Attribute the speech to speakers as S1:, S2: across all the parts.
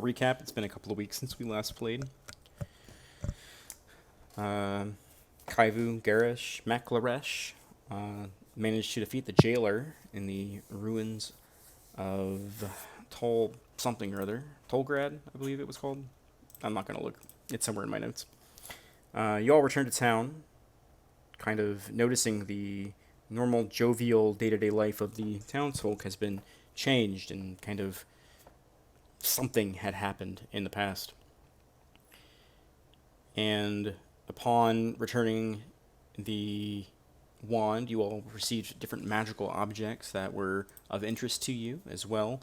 S1: little recap. It's been a couple of weeks since we last played. Uh, Kaivu Garish Maklaresh managed to defeat the jailer in the ruins of Tol something or other. Tolgrad, I believe it was called. I'm not going to look. It's somewhere in my notes. You all return to town, kind of noticing the normal jovial day-to-day life of the townsfolk has been changed, and kind of something had happened in the past. And upon returning the wand, you all received different magical objects that were of interest to you as well.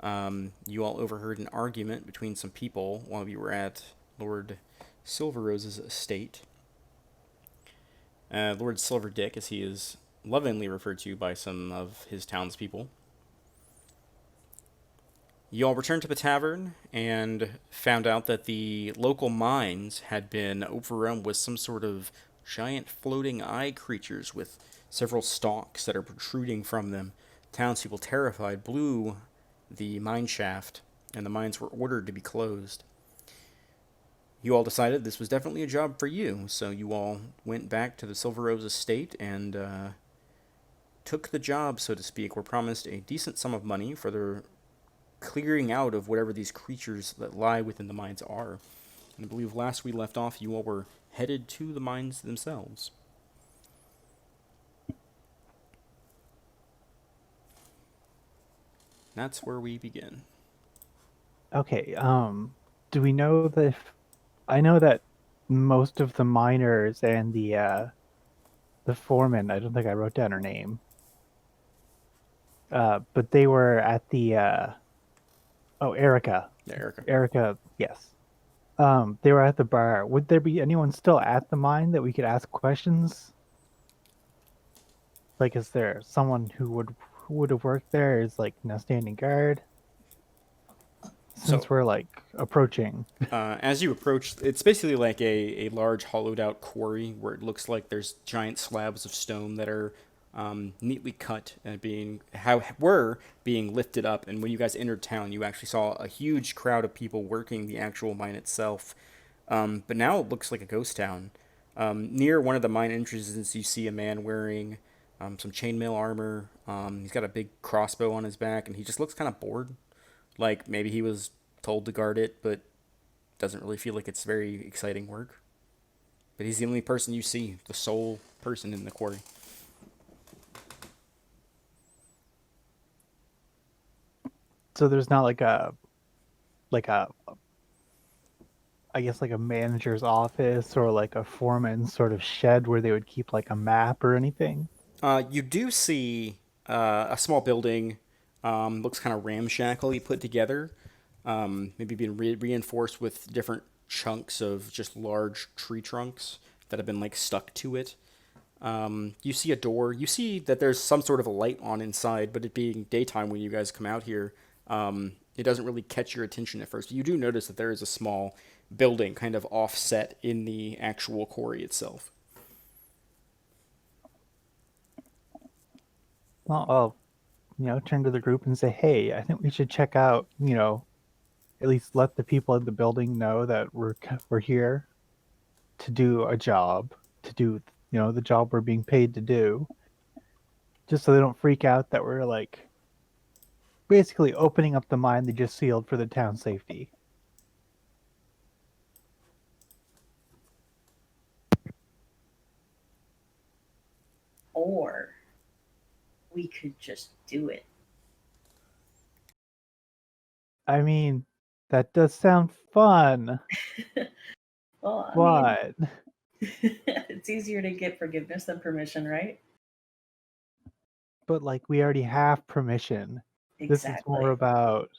S1: You all overheard an argument between some people while you were at Lord Silverrose's estate. Lord Silverdick, as he is lovingly referred to by some of his townspeople. You all returned to the tavern and found out that the local mines had been overrun with some sort of giant floating eye creatures with several stalks that are protruding from them. Townspeople, terrified, blew the mine shaft, and the mines were ordered to be closed. You all decided this was definitely a job for you, so you all went back to the Silver Rose estate and took the job, so to speak. Were promised a decent sum of money for the clearing out of whatever these creatures that lie within the mines are. And I believe last we left off, you all were headed to the mines themselves. That's where we begin.
S2: Okay, do we know that I know that most of the miners and the foreman, I don't think I wrote down her name. But they were at the Erica.
S1: Yeah, Erica.
S2: Erica, yes. They were at the bar. Would there be anyone still at the mine that we could ask questions? Like, is there someone who would have worked there as like standing guard?
S1: So,
S2: Since we're like approaching.
S1: as you approach, it's basically like a large hollowed out quarry where it looks like there's giant slabs of stone that are neatly cut and were being lifted up. And when you guys entered town, you actually saw a huge crowd of people working the actual mine itself. But now it looks like a ghost town. Near one of the mine entrances, you see a man wearing some chainmail armor. He's got a big crossbow on his back, and he just looks kind of bored. Like maybe he was told to guard it, but doesn't really feel like it's very exciting work. But he's the only person you see, the sole person in the quarry.
S2: So there's not like a I guess like a manager's office or like a foreman's sort of shed where they would keep like a map or anything.
S1: You do see a small building. Looks kind of ramshackly put together. Maybe being reinforced with different chunks of just large tree trunks that have been like stuck to it. You see a door. You see that there's some sort of a light on inside, but it being daytime when you guys come out here, it doesn't really catch your attention at first. You do notice that there is a small building kind of offset in the actual quarry itself.
S2: Well, I'll turn to the group and say, "Hey, I think we should check out. At least let the people in the building know that we're here to do a job, to do the job we're being paid to do, just so they don't freak out that we're like basically opening up the mine they just sealed for the town safety."
S3: Or we could just do it.
S2: I mean, that does sound fun,
S3: Well, I mean,
S2: but
S3: it's easier to get forgiveness than permission, right?
S2: like we already have permission. This is more
S3: Exactly.
S2: about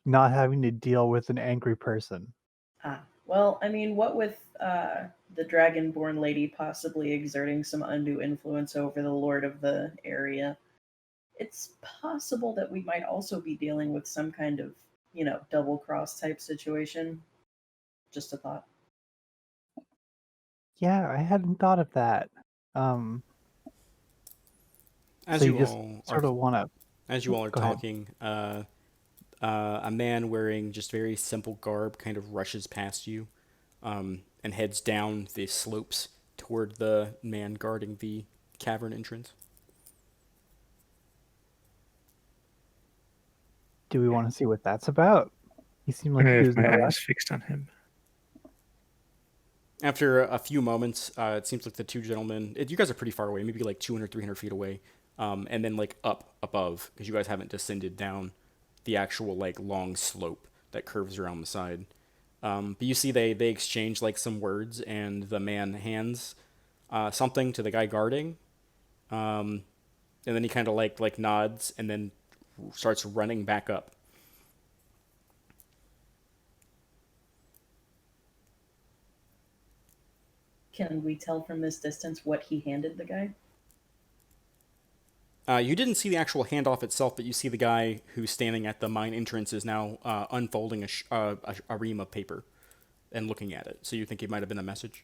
S2: not having to deal with an angry person.
S3: Well, I mean, what with the Dragonborn lady possibly exerting some undue influence over the lord of the area, it's possible that we might also be dealing with some kind of, double cross type situation. Just a thought.
S2: Yeah, I hadn't thought of that. Um, so
S1: As
S2: you
S1: you
S2: just
S1: all are
S2: sort of want to
S1: as you all are
S2: go ahead.
S1: talking, A man wearing just very simple garb kind of rushes past you and heads down the slopes toward the man guarding the cavern entrance.
S2: Do we want to see what that's about? He seemed
S4: I
S2: like he
S4: have
S2: was in
S4: my
S2: a
S4: eyes
S2: rush.
S4: fixed on him.
S1: After a few moments, it seems like the two gentlemen, you guys are pretty far away, maybe like 200, 300 feet away, and then like up above, because you guys haven't descended down the actual like long slope that curves around the side. But you see they exchange like some words, and the man hands something to the guy guarding, and then he kind of like nods, and then starts running back up.
S3: Can we tell from this distance what he handed the guy?
S1: You didn't see the actual handoff itself, but you see the guy who's standing at the mine entrance is now unfolding a ream of paper and looking at it. So you think it might have been a message?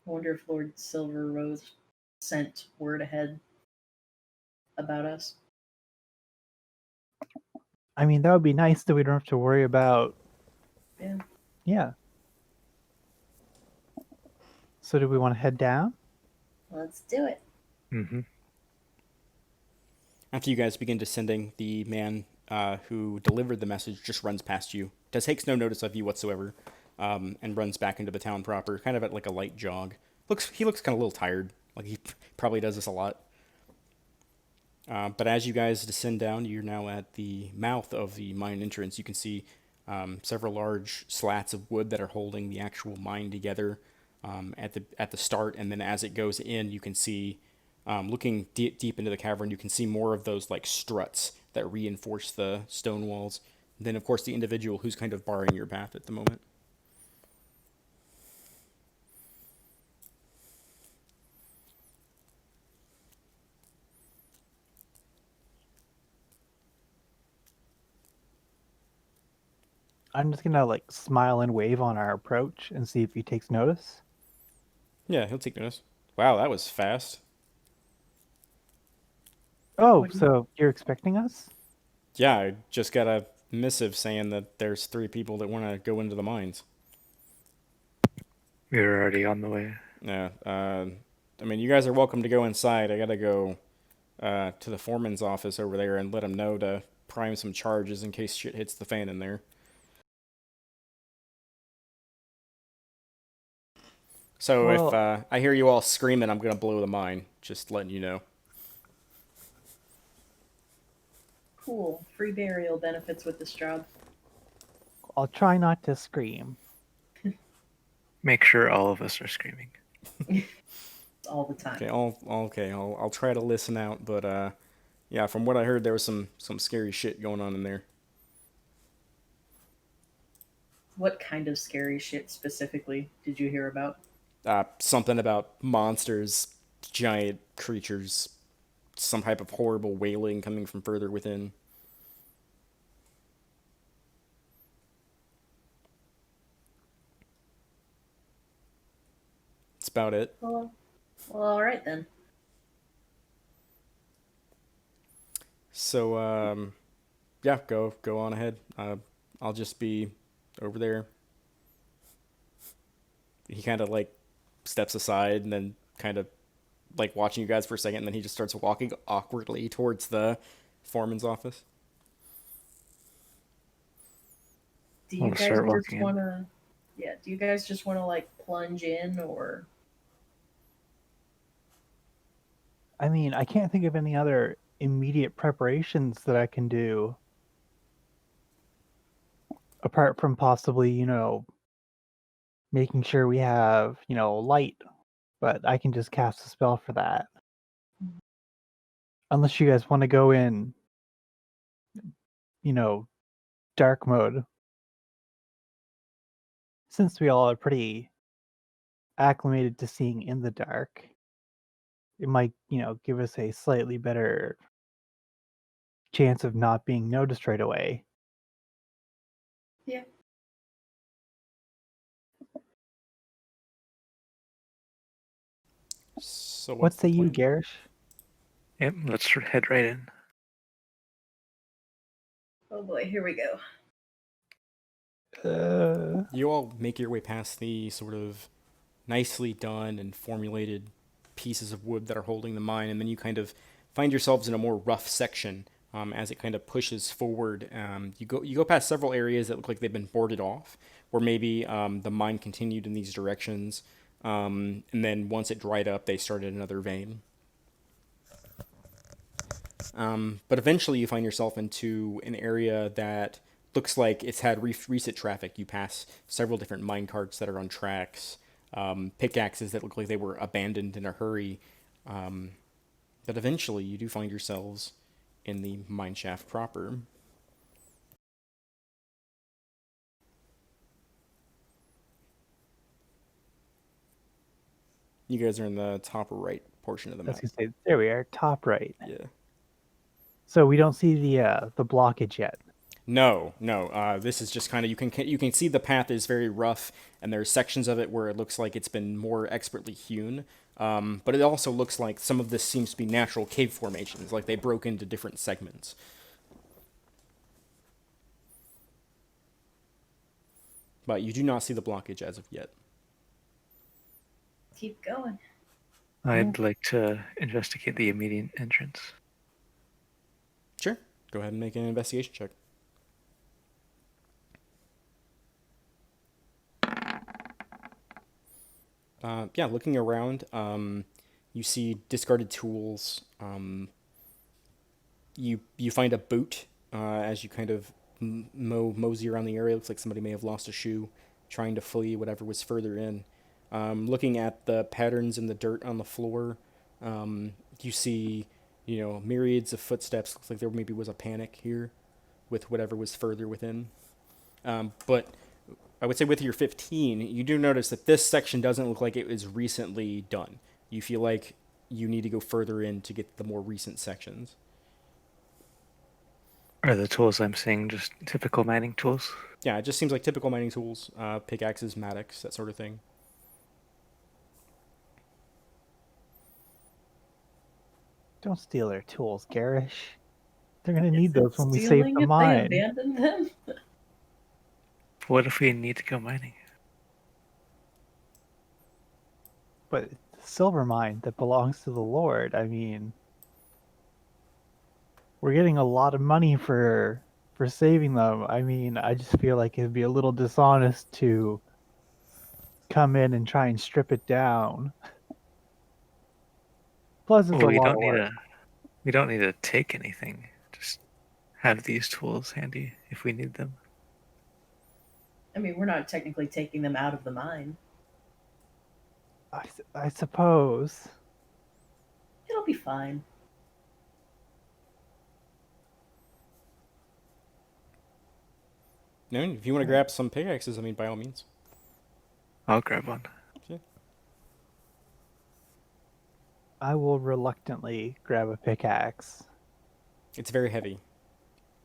S3: I wonder if Lord Silver Rose sent word ahead about us.
S2: I mean, that would be nice that we don't have to worry about.
S3: Yeah.
S2: Yeah. So do we want to head down?
S3: Let's do it.
S4: Mm-hmm.
S1: After you guys begin descending, the man who delivered the message just runs past you, takes no notice of you whatsoever, and runs back into the town proper, kind of at like a light jog. He looks kind of a little tired, like he probably does this a lot. But as you guys descend down, you're now at the mouth of the mine entrance. You can see several large slats of wood that are holding the actual mine together at the start, and then as it goes in, you can see, looking deep into the cavern, you can see more of those like struts that reinforce the stone walls. And then, of course, the individual who's kind of barring your path at the moment.
S2: I'm just gonna like smile and wave on our approach and see if he takes notice.
S1: Yeah, he'll take notice. Wow, that was fast.
S2: Oh,
S3: What do you-
S2: so you're expecting us?
S1: Yeah, I just got a missive saying that there's 3 people that want to go into the mines.
S4: We were already on the way.
S1: Yeah, I mean, you guys are welcome to go inside. I gotta go to the foreman's office over there and let him know to prime some charges in case shit hits the fan in there. So if
S2: Well,
S1: I hear you all screaming, I'm gonna blow the mine. Just letting you know.
S3: Cool. Free burial benefits with this job.
S2: I'll try not to scream.
S4: Make sure all of us are screaming.
S3: All the time.
S1: I'll try to listen out, but yeah, from what I heard, there was some scary shit going on in there.
S3: What kind of scary shit specifically did you hear about?
S1: Something about monsters, giant creatures, some type of horrible wailing coming from further within. That's about it.
S3: Well, all right then.
S1: So yeah, go on ahead. I'll just be over there. He kind of like steps aside and then kind of like watching you guys for a second, and then he just starts walking awkwardly towards the foreman's office.
S3: Do you
S4: I'll
S3: guys
S4: start
S3: just
S4: walking in.
S3: wanna? Yeah. Do you guys just wanna like plunge in, or
S2: I mean, I can't think of any other immediate preparations that I can do apart from possibly, making sure we have, light, but I can just cast a spell for that. Unless you guys want to go in, you know, dark mode. Since we all are pretty acclimated to seeing in the dark, it might, give us a slightly better chance of not being noticed right away.
S3: yeah?
S1: So
S2: What
S1: what's the
S2: say you,
S1: plan?
S2: Garish?
S4: Yep, let's head right in.
S3: Oh boy, here we go.
S1: You all make your way past the sort of nicely done and formulated pieces of wood that are holding the mine, and then you kind of find yourselves in a more rough section as it kind of pushes forward. You go past several areas that look like they've been boarded off, or maybe the mine continued in these directions, and then once it dried up, they started another vein. But eventually, you find yourself into an area that looks like it's had recent traffic. You pass several different mine carts that are on tracks, pickaxes that look like they were abandoned in a hurry. But eventually, you do find yourselves in the mine shaft proper. You guys are in the top right portion of the
S2: I was
S1: map.
S2: gonna say, there we are, top right.
S1: Yeah.
S2: So we don't see the blockage yet.
S1: No, no. This is just kind of you can see the path is very rough, and there's sections of it where it looks like it's been more expertly hewn. But it also looks like some of this seems to be natural cave formations, like they broke into different segments. But you do not see the blockage as of yet.
S3: Keep going.
S4: I'd like to investigate the immediate entrance.
S1: Sure. Go ahead and make an investigation check. Yeah, looking around, you see discarded tools. You find a boot as you kind of mosey around the area. Looks like somebody may have lost a shoe, trying to flee whatever was further in. Looking at the patterns in the dirt on the floor, you see, myriads of footsteps. Looks like there maybe was a panic here, with whatever was further within. But I would say with your 15, you do notice that this section doesn't look like it was recently done. You feel like you need to go further in to get the more recent sections.
S4: Are the tools I'm seeing just typical mining tools?
S1: Yeah, it just seems like typical mining tools, pickaxes, mattocks, that sort of thing.
S2: Don't steal their tools, Garish. They're gonna need
S3: Is it
S2: those when we save
S3: stealing
S2: the
S3: if
S2: mine.
S3: they abandon them?
S4: What if we need to go mining?
S2: But it's a silver mine that belongs to the Lord. I mean, we're getting a lot of money for saving them. I mean, I just feel like it'd be a little dishonest to come in and try and strip it down. Plus, it's
S4: Well,
S2: a
S4: we
S2: lot
S4: don't
S2: of
S4: need
S2: work.
S4: we don't need to take anything. Just have these tools handy if we need them.
S3: I mean, we're not technically taking them out of the mine.
S2: I suppose.
S3: It'll be fine.
S1: No, if you want to grab some pickaxes, I mean, by all means.
S4: I'll grab one.
S1: Yeah.
S2: I will reluctantly grab a pickaxe.
S1: It's very heavy.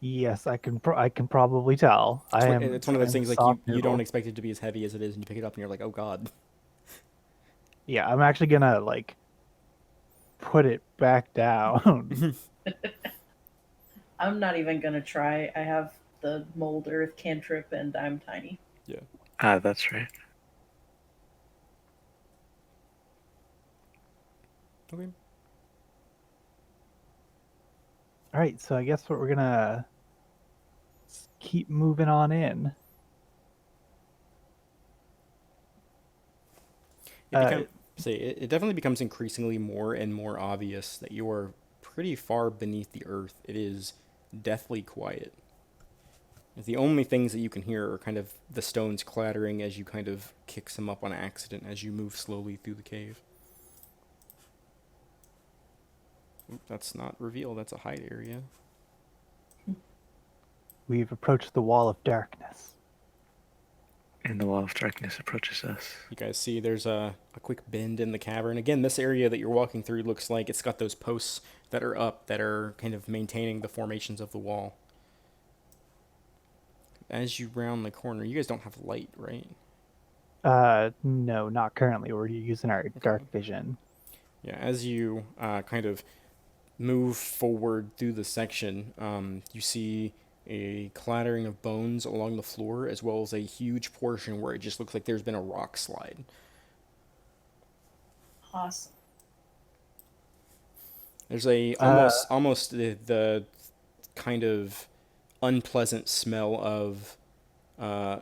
S2: Yes, I can. I can probably tell.
S1: It's one of those
S2: I'm a
S1: things like
S2: soft
S1: you don't
S2: noodle.
S1: expect it to be as heavy as it is, and you pick it up and you're like, oh god.
S2: Yeah, I'm actually gonna put it back down.
S3: I'm not even gonna try. I have the mold earth cantrip and I'm tiny.
S1: Yeah.
S4: Ah, that's right.
S1: Okay.
S2: All right, so I guess what we're gonna keep moving on in.
S1: It definitely becomes increasingly more and more obvious that you are pretty far beneath the earth. It is deathly quiet. The only things that you can hear are kind of the stones clattering as you kind of kick some up on accident as you move slowly through the cave. Oop, that's not reveal, that's a hide area.
S2: We've approached the wall of darkness.
S4: And the wall of darkness approaches us.
S1: You guys see there's a quick bend in the cavern. Again, this area that you're walking through looks like it's got those posts that are up that are kind of maintaining the formations of the wall. As you round the corner, you guys don't have light, right?
S2: No, not currently. We're using our dark vision.
S1: Yeah, as you kind of move forward through the section, you see a clattering of bones along the floor, as well as a huge portion where it just looks like there's been a rock slide.
S3: Awesome.
S1: There's a
S2: Uh,
S1: almost the kind of unpleasant smell of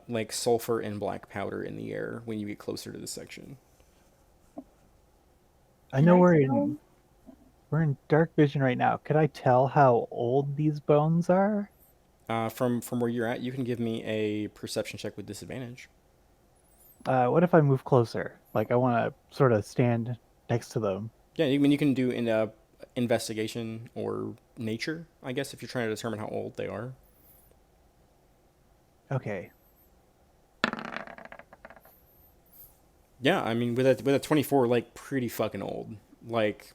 S1: like sulfur and black powder in the air when you get closer to the section.
S2: I
S3: Can
S2: know
S3: I
S2: we're
S3: tell?
S2: in dark vision right now. Could I tell how old these bones are?
S1: From where you're at, you can give me a perception check with disadvantage.
S2: What if I move closer? Like I want to sort of stand next to them.
S1: Yeah, I mean you can do in investigation or nature, I guess, if you're trying to determine how old they are.
S2: Okay.
S1: Yeah, I mean with a 24, like pretty fucking old. Like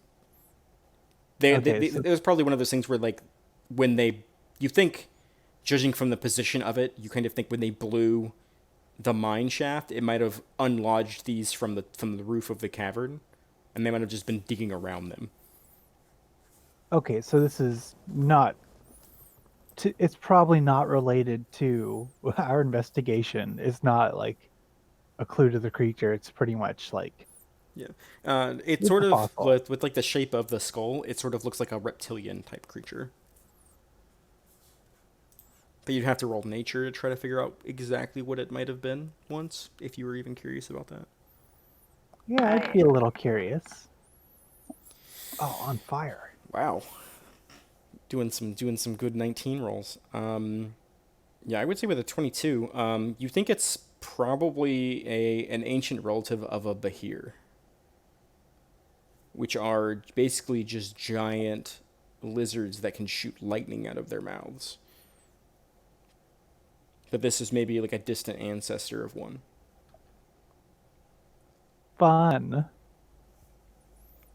S1: they
S2: Okay. So
S1: it was probably one of those things where like when they you think, judging from the position of it, you kind of think when they blew the mine shaft, it might have unlodged these from the roof of the cavern, and they might have just been digging around them.
S2: okay. So this is not. It's probably not related to our investigation. It's not like a clue to the creature. It's pretty much like
S1: Yeah, it
S2: it's
S1: sort
S2: a
S1: of
S2: fossil.
S1: with like the shape of the skull, it sort of looks like a reptilian type creature. But you'd have to roll nature to try to figure out exactly what it might have been once, if you were even curious about that.
S2: Yeah, I'd
S3: I
S2: be a little curious. Oh, on fire.
S1: Wow, doing some good 19 rolls. Yeah, I would say with a 22, you think it's probably a an ancient relative of a Bahir, which are basically just giant lizards that can shoot lightning out of their mouths. But this is maybe like a distant ancestor of one.
S2: Fun.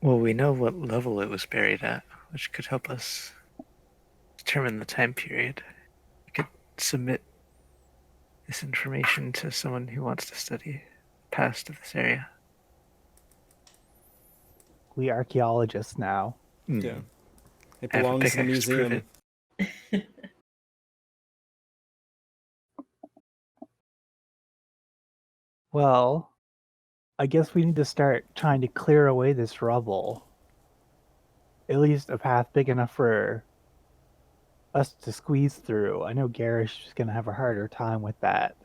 S4: Well, we know what level it was buried at, which could help us determine the time period. We could submit this information to someone who wants to study the past of this area.
S2: We archaeologists now.
S1: Yeah, it
S4: I have a
S1: belongs to the
S4: pickaxe to prove
S1: museum.
S4: it.
S2: Well, I guess we need to start trying to clear away this rubble. At least a path big enough for us to squeeze through. I know Garish is going to have a harder time with that.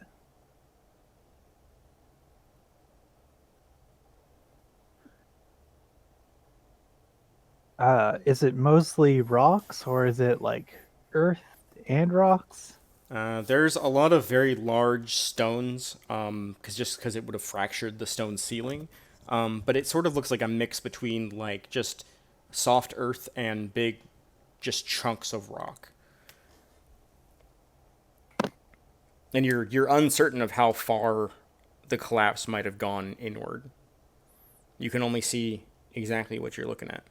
S2: Is it mostly rocks or is it like earth and rocks?
S1: There's a lot of very large stones, because it would have fractured the stone ceiling. But it sort of looks like a mix between like just soft earth and big, just chunks of rock. And you're uncertain of how far the collapse might have gone inward. You can only see exactly what you're looking at.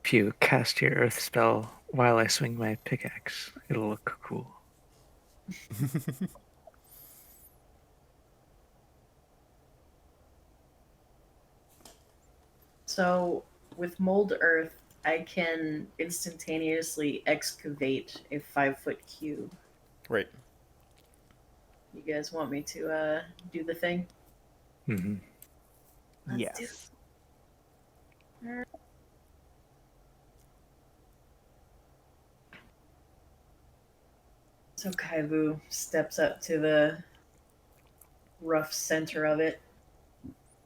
S4: If you cast your earth spell while I swing my pickaxe, it'll look cool.
S3: So with mold earth, I can instantaneously excavate a 5-foot cube.
S1: Right.
S3: You guys want me to do the thing?
S4: Mm-hmm.
S3: Let's do
S2: Yes.
S3: it. So Kaivu steps up to the rough center of it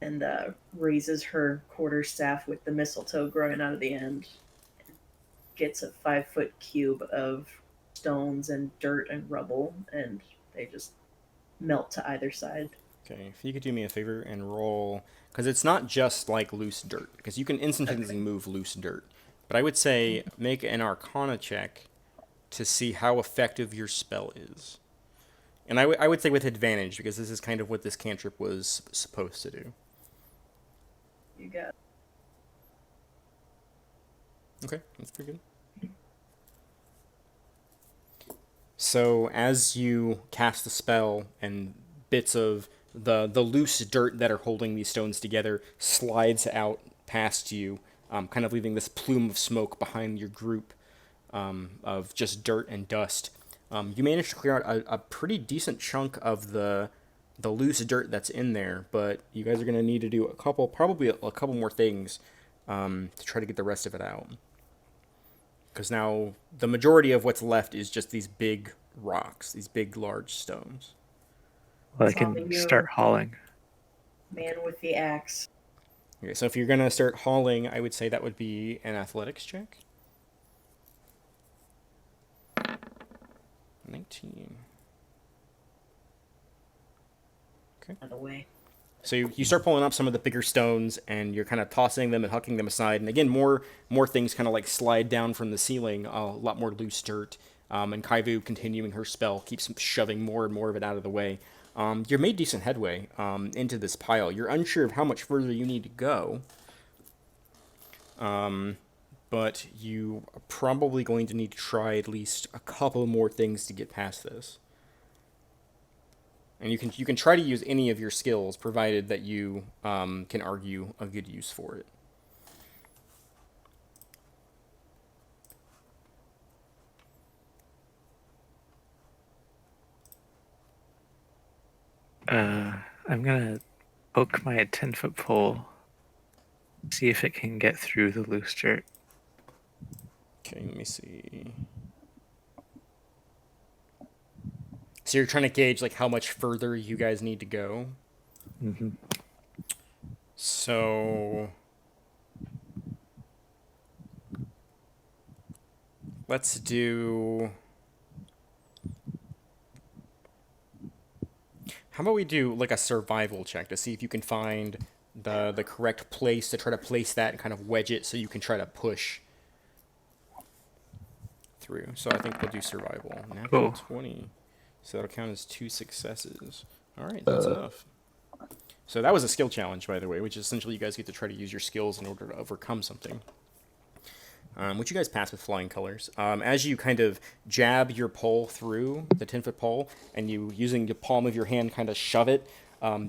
S3: and raises her quarterstaff with the mistletoe growing out of the end. Gets a 5-foot cube of stones and dirt and rubble, and they just melt to either side.
S1: Okay, if you could do me a favor and roll, because it's not just like loose dirt, because you can instantaneously
S3: Okay.
S1: move loose dirt. But I would say make an Arcana check to see how effective your spell is. And I would say with advantage, because this is kind of what this cantrip was supposed to do.
S3: You got
S1: Okay, that's pretty good. So as you cast the spell and bits of the loose dirt that are holding these stones together slides out past you, kind of leaving this plume of smoke behind your group of just dirt and dust. You managed to clear out a pretty decent chunk of the loose dirt that's in there, but you guys are going to need to do probably a couple more things to try to get the rest of it out. Because now the majority of what's left is just these big rocks, these big, large stones.
S4: Well, I
S3: It's on
S4: can
S3: you.
S4: start hauling.
S3: Man with the axe.
S1: Okay, so if you're going to start hauling, I would say that would be an athletics check. 19.
S3: Out of the way.
S1: So you start pulling up some of the bigger stones, and you're kind of tossing them and hucking them aside. And again, more things kind of like slide down from the ceiling, a lot more loose dirt. And Kaivu, continuing her spell, keeps shoving more and more of it out of the way. You've made decent headway into this pile. You're unsure of how much further you need to go. But you are probably going to need to try at least a couple more things to get past this. And you can try to use any of your skills, provided that you can argue a good use for it.
S4: I'm gonna poke my 10-foot pole, see if it can get through the loose dirt.
S1: Okay, let me see. So you're trying to gauge like how much further you guys need to go.
S4: Mm-hmm.
S1: So let's do. How about we do like a survival check to see if you can find the correct place to try to place that and kind of wedge it so you can try to push through. So I think we'll do survival. Natural 20. So that'll count as 2 successes. All right, that's enough. So that was a skill challenge, by the way, which is essentially you guys get to try to use your skills in order to overcome something. Which you guys pass with flying colors. As you kind of jab your pole through the 10-foot pole, and you, using the palm of your hand, kind of shove it,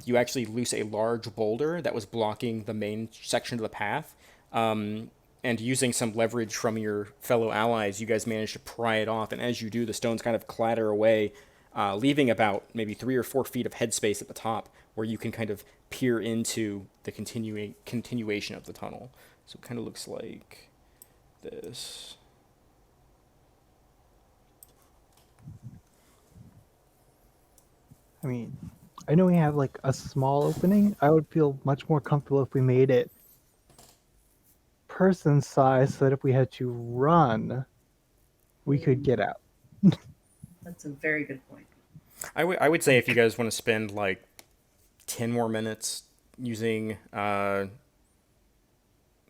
S1: you actually loose a large boulder that was blocking the main section of the path. And using some leverage from your fellow allies, you guys manage to pry it off. And as you do, the stones kind of clatter away, leaving about maybe 3 or 4 feet of headspace at the top, where you can kind of peer into the continuation of the tunnel. So it kind of looks like this.
S2: I mean, I know we have like a small opening. I would feel much more comfortable if we made it person size so that if we had to run, we could get out.
S3: That's a very good point.
S1: I would say if you guys want to spend like 10 more minutes using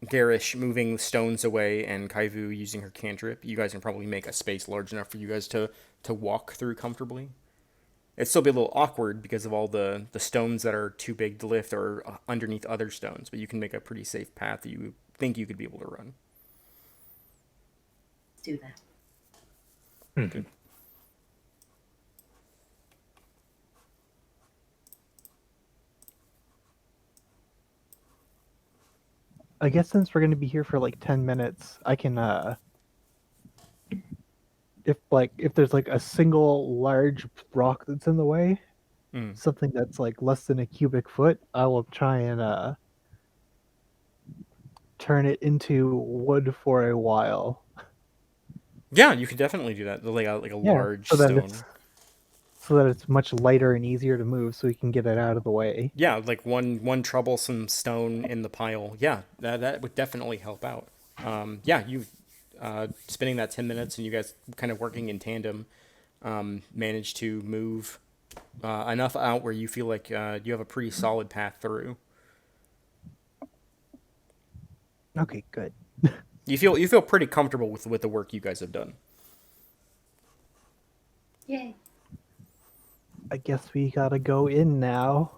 S1: Garish moving stones away and Kaivu using her cantrip, you guys can probably make a space large enough for you guys to walk through comfortably. It'd still be a little awkward because of all the stones that are too big to lift or underneath other stones, but you can make a pretty safe path that you think you could be able to run.
S3: Let's do that.
S4: Mm-hmm.
S1: Good.
S2: I guess since we're going to be here for like 10 minutes, I can if there's like a single large rock that's in the way, something that's like less than a cubic foot, I will try and turn it into wood for a while.
S1: Yeah, you can definitely do that. Like a large
S2: so that
S1: stone.
S2: so that it's much lighter and easier to move, so we can get it out of the way.
S1: Yeah, like one troublesome stone in the pile. Yeah, that would definitely help out. Yeah, you spending that 10 minutes and you guys kind of working in tandem managed to move enough out where you feel like you have a pretty solid path through.
S2: Okay, good.
S1: You feel pretty comfortable with the work you guys have done.
S3: Yay.
S2: I guess we gotta go in now.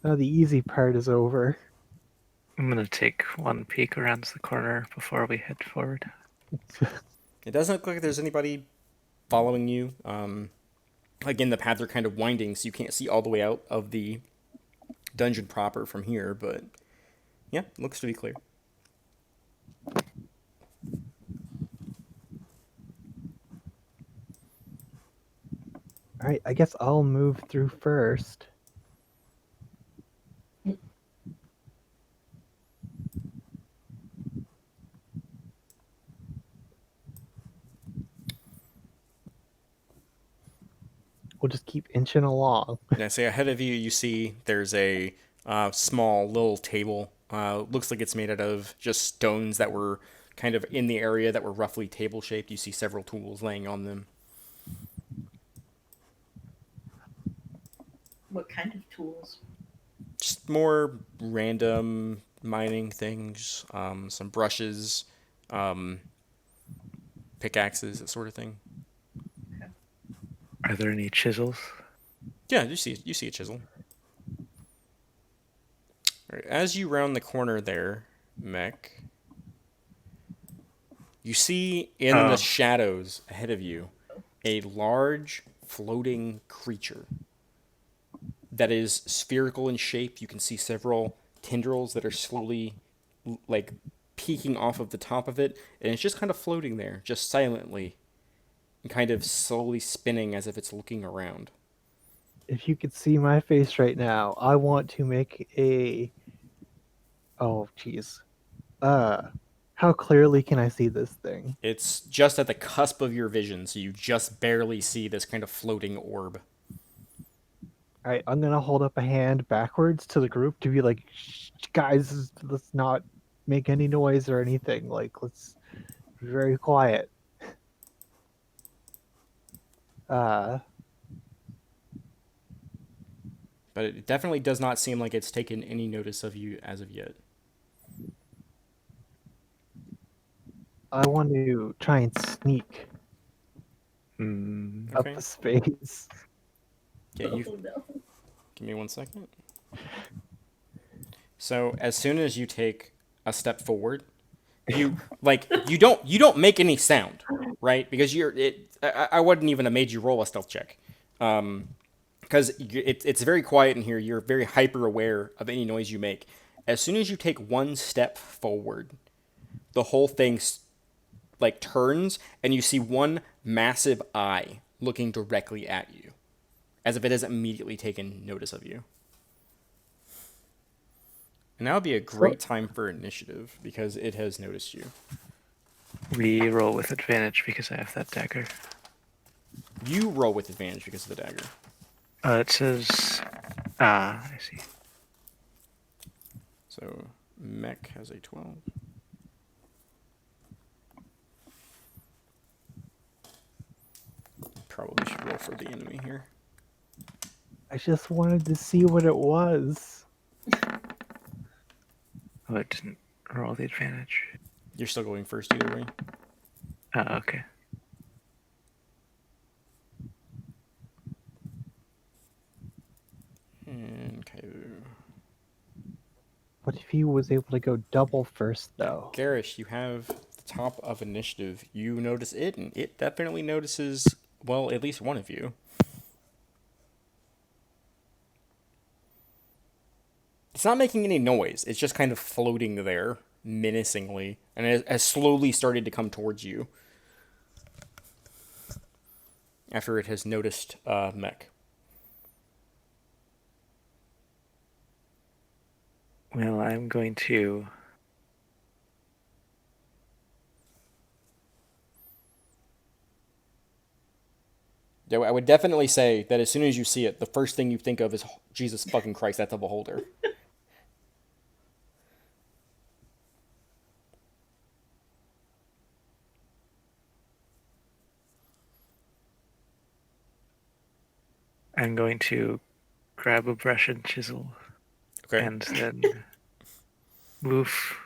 S2: Now the easy part is over.
S4: I'm gonna take one peek around the corner before we head forward.
S1: It doesn't look like there's anybody following you. Again, the paths are kind of winding, so you can't see all the way out of the dungeon proper from here, but yeah, looks to be clear.
S2: All right, I guess I'll move through first. We'll just keep inching along.
S1: Yeah, so ahead of you, you see there's a small little table. Looks like it's made out of just stones that were kind of in the area that were roughly table shaped. You see several tools laying on them.
S3: What kind of tools?
S1: Just more random mining things, some brushes, um, pickaxes, that sort of thing.
S4: Are there any chisels?
S1: Yeah, you see a chisel. All right, as you round the corner there, Mech, you see in the
S4: Oh.
S1: shadows ahead of you a large floating creature that is spherical in shape. You can see several tendrils that are slowly like peeking off of the top of it, and it's just kind of floating there, just silently, and kind of slowly spinning as if it's looking around.
S2: If you could see my face right now, I want to make a. Oh, jeez. How clearly can I see this thing?
S1: It's just at the cusp of your vision, so you just barely see this kind of floating orb.
S2: All right, I'm gonna hold up a hand backwards to the group to be like, "Shh, guys, let's not make any noise or anything. Like, let's be very quiet." Uh,
S1: But it definitely does not seem like it's taken any notice of you as of yet.
S2: I want to try and sneak
S4: Hmm.
S2: up
S1: Okay.
S2: the space.
S1: Okay, you
S3: Oh no.
S1: give me 1 second. So as soon as you take a step forward, you don't make any sound, right? Because I wouldn't even have made you roll a stealth check, because it's very quiet in here. You're very hyper aware of any noise you make. As soon as you take one step forward, the whole thing like turns, and you see one massive eye looking directly at you, as if it has immediately taken notice of you. And that would be a
S2: So,
S1: great time for initiative because it has noticed you.
S4: We roll with advantage because I have that dagger.
S1: You roll with advantage because of the dagger.
S4: It says. Ah, I see.
S1: So Mech has a 12. Probably should roll for the enemy here.
S2: I just wanted to see what it was.
S4: Oh, it didn't roll the advantage.
S1: You're still going first either way.
S4: Oh, okay.
S1: And Kaivu.
S2: What if he was able to go double first, though?
S1: Garish, you have the top of initiative. You notice it, and it definitely notices, well, at least one of you. It's not making any noise. It's just kind of floating there menacingly, and it has slowly started to come towards you after it has noticed Mech.
S4: Well, I'm going to.
S1: Yeah, I would definitely say that as soon as you see it, the first thing you think of is Jesus fucking Christ, that's a beholder.
S4: I'm going to grab a brush and chisel
S1: Okay.
S4: and then move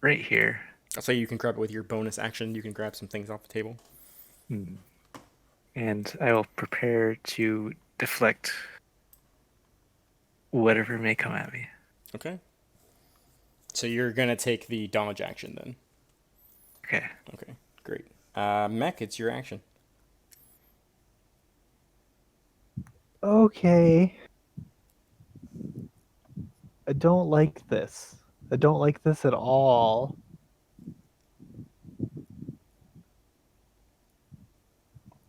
S4: right here.
S1: I'll say you can grab it with your bonus action. You can grab some things off the table.
S4: And I will prepare to deflect whatever may come at me.
S1: Okay. So you're gonna take the dodge action then.
S4: Okay.
S1: Okay, great. Mech, it's your action.
S2: Okay. I don't like this. I don't like this at all.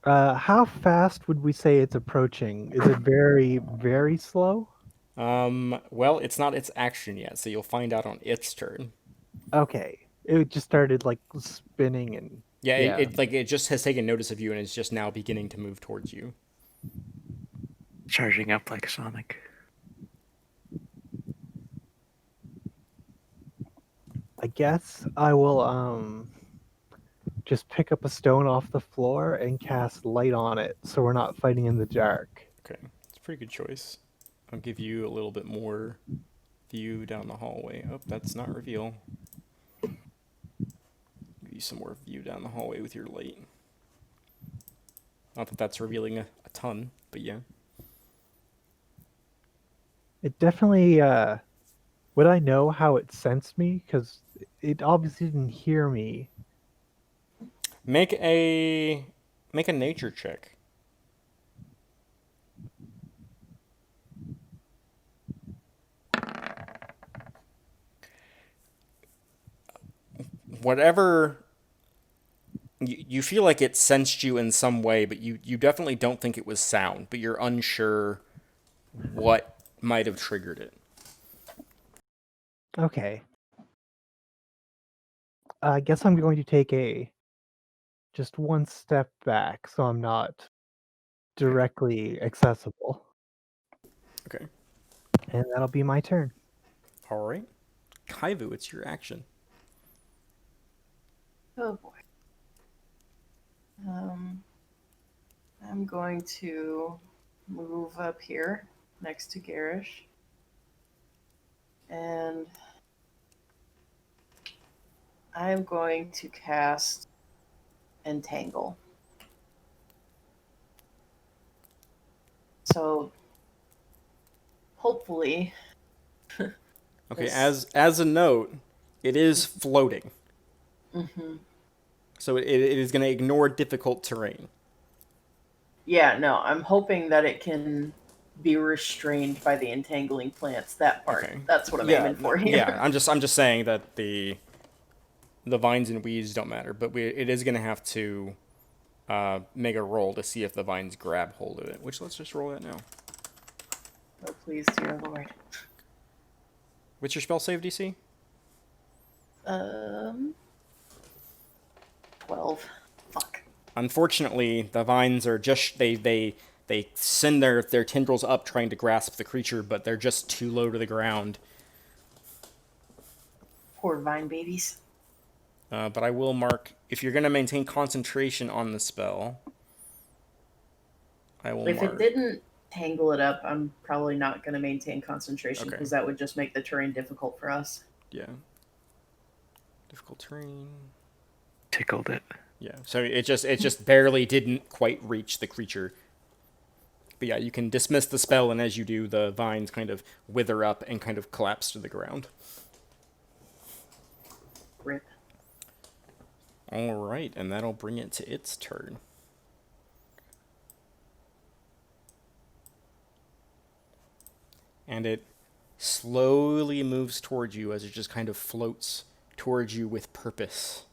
S2: How fast would we say it's approaching? Is it very, very slow?
S1: Well, it's not its action yet, so you'll find out on its turn.
S2: Okay. It just started like spinning and
S1: Yeah,
S2: yeah.
S1: it just has taken notice of you and is just now beginning to move towards you.
S4: Charging up like Sonic.
S2: I guess I will just pick up a stone off the floor and cast light on it so we're not fighting in the dark.
S1: Okay, it's a pretty good choice. I'll give you a little bit more view down the hallway. Oh, that's not reveal. Give you some more view down the hallway with your light. Not that that's revealing a ton, but yeah.
S2: It definitely would I know how it sensed me? Because it obviously didn't hear me.
S1: Make a nature check. Whatever you feel like it sensed you in some way, but you definitely don't think it was sound, but you're unsure what might have triggered it.
S2: Okay. I guess I'm going to take just one step back so I'm not
S1: Okay.
S2: directly accessible.
S1: Okay.
S2: And that'll be my turn.
S1: All right. Kaivu, it's your action.
S3: Oh boy. I'm going to move up here next to Garish. And I'm going to cast Entangle. So hopefully
S1: Okay,
S3: this.
S1: as a note, it is floating,
S3: Mm-hmm.
S1: so it is going to ignore difficult terrain.
S3: Yeah, no, I'm hoping that it can be restrained by the entangling plants. That part.
S1: Okay.
S3: That's what I'm
S1: Yeah,
S3: aiming for
S1: yeah.
S3: here.
S1: I'm just saying that the vines and weeds don't matter, but it is going to have to make a roll to see if the vines grab hold of it. Which let's just roll that now.
S3: Oh, please, dear Lord.
S1: What's your spell save DC?
S3: 12. Fuck.
S1: Unfortunately, the vines are just they send their tendrils up trying to grasp the creature, but they're just too low to the ground.
S3: Poor vine babies.
S1: But I will mark if you're going to maintain concentration on the spell. I will
S3: If it
S1: mark.
S3: didn't tangle it up, I'm probably not going to maintain concentration
S1: Okay.
S3: because that would just make the terrain difficult for us.
S1: Yeah. Difficult terrain.
S4: Tickled it.
S1: Yeah. So it just barely didn't quite reach the creature. But yeah, you can dismiss the spell, and as you do, the vines kind of wither up and kind of collapse to the ground.
S3: Rip.
S1: All right, and that'll bring it to its turn. And it slowly moves towards you as it just kind of floats towards you with purpose.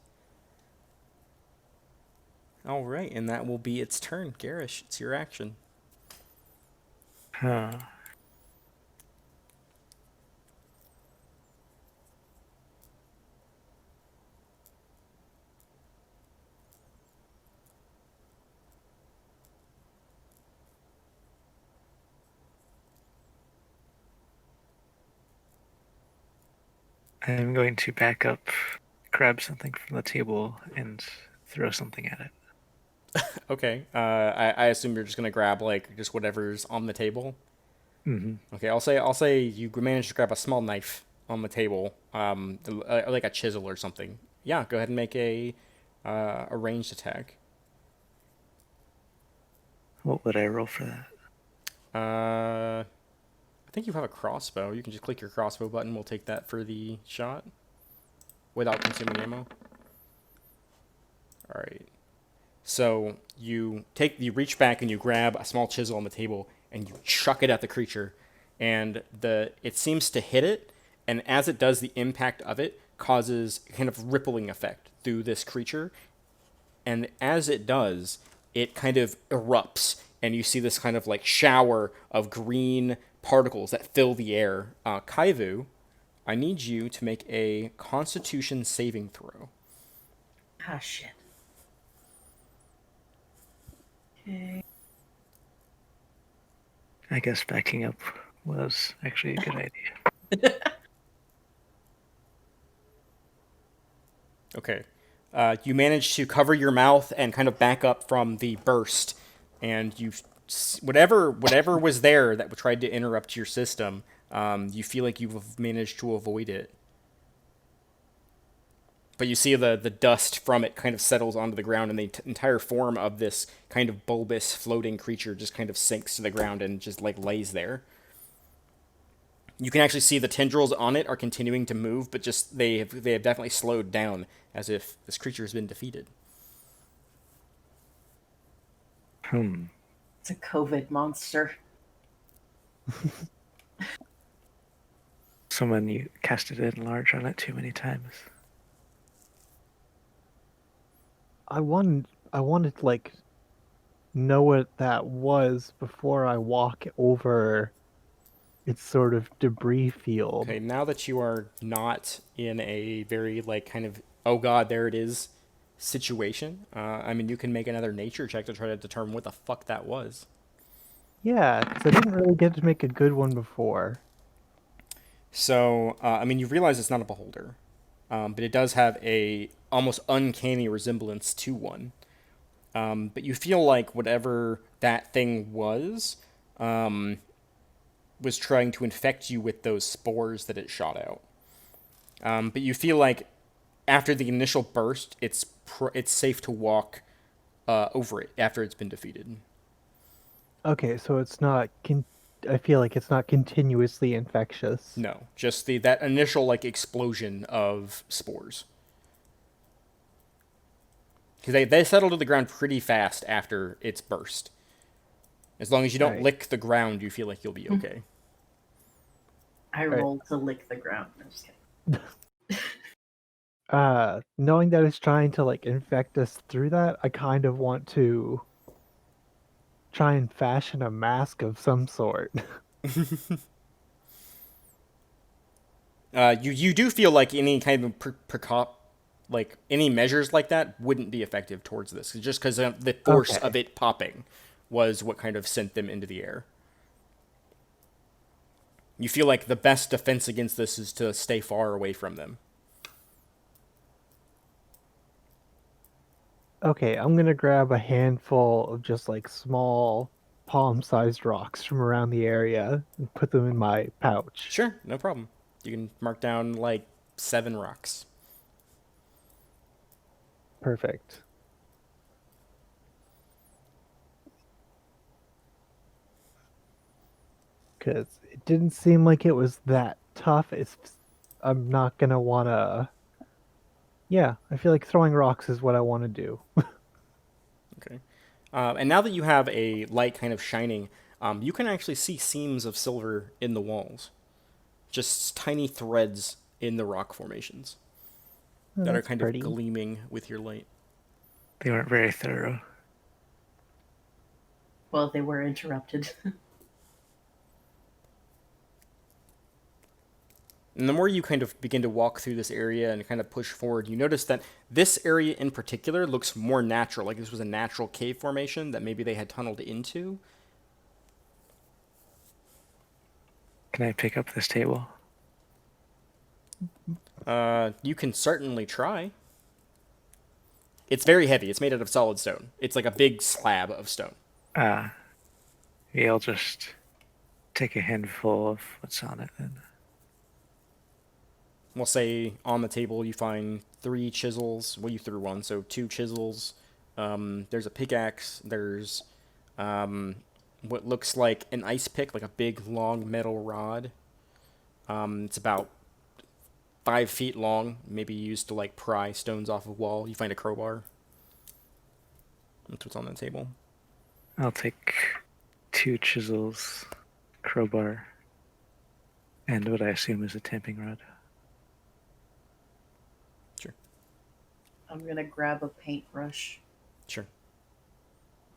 S1: All right, and that will be its turn. Garish, it's your action.
S4: Huh. I'm going to back up, grab something from the table, and throw something at it.
S1: Okay, I assume you're just gonna grab like just whatever's on the table.
S4: Mm-hmm.
S1: Okay, I'll say you managed to grab a small knife on the table, like a chisel or something. Yeah, go ahead and make a ranged attack.
S4: What would I roll for that?
S1: I think you have a crossbow. You can just click your crossbow button. We'll take that for the shot without consuming ammo. All right. So you reach back and you grab a small chisel on the table, and you chuck it at the creature, and it seems to hit it, and as it does, the impact of it causes kind of rippling effect through this creature, and as it does, it kind of erupts, and you see this kind of like shower of green particles that fill the air. Kaivu, I need you to make a Constitution saving throw.
S3: Ah, shit. Okay.
S4: I guess backing up was actually a good idea.
S1: Okay. You manage to cover your mouth and kind of back up from the burst, and whatever was there that tried to interrupt your system, you feel like you've managed to avoid it. But you see the dust from it kind of settles onto the ground, and the entire form of this kind of bulbous floating creature just kind of sinks to the ground and just like lays there. You can actually see the tendrils on it are continuing to move, but just they have definitely slowed down, as if this creature has been defeated.
S3: It's a COVID monster.
S4: Someone you casted enlarge on it too many times.
S2: I wanted to like know what that was before I walk over its sort of debris field.
S1: Okay, now that you are not in a very like kind of oh god there it is situation, I mean you can make another nature check to try to determine what the fuck that was.
S2: Yeah, because I didn't really get to make a good one before.
S1: So I mean you realize it's not a beholder, but it does have a almost uncanny resemblance to one. But you feel like whatever that thing was trying to infect you with those spores that it shot out. But you feel like after the initial burst, it's safe to walk over it after it's been defeated.
S2: Okay, so it's not. I feel like it's not continuously infectious.
S1: No, just that initial like explosion of spores. Because they settle to the ground pretty fast after its burst. As long as you don't
S2: Right.
S1: lick the ground, you feel like you'll be okay.
S3: I
S2: Right.
S3: rolled to lick the ground. I'm just kidding.
S2: Knowing that it's trying to like infect us through that, I kind of want to try and fashion a mask of some sort.
S1: You do feel like any kind of like any measures like that wouldn't be effective towards this, just because the force
S2: Okay.
S1: of it popping was what kind of sent them into the air. You feel like the best defense against this is to stay far away from them.
S2: Okay, I'm gonna grab a handful of just like small palm-sized rocks from around the area and put them in my pouch.
S1: Sure, no problem. You can mark down like 7 rocks.
S2: Perfect. Because it didn't seem like it was that tough. I'm not gonna wanna. Yeah, I feel like throwing rocks is what I want to do.
S1: Okay. And now that you have a light kind of shining, you can actually see seams of silver in the walls. Just tiny threads in the rock formations
S2: Oh,
S1: that are
S2: that's
S1: kind
S2: pretty.
S1: of gleaming with your light.
S4: They weren't very thorough.
S3: Well, they were interrupted.
S1: And the more you kind of begin to walk through this area and kind of push forward, you notice that this area in particular looks more natural, like this was a natural cave formation that maybe they had tunneled into.
S4: Can I pick up this table?
S1: You can certainly try. It's very heavy. It's made out of solid stone. It's like a big slab of stone.
S4: Maybe I'll just take a handful of what's on it then.
S1: We'll say on the table you find 3 chisels. Well, you threw one, so 2 chisels. There's a pickaxe. There's what looks like an ice pick, like a big long metal rod. It's about 5 feet long, maybe used to like pry stones off a wall. You find a crowbar. That's what's on the table.
S4: I'll take 2 chisels, crowbar, and what I assume is a tamping rod.
S1: Sure.
S3: I'm gonna grab a paintbrush.
S1: Sure.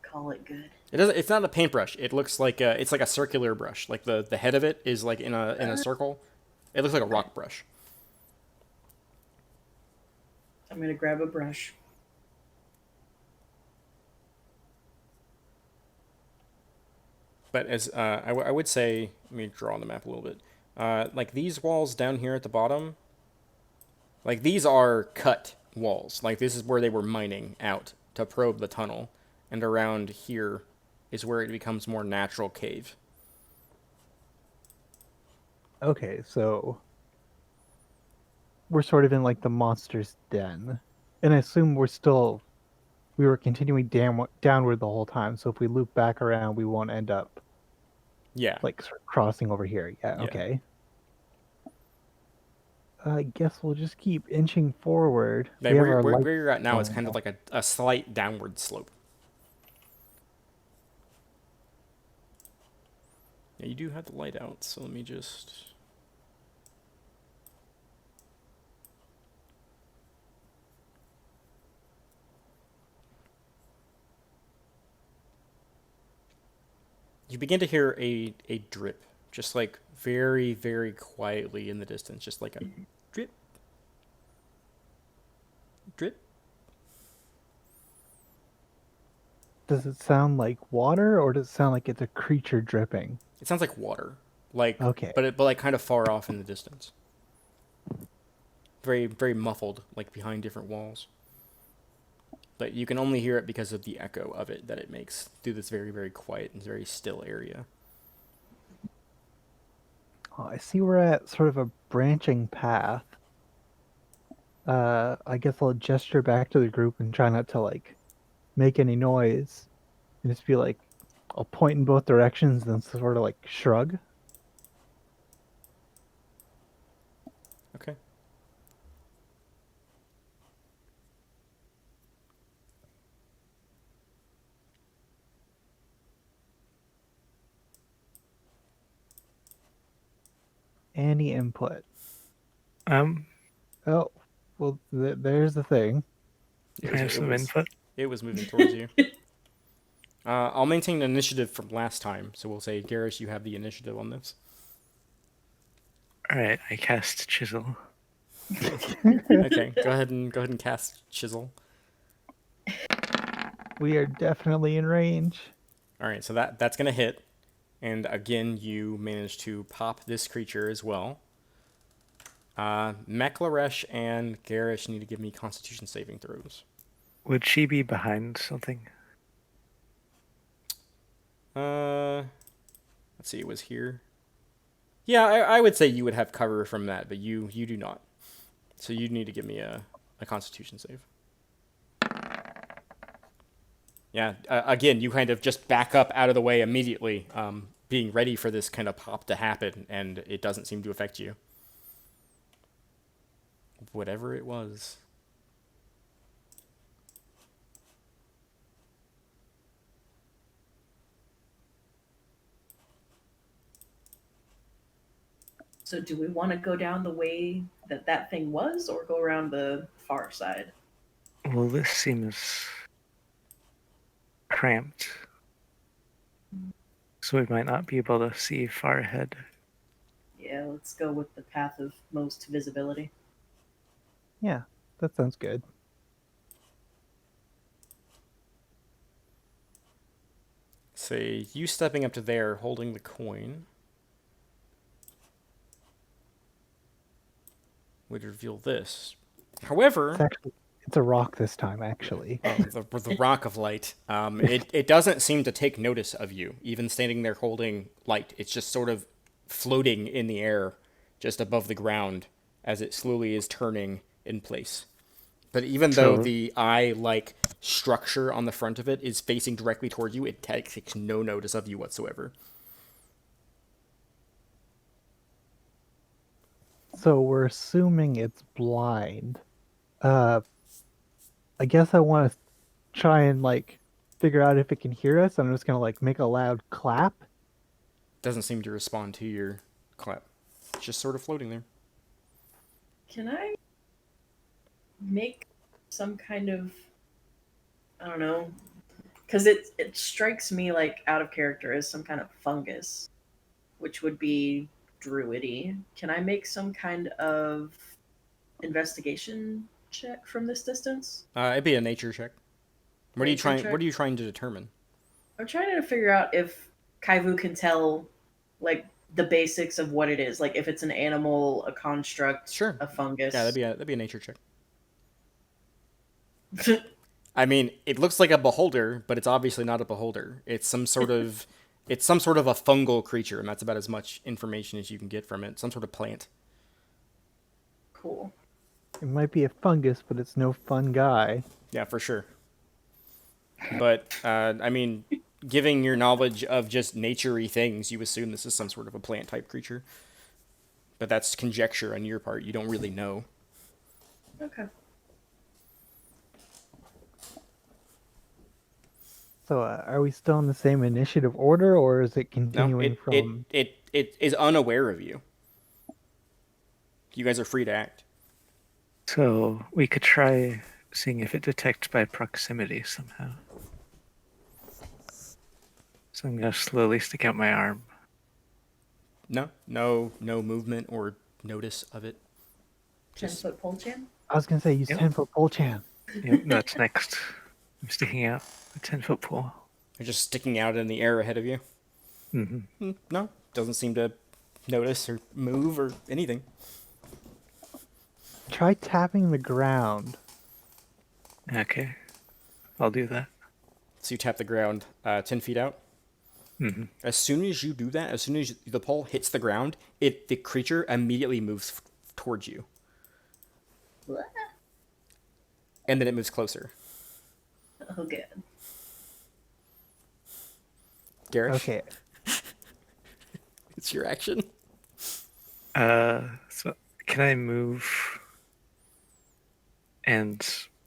S3: Call it good.
S1: It's not a paintbrush. It looks like it's like a circular brush. Like the head of it is like in a circle. It looks like a rock brush.
S3: I'm gonna grab a brush.
S1: But as I would say, let me draw on the map a little bit. Like these walls down here at the bottom, like these are cut walls. Like this is where they were mining out to probe the tunnel, and around here is where it becomes more natural cave.
S2: Okay, so we're sort of in like the monster's den, and I assume we were continuing downward the whole time. So if we loop back around, we won't end up
S1: Yeah.
S2: like sort of crossing over here. Yeah.
S1: Yeah.
S2: Okay. I guess we'll just keep inching forward.
S1: Like
S2: We have our
S1: where
S2: lights
S1: you're at now is
S2: going
S1: kind of
S2: off.
S1: like a slight downward slope. Yeah, you do have the light out, so let me just. You begin to hear a drip, just like very, very quietly in the distance, just like a drip, drip.
S2: Does it sound like water, or does it sound like it's a creature dripping?
S1: It sounds like water, like
S2: Okay.
S1: but like kind of far off in the distance. Very, very muffled, like behind different walls. But you can only hear it because of the echo of it that it makes through this very, very quiet and very still area.
S2: Oh, I see we're at sort of a branching path. I guess I'll gesture back to the group and try not to like make any noise, and just be like, I'll point in both directions, and sort of like shrug.
S1: Okay.
S2: Any input?
S4: Um,
S2: Oh, well, there's the thing.
S4: can I have some input?
S1: It was moving towards you. I'll maintain initiative from last time, so we'll say, Garrus, you have the initiative on this.
S4: Alright, I cast chisel.
S1: Okay, go ahead and cast chisel.
S2: We are definitely in range.
S1: All right, so that's gonna hit, and again you manage to pop this creature as well. Meklaresh and Garish need to give me Constitution saving throws.
S4: Would she be behind something?
S1: Let's see, it was here. Yeah, I would say you would have cover from that, but you do not. So you need to give me a Constitution save. Yeah, again, you kind of just back up out of the way immediately, being ready for this kind of pop to happen, and it doesn't seem to affect you. Whatever it was.
S3: So, do we want to go down the way that thing was, or go around the far side?
S4: Well, this seems cramped. So we might not be able to see far ahead.
S3: Yeah, let's go with the path of most visibility.
S2: Yeah, that sounds good.
S1: Say, you stepping up to there, holding the coin, would reveal this. However,
S2: It's a rock this time, actually.
S1: the rock of light, it doesn't seem to take notice of you, even standing there holding light. It's just sort of floating in the air, just above the ground, as it slowly is turning in place. But even though
S4: So-
S1: the eye-like structure on the front of it is facing directly toward you, it takes no notice of you whatsoever.
S2: So we're assuming it's blind. I guess I want to try and like figure out if it can hear us. I'm just gonna like make a loud clap.
S1: Doesn't seem to respond to your clap. It's just sort of floating there.
S3: Can I make some kind of, I don't know, because it strikes me like out of character as some kind of fungus, which would be druidy. Can I make some kind of investigation check from this distance?
S1: It'd be a nature check. What are you
S3: Nature
S1: trying?
S3: check?
S1: What are you trying to determine?
S3: I'm trying to figure out if Kaivu can tell, like, the basics of what it is. Like, if it's an animal, a construct,
S1: Sure.
S3: a fungus.
S1: Yeah, that'd be a nature check. I mean, it looks like a beholder, but it's obviously not a beholder. It's some sort of a fungal creature, and that's about as much information as you can get from it. Some sort of plant.
S3: Cool.
S2: It might be a fungus, but it's no fun guy.
S1: Yeah, for sure. But I mean, giving your knowledge of just naturey things, you assume this is some sort of a plant type creature. But that's conjecture on your part. You don't really know.
S3: Okay.
S2: So, are we still in the same initiative order, or is it
S1: No,
S2: continuing from?
S1: it is unaware of you. You guys are free to act.
S4: So we could try seeing if it detects by proximity somehow. So I'm gonna slowly stick out my arm.
S1: No movement or notice of it.
S3: 10-foot pole jam?
S2: I was gonna say use
S4: Yep.
S2: 10-foot pole chan.
S4: Yep, that's next. I'm sticking out a 10-foot pole.
S1: They're just sticking out in the air ahead of you.
S4: Mm-hmm.
S1: No, doesn't seem to notice or move or anything.
S2: Try tapping the ground.
S4: Okay, I'll do that.
S1: So you tap the ground 10 feet out.
S4: Mm-hmm.
S1: As soon as you do that, as soon as the pole hits the ground, the creature immediately moves towards you.
S3: What?
S1: And then it moves closer.
S3: Oh, good.
S1: Garrett,
S2: Okay.
S1: it's your action.
S4: So can I move and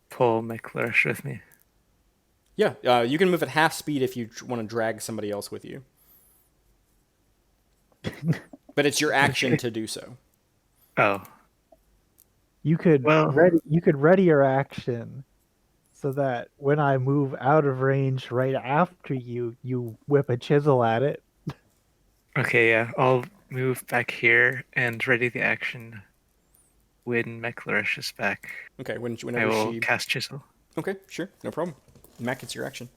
S4: pull my flourish with me?
S1: Yeah, you can move at half speed if you want to drag somebody else with you. But it's your action to do so.
S4: Oh,
S2: You could
S4: Well-
S2: ready your action so that when I move out of range right after you, you whip a chisel at it.
S4: okay, yeah. I'll move back here and ready the action. When my flourish is back,
S1: Okay,
S4: I
S1: whenever
S4: will
S1: she...
S4: cast chisel.
S1: Okay, sure, no problem. Mac, it's your action.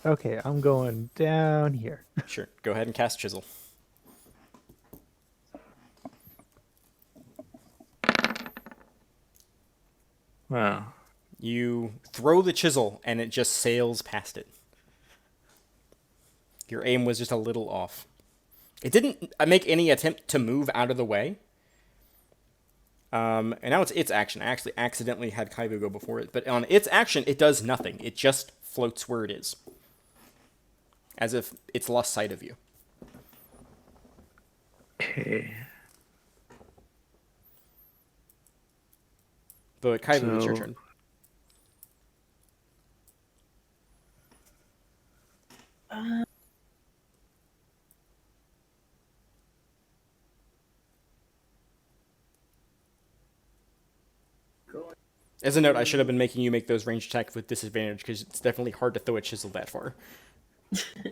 S2: Okay, I'm going down here.
S1: Sure, go ahead and cast Chisel.
S4: Wow.
S1: You throw the chisel, and it just sails past it. Your aim was just a little off. It didn't make any attempt to move out of the way. And now it's its action. I actually accidentally had Kaibu go before it. But on its action, it does nothing. It just floats where it is. As if it's lost sight of you.
S4: Okay.
S1: But Kaibu, it's your
S4: So-
S1: turn.
S3: Going.
S1: As a note, I should have been making you make those range attacks with disadvantage because it's definitely hard to throw a chisel that far.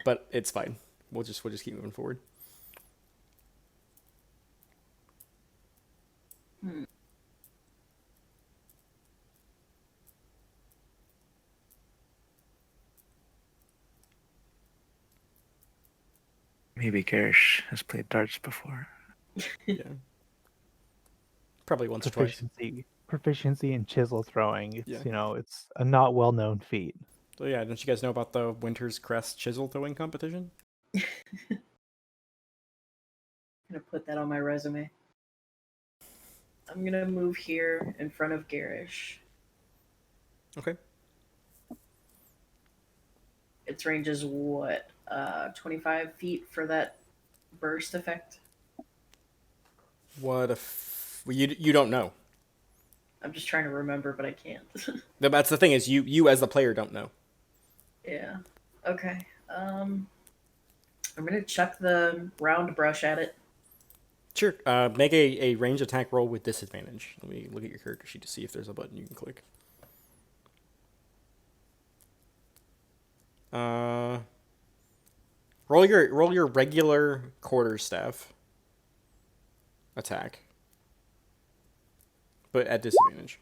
S1: But it's fine. We'll just keep moving forward.
S4: Maybe Garish has played darts before.
S1: Yeah. Probably once or twice.
S2: Proficiency in chisel throwing. It's
S1: Yeah.
S2: it's a not well known feat.
S1: So yeah, don't you guys know about the Winter's Crest chisel throwing competition?
S3: I'm gonna put that on my resume. I'm gonna move here in front of Garish.
S1: Okay.
S3: Its range is what? 25 feet for that burst effect?
S1: What if you don't know?
S3: I'm just trying to remember, but I can't.
S1: That's the thing is you as the player don't know.
S3: Yeah. Okay. I'm gonna chuck the round brush at it.
S1: Sure. Make a range attack roll with disadvantage. Let me look at your character sheet to see if there's a button you can click. Uh, roll your regular quarterstaff attack, but at disadvantage.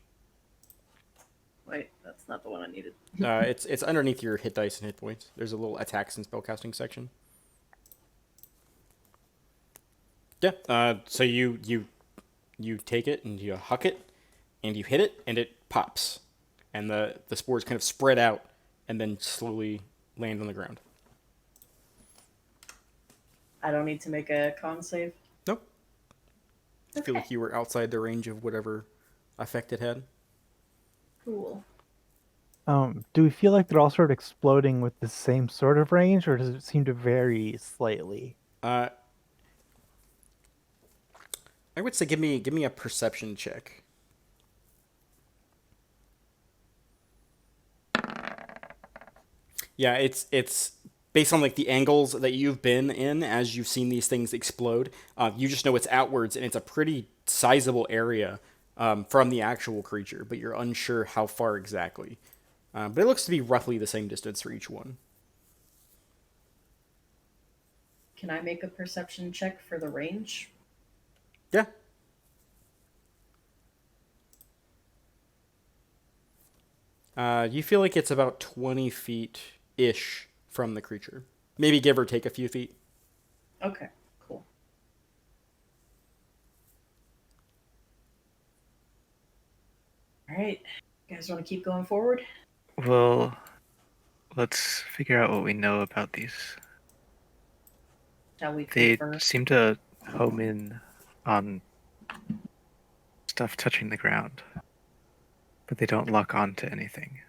S3: Wait, that's not the one I needed.
S1: It's underneath your hit dice and hit points. There's a little attacks and spellcasting section. Yeah. So you take it and you huck it, and you hit it, and it pops, and the spores kind of spread out, and then slowly land on the ground.
S3: I don't need to make a con save.
S1: Nope. I feel
S3: Okay.
S1: like you were outside the range of whatever effect it had.
S3: Cool.
S2: Do we feel like they're all sort of exploding with the same sort of range, or does it seem to vary slightly?
S1: I would say give me a perception check. Yeah, it's based on like the angles that you've been in as you've seen these things explode. You just know it's outwards, and it's a pretty sizable area from the actual creature, but you're unsure how far exactly. But it looks to be roughly the same distance for each one.
S3: Can I make a perception check for the range?
S1: Yeah. You feel like it's about 20 feet ish from the creature. Maybe give or take a few feet.
S3: Okay, cool. All right. You guys want to keep going forward?
S4: Well, let's figure out what we know about these.
S3: Shall we
S4: They
S3: confer?
S4: seem to home in on stuff touching the ground, but they don't lock on to anything.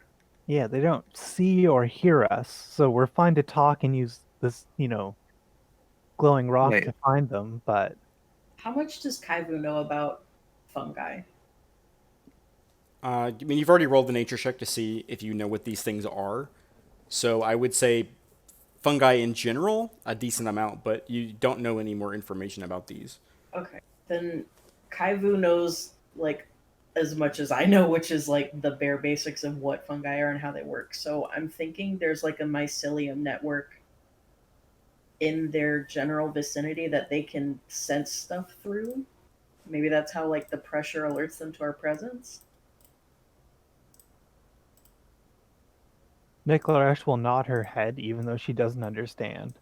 S2: Yeah, they don't see or hear us, so we're fine to talk and use this, glowing rock
S4: Right.
S2: to find them, but
S3: How much does Kaivu know about fungi?
S1: I mean, you've already rolled the nature check to see if you know what these things are. So I would say fungi in general, a decent amount, but you don't know any more information about these.
S3: Okay. Then Kaivu knows like as much as I know, which is like the bare basics of what fungi are and how they work. So I'm thinking there's like a mycelium network in their general vicinity that they can sense stuff through. Maybe that's how like the pressure alerts them to our presence.
S2: Nicolarash will nod her head even though she doesn't understand.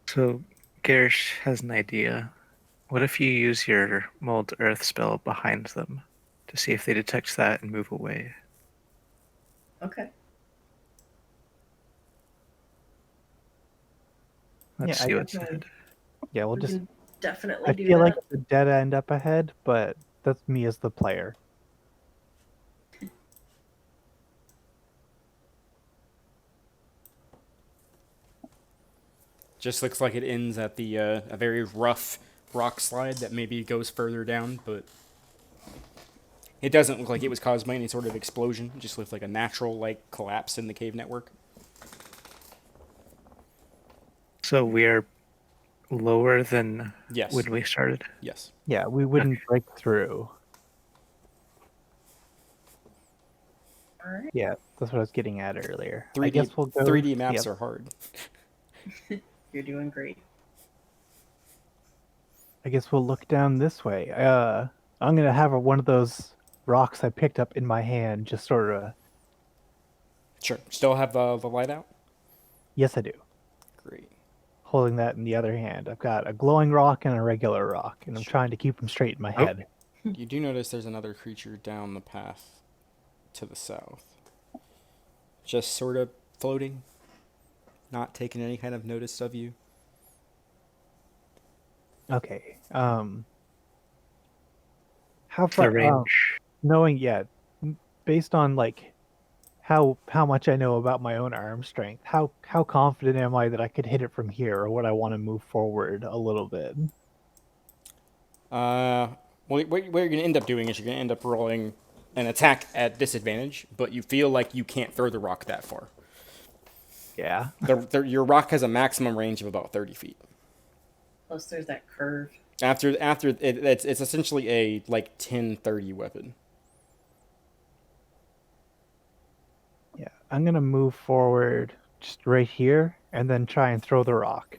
S4: So, Garish has an idea. What if you use your Mold Earth spell behind them to see if they detect that and move away?
S3: Okay.
S4: Let's
S2: Yeah,
S4: see
S2: I-
S4: what's ahead.
S2: Yeah, we'll
S3: We
S2: just.
S3: can definitely
S2: I
S3: do
S2: feel
S3: that.
S2: like it's a dead end up ahead, but that's me as the player.
S1: Just looks like it ends at the a very rough rock slide that maybe goes further down, but it doesn't look like it was caused by any sort of explosion. It just looks like a natural like collapse in the cave network.
S4: So we are lower than
S1: Yes.
S4: when we started.
S1: Yes.
S2: Yeah, we wouldn't break through.
S3: All right.
S2: Yeah, that's what I was getting at earlier.
S1: 3D
S2: I guess we'll go.
S1: 3D maps
S2: yeah,
S1: are hard.
S3: You're doing great.
S2: I guess we'll look down this way. I'm gonna have one of those rocks I picked up in my hand, just sort of.
S1: Sure. Still have the light out?
S2: Yes, I do.
S1: Great.
S2: Holding that in the other hand. I've got a glowing rock and a regular rock, and I'm trying to keep them straight in my
S4: Oh.
S2: head.
S1: You do notice there's another creature down the path to the south. Just sort of floating, not taking any kind of notice of you.
S2: Okay. How
S4: The
S2: far?
S4: range.
S2: Knowing yet, based on like how much I know about my own arm strength, how confident am I that I could hit it from here, or would I want to move forward a little bit?
S1: Well, what you're going to end up doing is you're going to end up rolling an attack at disadvantage, but you feel like you can't throw the rock that far.
S2: Yeah.
S1: Your rock has a maximum range of about 30 feet.
S3: Plus, there's that curve.
S1: After it's essentially a like 10-30 weapon.
S2: Yeah. I'm gonna move forward just right here and then try and throw the rock.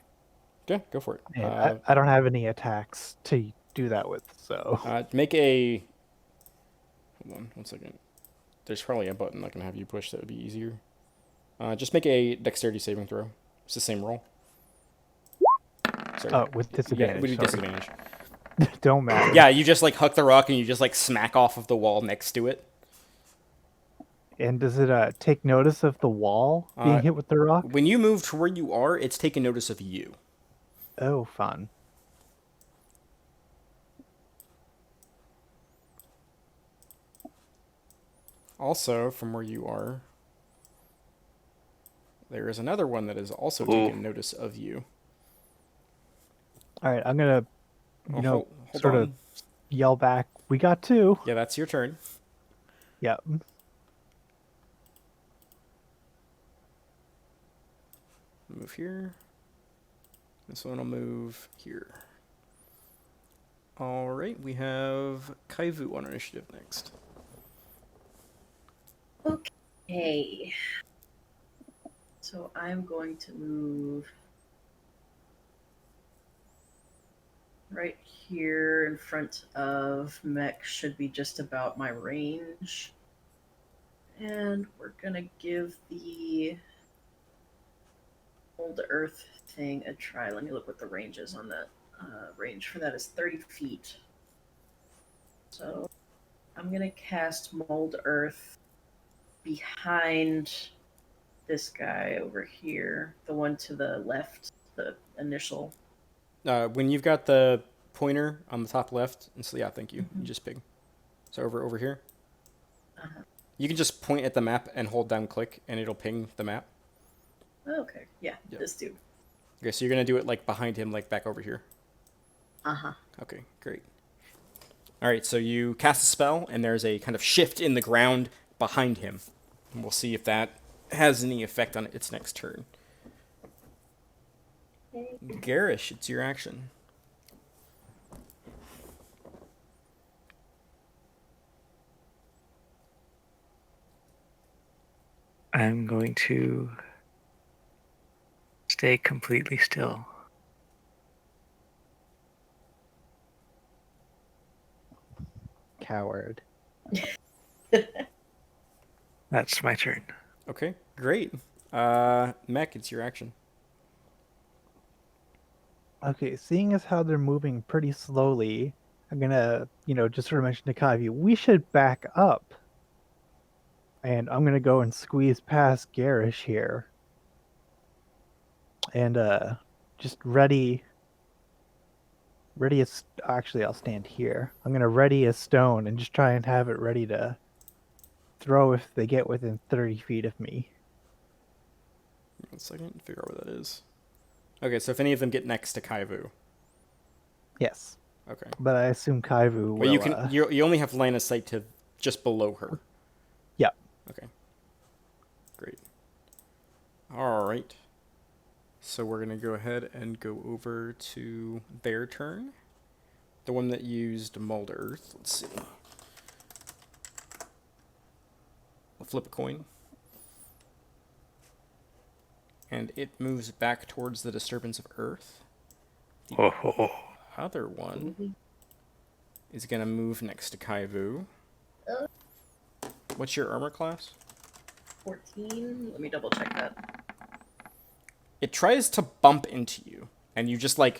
S1: Yeah, go for it.
S2: And I don't have any attacks to do that with, so.
S1: Make a. Hold on, 1 second. There's probably a button I can have you push that would be easier. Just make a dexterity saving throw. It's the same roll. Sorry.
S2: Oh, with disadvantage.
S1: Yeah, with
S2: sorry.
S1: disadvantage.
S2: Don't matter.
S1: Yeah, you just like huck the rock and you just like smack off of the wall next to it.
S2: And does it take notice of the wall being hit with the rock?
S1: When you move to where you are, it's taking notice of you.
S2: Oh, fun.
S1: Also, from where you are, there is another one that is also taking notice of you.
S2: All right, I'm gonna,
S1: Hold
S2: sort
S1: on.
S2: of yell back. We got two.
S1: Yeah, that's your turn.
S2: Yep.
S1: Move here. This one will move here. All right, we have Kaivu on initiative next.
S3: Okay. So I'm going to move right here in front of Mech, should be just about my range. And we're gonna give the old earth thing a try. Let me look what the range is on that. Range for that is 30 feet. So I'm gonna cast Mold Earth behind this guy over here, the one to the left, the initial.
S1: When you've got the pointer on the top left, and so yeah, thank you. You just pig. So over here.
S3: Uh-huh.
S1: You can just point at the map and hold down click, and it'll ping the map.
S3: Okay, yeah,
S1: Yep.
S3: this dude.
S1: Okay, so you're gonna do it like behind him, like back over here.
S3: Uh-huh.
S1: Okay, great. All right, so you cast a spell, and there's a kind of shift in the ground behind him. And we'll see if that has any effect on its next turn. Garish, it's your action.
S4: I'm going to stay completely still.
S2: Coward.
S4: That's my turn.
S1: Okay, great. Mech, it's your action.
S2: Okay, seeing as how they're moving pretty slowly, I'm gonna, just sort of mention to Kavi, we should back up. And I'm gonna go and squeeze past Garish here. And just ready as, actually I'll stand here. I'm gonna ready a stone and just try and have it ready to throw if they get within 30 feet of me.
S1: 1 second, figure out what that is. Okay, so if any of them get next to Kaivu.
S2: Yes.
S1: Okay.
S2: But I assume Kaivu will...
S1: Well, you can. You only have line of sight to just below her.
S2: Yep.
S1: Okay. Great. All right. So we're gonna go ahead and go over to their turn. The one that used Mold Earth. Let's see. We'll flip a coin. And it moves back towards the disturbance of Earth. The other one is going to move next to Kaivu. What's your armor class?
S3: 14. Let me double check that.
S1: It tries to bump into you, and you just are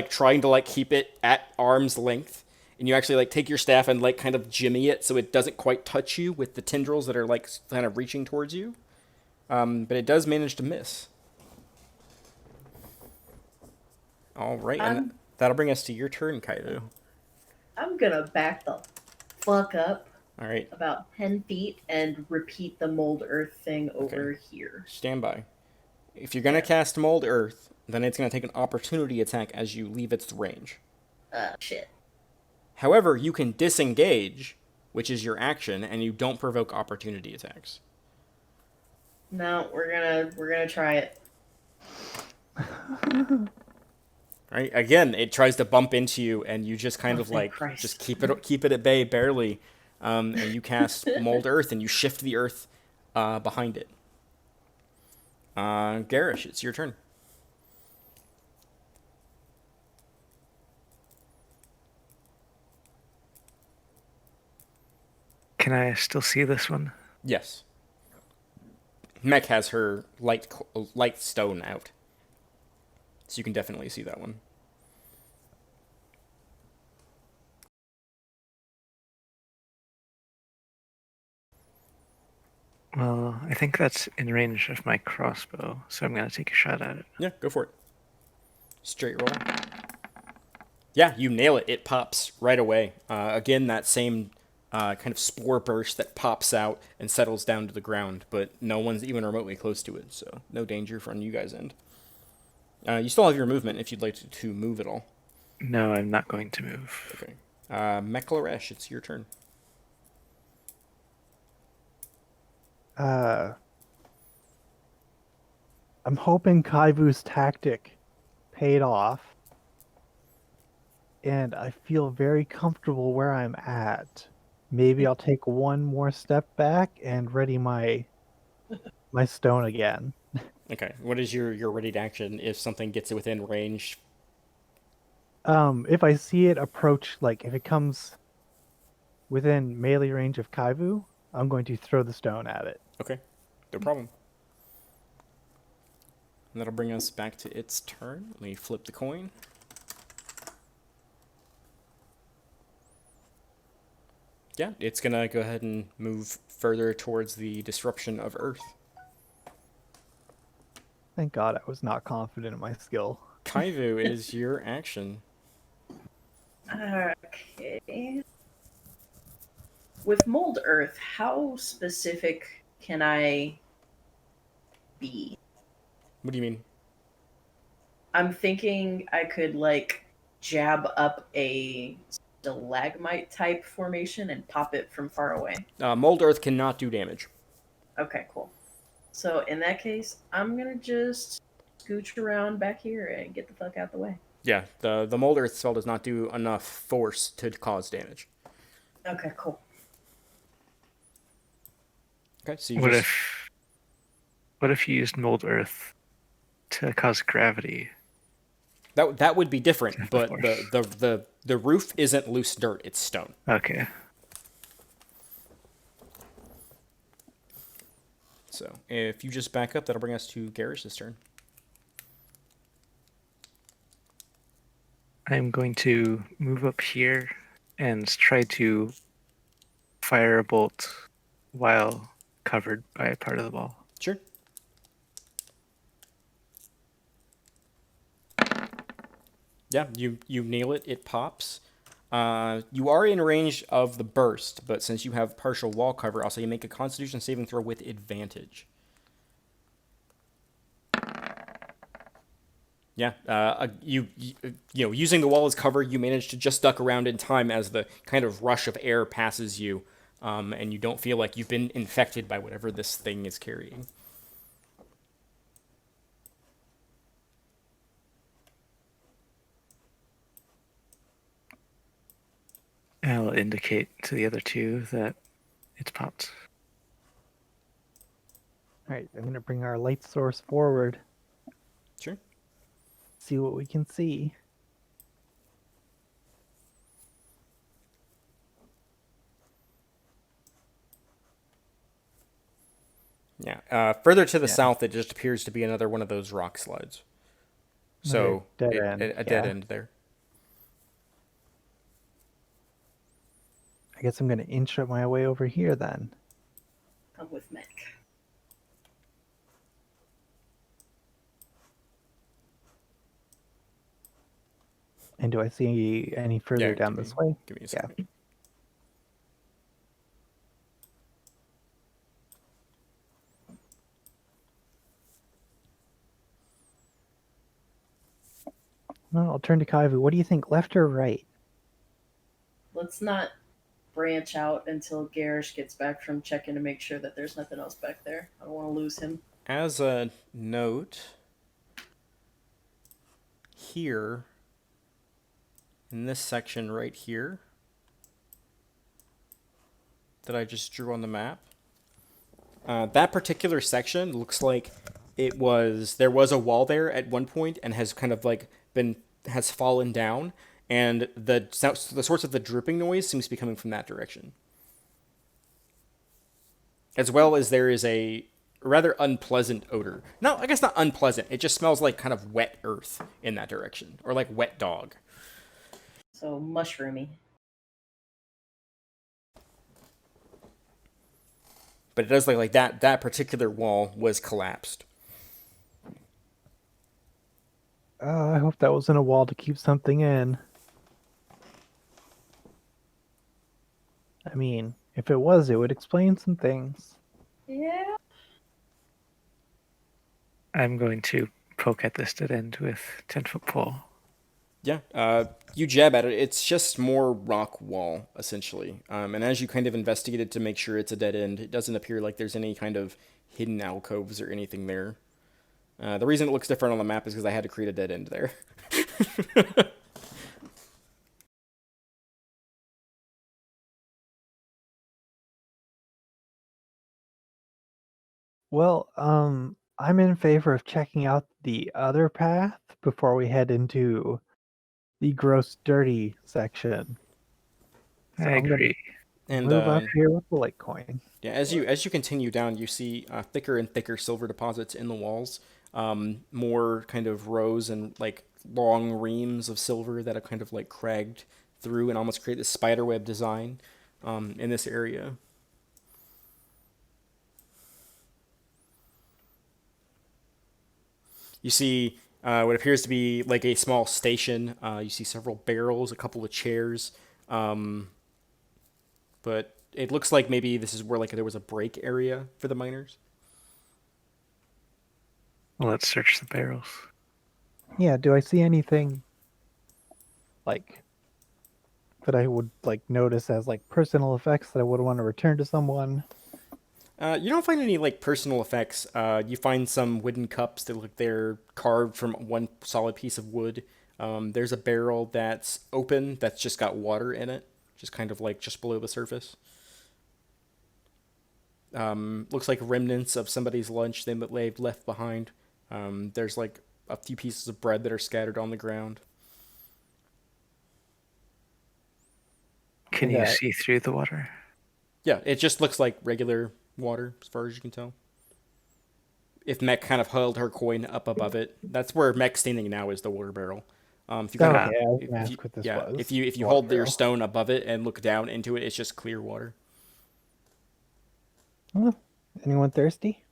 S1: trying to keep it at arm's length, and you actually take your staff and kind of jimmy it so it doesn't quite touch you with the tendrils that are kind of reaching towards you. But it does manage to miss. All right, and that'll bring us to your turn, Kaido.
S3: I'm gonna back the fuck up.
S1: All right.
S3: About 10 feet and repeat the Mold Earth thing over here.
S1: Stand by. If you're gonna cast Mold Earth, then it's gonna take an opportunity attack as you leave its range.
S3: Shit.
S1: However, you can disengage which is your action, and you don't provoke opportunity attacks.
S3: No, we're gonna try it.
S1: Right? Again, it tries to bump into you, and you just kind
S3: Oh,
S1: of
S3: thank
S1: like
S3: Christ.
S1: just keep it at bay barely, and you cast Mold Earth, and you shift the earth behind it. Garish, it's your turn.
S4: Can I still see this one?
S1: Yes. Mech has her light stone out, so you can definitely see that one.
S4: Well, I think that's in range of my crossbow, so I'm going to take a shot at it.
S1: Yeah, go for it. Straight roll. Yeah, you nail it. It pops right away. Again, that same kind of spore burst that pops out and settles down to the ground, but no one's even remotely close to it, so no danger from you guys' end. You still have your movement if you'd like to move at all.
S4: No, I'm not going to move.
S1: Okay. Mechlaresh, it's your turn.
S2: I'm hoping Kaivu's tactic paid off, and I feel very comfortable where I'm at. Maybe I'll take one more step back and ready my stone again.
S1: Okay. What is your ready to action if something gets within range?
S2: If I see it approach, like if it comes within melee range of Kaivu, I'm going to throw the stone at it.
S1: Okay. No problem. And that'll bring us back to its turn. Let me flip the coin. Yeah, it's gonna go ahead and move further towards the disruption of Earth.
S2: Thank God I was not confident in my skill.
S1: Kaivu, it is your action.
S3: Okay. With Mold Earth, how specific can I be?
S1: What do you mean?
S3: I'm thinking I could like jab up a stalagmite type formation and pop it from far away.
S1: Mold Earth cannot do damage.
S3: Okay, cool. So in that case, I'm gonna just scooch around back here and get the fuck out the way.
S1: Yeah, the Mold Earth spell does not do enough force to cause damage.
S3: Okay, cool.
S1: Okay, so you
S4: What
S1: just...
S4: if you used mold earth to cause gravity?
S1: That would be different,
S4: Of
S1: but
S4: course.
S1: the roof isn't loose dirt, it's stone.
S4: Okay.
S1: So if you just back up, that'll bring us to Garish's turn.
S4: I'm going to move up here and try to fire a bolt while covered by a part of the wall.
S1: Sure. Yeah, you nail it. It pops. You are in range of the burst, but since you have partial wall cover, I'll say you make a Constitution saving throw with advantage. Yeah, you know, using the wall as cover, you manage to just duck around in time as the kind of rush of air passes you, and you don't feel like you've been infected by whatever this thing is carrying.
S4: I'll indicate to the other two that it's popped.
S2: All right, I'm going to bring our light source forward,
S1: Sure.
S2: see what we can see.
S1: Yeah. Further to the south, it just appears to be another one of those rock slides. So
S2: Another dead end,
S1: a dead end there.
S2: I guess I'm going to inch my way over here then.
S3: Come with Mech.
S2: And do I see any further
S1: Yeah,
S2: down this way?
S1: Give me a second.
S2: Well, I'll turn to Kaivu. What do you think, left or right?
S3: Let's not branch out until Garish gets back from checking to make sure that there's nothing else back there. I don't want to lose him.
S1: As a note, here, in this section right here, that I just drew on the map, that particular section looks like there was a wall there at one point and has kind of like has fallen down, and the source of the dripping noise seems to be coming from that direction. As well as there is a rather unpleasant odor. No, I guess not unpleasant. It just smells like kind of wet earth in that direction, or like wet dog.
S3: So mushroomy.
S1: But it does look like that particular wall was collapsed.
S2: I hope that wasn't a wall to keep something in. I mean, if it was, it would explain some things.
S3: Yeah.
S4: I'm going to poke at this dead end with 10-foot pole.
S1: Yeah, you jab at it. It's just more rock wall, essentially. And as you kind of investigate it to make sure it's a dead end, it doesn't appear like there's any kind of hidden alcoves or anything there. The reason it looks different on the map is because I had to create a dead end there.
S2: Well, I'm in favor of checking out the other path before we head into the gross dirty section. So
S4: I
S2: I'm gonna
S4: agree.
S1: And
S2: move up here with the Litecoin.
S1: yeah, as you continue down, you see thicker and thicker silver deposits in the walls. More kind of rows and like long reams of silver that are kind of like cragged through and almost create this spiderweb design in this area. You see what appears to be like a small station. You see several barrels, a couple of chairs, but it looks like maybe this is where like there was a break area for the miners.
S4: Well, let's search the barrels.
S2: Yeah, do I see anything like that I would like notice as like personal effects that I would want to return to someone?
S1: You don't find any like personal effects. You find some wooden cups that look like they're carved from one solid piece of wood. There's a barrel that's open that's just got water in it, just kind of like just below the surface. Looks like remnants of somebody's lunch they've left behind. There's like a few pieces of bread that are scattered on the ground.
S4: Can
S2: And,
S4: you see through the water?
S1: Yeah, it just looks like regular water as far as you can tell. If Mech kind of held her coin up above it, that's where Mech's standing now is the water barrel. If you kind
S2: Okay, I was
S1: if
S2: gonna
S1: you,
S2: ask what this
S1: yeah,
S2: was.
S1: if you
S2: Water
S1: hold your
S2: barrel.
S1: stone above it and look down into it, it's just clear water.
S2: Well, anyone thirsty?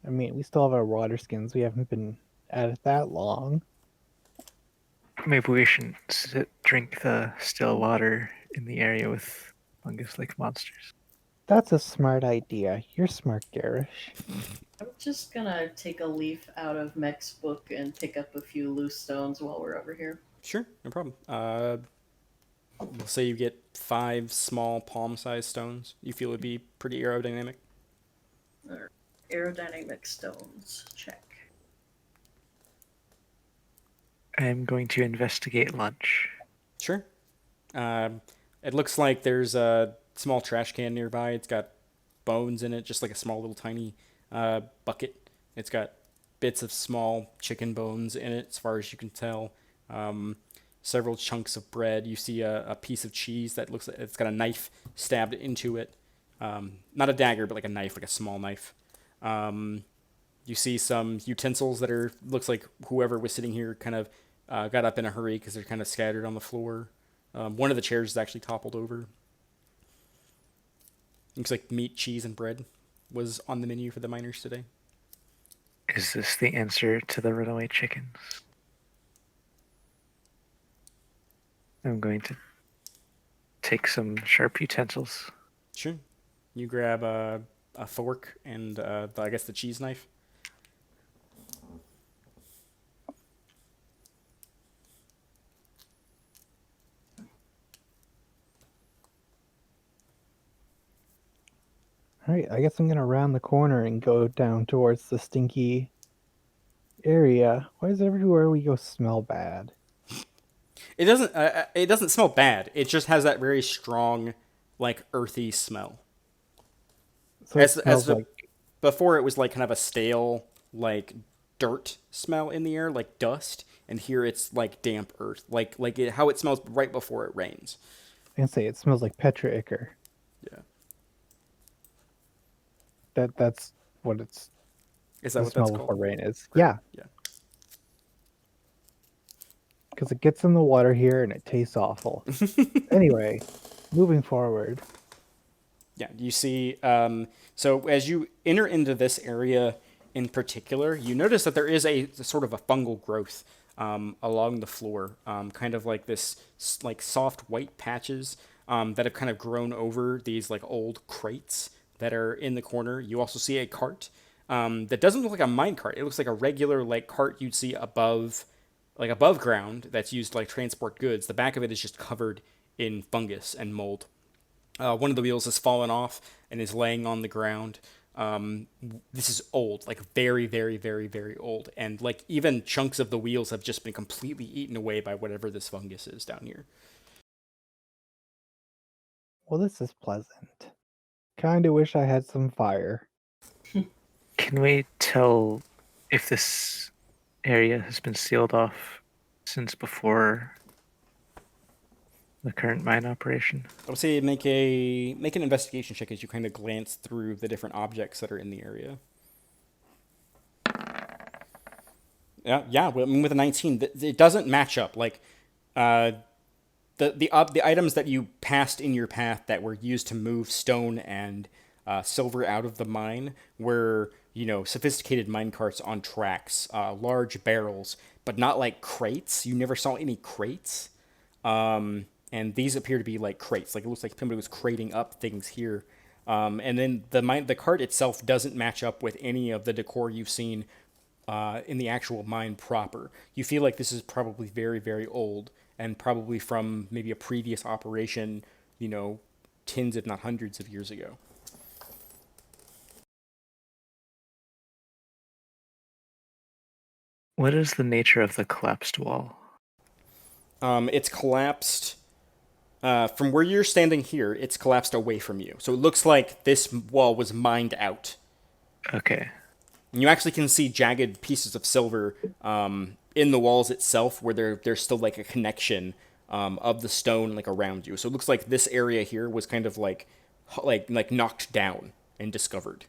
S2: I mean, we still have our water skins. We haven't been at it that long.
S4: Maybe we shouldn't drink the still water in the area with fungus-like monsters.
S2: That's a smart idea. You're smart, Garish.
S3: I'm just gonna take a leaf out of Mech's book and pick up a few loose stones while we're over here.
S1: Sure, no problem. We'll say you get 5 small palm-sized stones. You feel would be pretty aerodynamic.
S3: Aerodynamic stones. Check.
S4: I'm going to investigate lunch.
S1: Sure. It looks like there's a small trash can nearby. It's got bones in it, just like a small little tiny bucket. It's got bits of small chicken bones in it, as far as you can tell. Several chunks of bread. You see a piece of cheese that looks like it's got a knife stabbed into it. Not a dagger, but like a knife, like a small knife. You see some utensils that looks like whoever was sitting here kind of got up in a hurry because they're kind of scattered on the floor. One of the chairs is actually toppled over. Looks like meat, cheese, and bread was on the menu for the miners today.
S4: Is this the answer to the runaway chickens? I'm going to take some sharp utensils.
S1: Sure. You grab a fork and I guess the cheese knife.
S2: Alright, I guess I'm gonna round the corner and go down towards the stinky area. Why does everywhere we go smell bad?
S1: It doesn't. It doesn't smell bad. It just has that very strong, like earthy smell.
S2: So it
S1: As
S2: smells
S1: the
S2: like
S1: before, it was like kind of a stale, like dirt smell in the air, like dust, and here it's like damp earth, how it smells right before it rains.
S2: I can say it smells like Petra Ichor.
S1: Yeah,
S2: That's what it's
S1: is that
S2: the
S1: what that's
S2: smell
S1: called?
S2: before rain is.
S1: Great.
S2: Yeah,
S1: Yeah.
S2: because it gets in the water here and it tastes awful. Anyway, moving forward.
S1: Yeah, you see, so as you enter into this area in particular, you notice that there is a sort of a fungal growth along the floor, kind of like this like soft white patches that have kind of grown over these like old crates that are in the corner. You also see a cart that doesn't look like a mine cart. It looks like a regular like cart you'd see above ground that's used to like transport goods. The back of it is just covered in fungus and mold. One of the wheels has fallen off and is laying on the ground. This is old, like very, very, very, very old. And like even chunks of the wheels have just been completely eaten away by whatever this fungus is down here.
S2: Well, this is pleasant. Kinda wish I had some fire.
S4: Can we tell if this area has been sealed off since before the current mine operation?
S1: I would say make an investigation check as you kind of glance through the different objects that are in the area. Yeah. Well, I mean, with a 19, it doesn't match up. Like, the items that you passed in your path that were used to move stone and silver out of the mine were, sophisticated mine carts on tracks, large barrels, but not like crates. You never saw any crates. And these appear to be like crates. Like it looks like somebody was crating up things here. And then the cart itself doesn't match up with any of the decor you've seen in the actual mine proper. You feel like this is probably very, very old and probably from maybe a previous operation, tens if not hundreds of years ago.
S4: What is the nature of the collapsed wall?
S1: It's collapsed from where you're standing here. It's collapsed away from you, so it looks like this wall was mined out.
S4: Okay.
S1: And you actually can see jagged pieces of silver in the walls itself, where there's still like a connection of the stone like around you. So it looks like this area here was kind of like knocked down and discovered.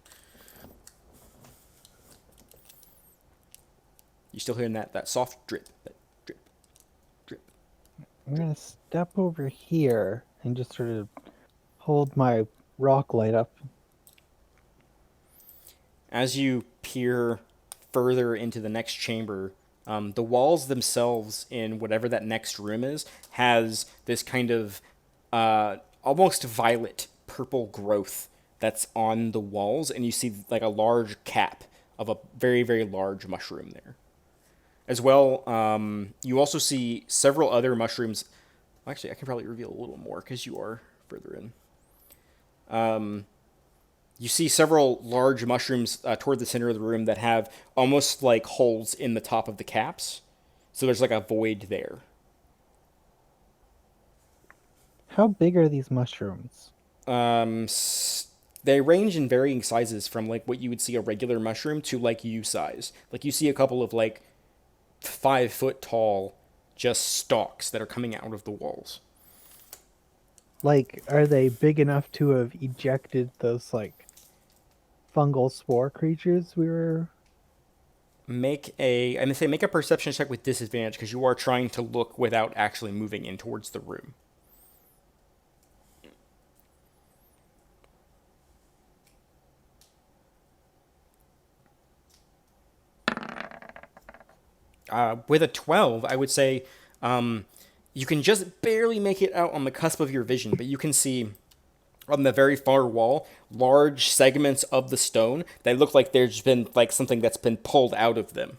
S1: You still hearing that soft drip, that drip, drip.
S2: I'm gonna step over here and just sort of hold my rock light up.
S1: As you peer further into the next chamber, the walls themselves in whatever that next room is has this kind of almost violet purple growth that's on the walls, and you see like a large cap of a very, very large mushroom there. As well, you also see several other mushrooms. Actually, I can probably reveal a little more because you are further in. You see several large mushrooms toward the center of the room that have almost like holes in the top of the caps. So there's like a void there.
S2: How big are these mushrooms?
S1: They range in varying sizes from like what you would see a regular mushroom to like you size. Like you see a couple of like 5 foot tall just stalks that are coming out of the walls.
S2: Like, are they big enough to have ejected those, like, fungal spore creatures we were...
S1: Make a perception check with disadvantage because you are trying to look without actually moving in towards the room. With a 12, I would say you can just barely make it out on the cusp of your vision, but you can see on the very far wall large segments of the stone that look like there's been like something that's been pulled out of them.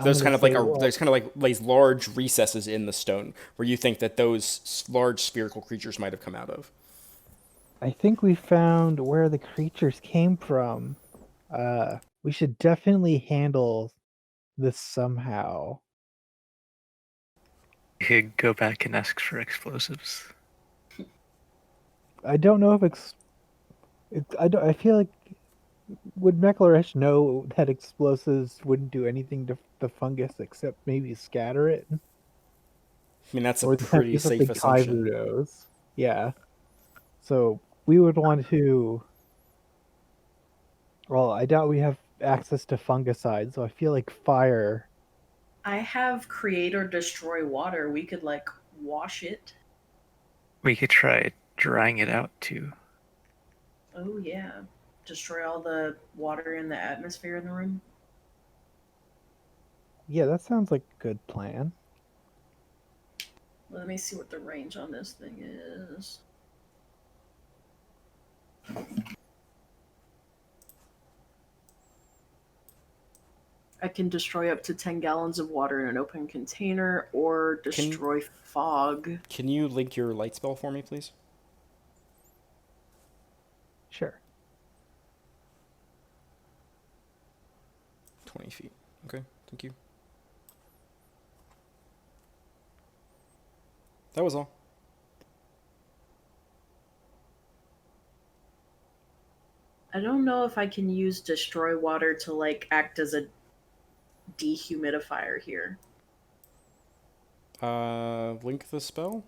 S2: I'm gonna say, well,
S1: there's kind of like these large recesses in the stone where you think that those large spherical creatures might have come out of.
S2: I think we found where the creatures came from. We should definitely handle this somehow.
S4: You could go back and ask for explosives.
S2: I don't know if I feel like would Mekhlaresh know that explosives wouldn't do anything to the fungus except maybe scatter it,
S1: I mean, that's a
S2: or that'd
S1: pretty
S2: be
S1: safe
S2: something
S1: assumption.
S2: Kaivu knows. Yeah. So we would want to. Well, I doubt we have access to fungicides, so I feel like fire.
S3: I have create or destroy water. We could like wash it.
S4: We could try drying it out too.
S3: Oh yeah. Destroy all the water in the atmosphere in the room.
S2: Yeah, that sounds like a good plan.
S3: Let me see what the range on this thing is. I can destroy up to 10 gallons of water in an open container or destroy fog.
S1: Can you link your light spell for me, please?
S2: Sure.
S1: 20 feet. Okay, thank you. That was all.
S3: I don't know if I can use destroy water to like act as a dehumidifier here.
S1: Link the spell?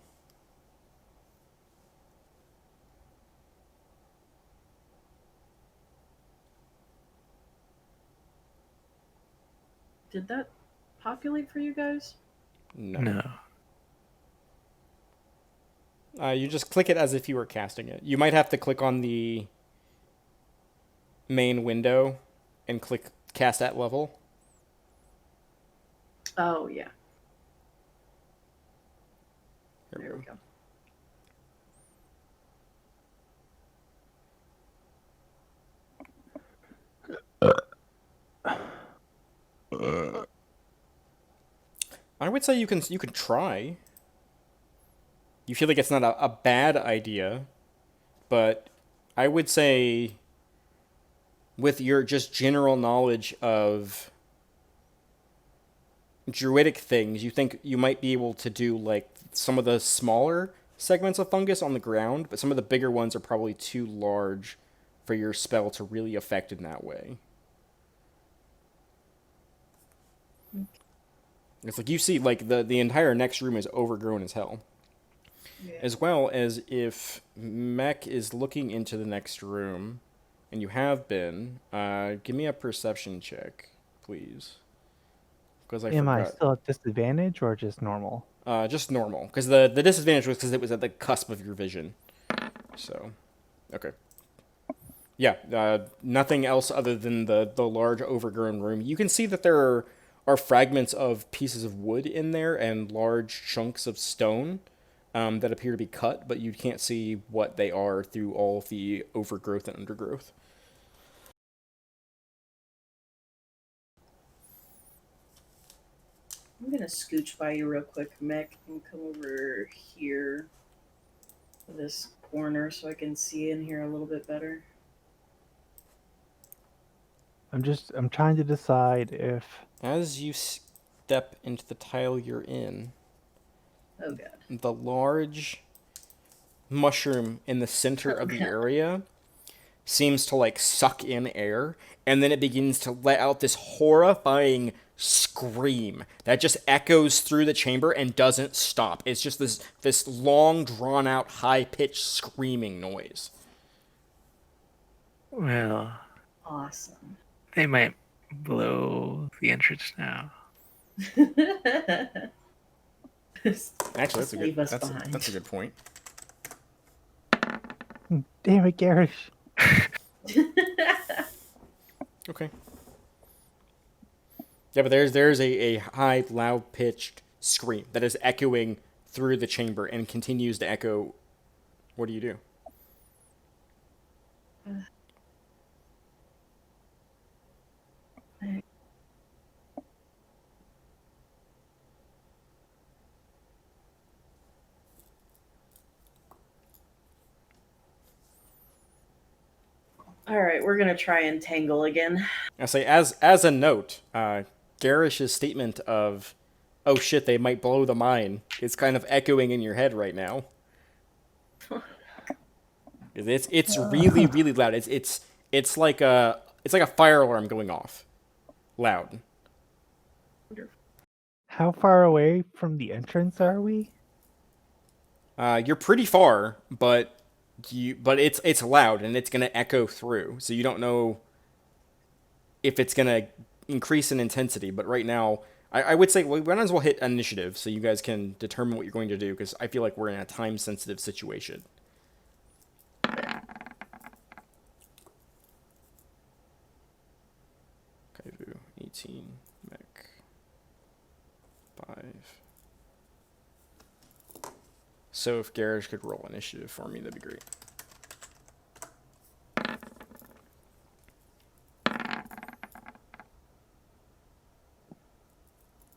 S3: Did that populate for you guys?
S1: No. You just click it as if you were casting it. You might have to click on the main window and click cast at level.
S3: Oh yeah.
S1: Here
S3: There we go.
S1: I would say you can try. You feel like it's not a bad idea, but I would say with your just general knowledge of druidic things, you think you might be able to do like some of the smaller segments of fungus on the ground, but some of the bigger ones are probably too large for your spell to really affect in that way. It's like you see like the entire next room is overgrown as hell.
S3: Yeah.
S1: As well as if Mech is looking into the next room, and you have been, give me a perception check, please. Because I
S2: Am I
S1: forgot.
S2: still at disadvantage or just normal?
S1: Just normal. Because the disadvantage was because it was at the cusp of your vision. So, okay. Yeah, nothing else other than the large overgrown room. You can see that there are fragments of pieces of wood in there and large chunks of stone that appear to be cut, but you can't see what they are through all of the overgrowth and undergrowth.
S3: I'm gonna scooch by you real quick, Mech, and come over here to this corner so I can see in here a little bit better.
S2: I'm trying to decide if
S1: As you step into the tile you're in,
S3: Oh god.
S1: the large mushroom in the center
S3: Oh
S1: of the
S3: god.
S1: area seems to like suck in air, and then it begins to let out this horrifying scream that just echoes through the chamber and doesn't stop. It's just this long drawn out high pitched screaming noise.
S4: Well,
S3: Awesome.
S4: they might blow the entrance now.
S1: Actually,
S3: Just leave us behind.
S1: that's a good point.
S2: damn it, Garish.
S1: Okay. Yeah, but there's a high, loud pitched scream that is echoing through the chamber and continues to echo. What do you do?
S3: Alright, we're gonna try and tangle again.
S1: I say, as a note, Garish's statement of, "Oh shit, they might blow the mine," is kind of echoing in your head right now. It's really really loud. It's like a fire alarm going off, loud.
S2: How far away from the entrance are we?
S1: You're pretty far, but it's loud and it's gonna echo through. So you don't know if it's gonna increase in intensity. But right now, I would say we might as well hit initiative so you guys can determine what you're going to do because I feel like we're in a time sensitive situation. Kaivu 18 mech 5. So if Garish could roll initiative for me, that'd be great.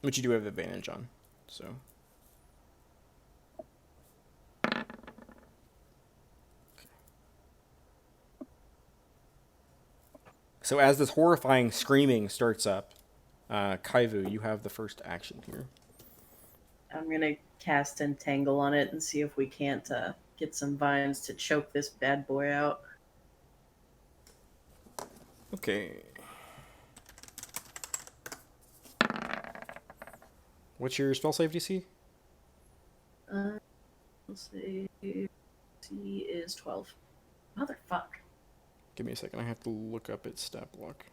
S1: Which you do have advantage on, so. So as this horrifying screaming starts up, Kaivu, you have the first action here.
S3: I'm gonna cast Entangle on it and see if we can't get some vines to choke this bad boy out.
S1: Okay. What's your spell save DC?
S3: Let's see. C is 12. Motherfuck.
S1: Give me a second. I have to look up its stat block.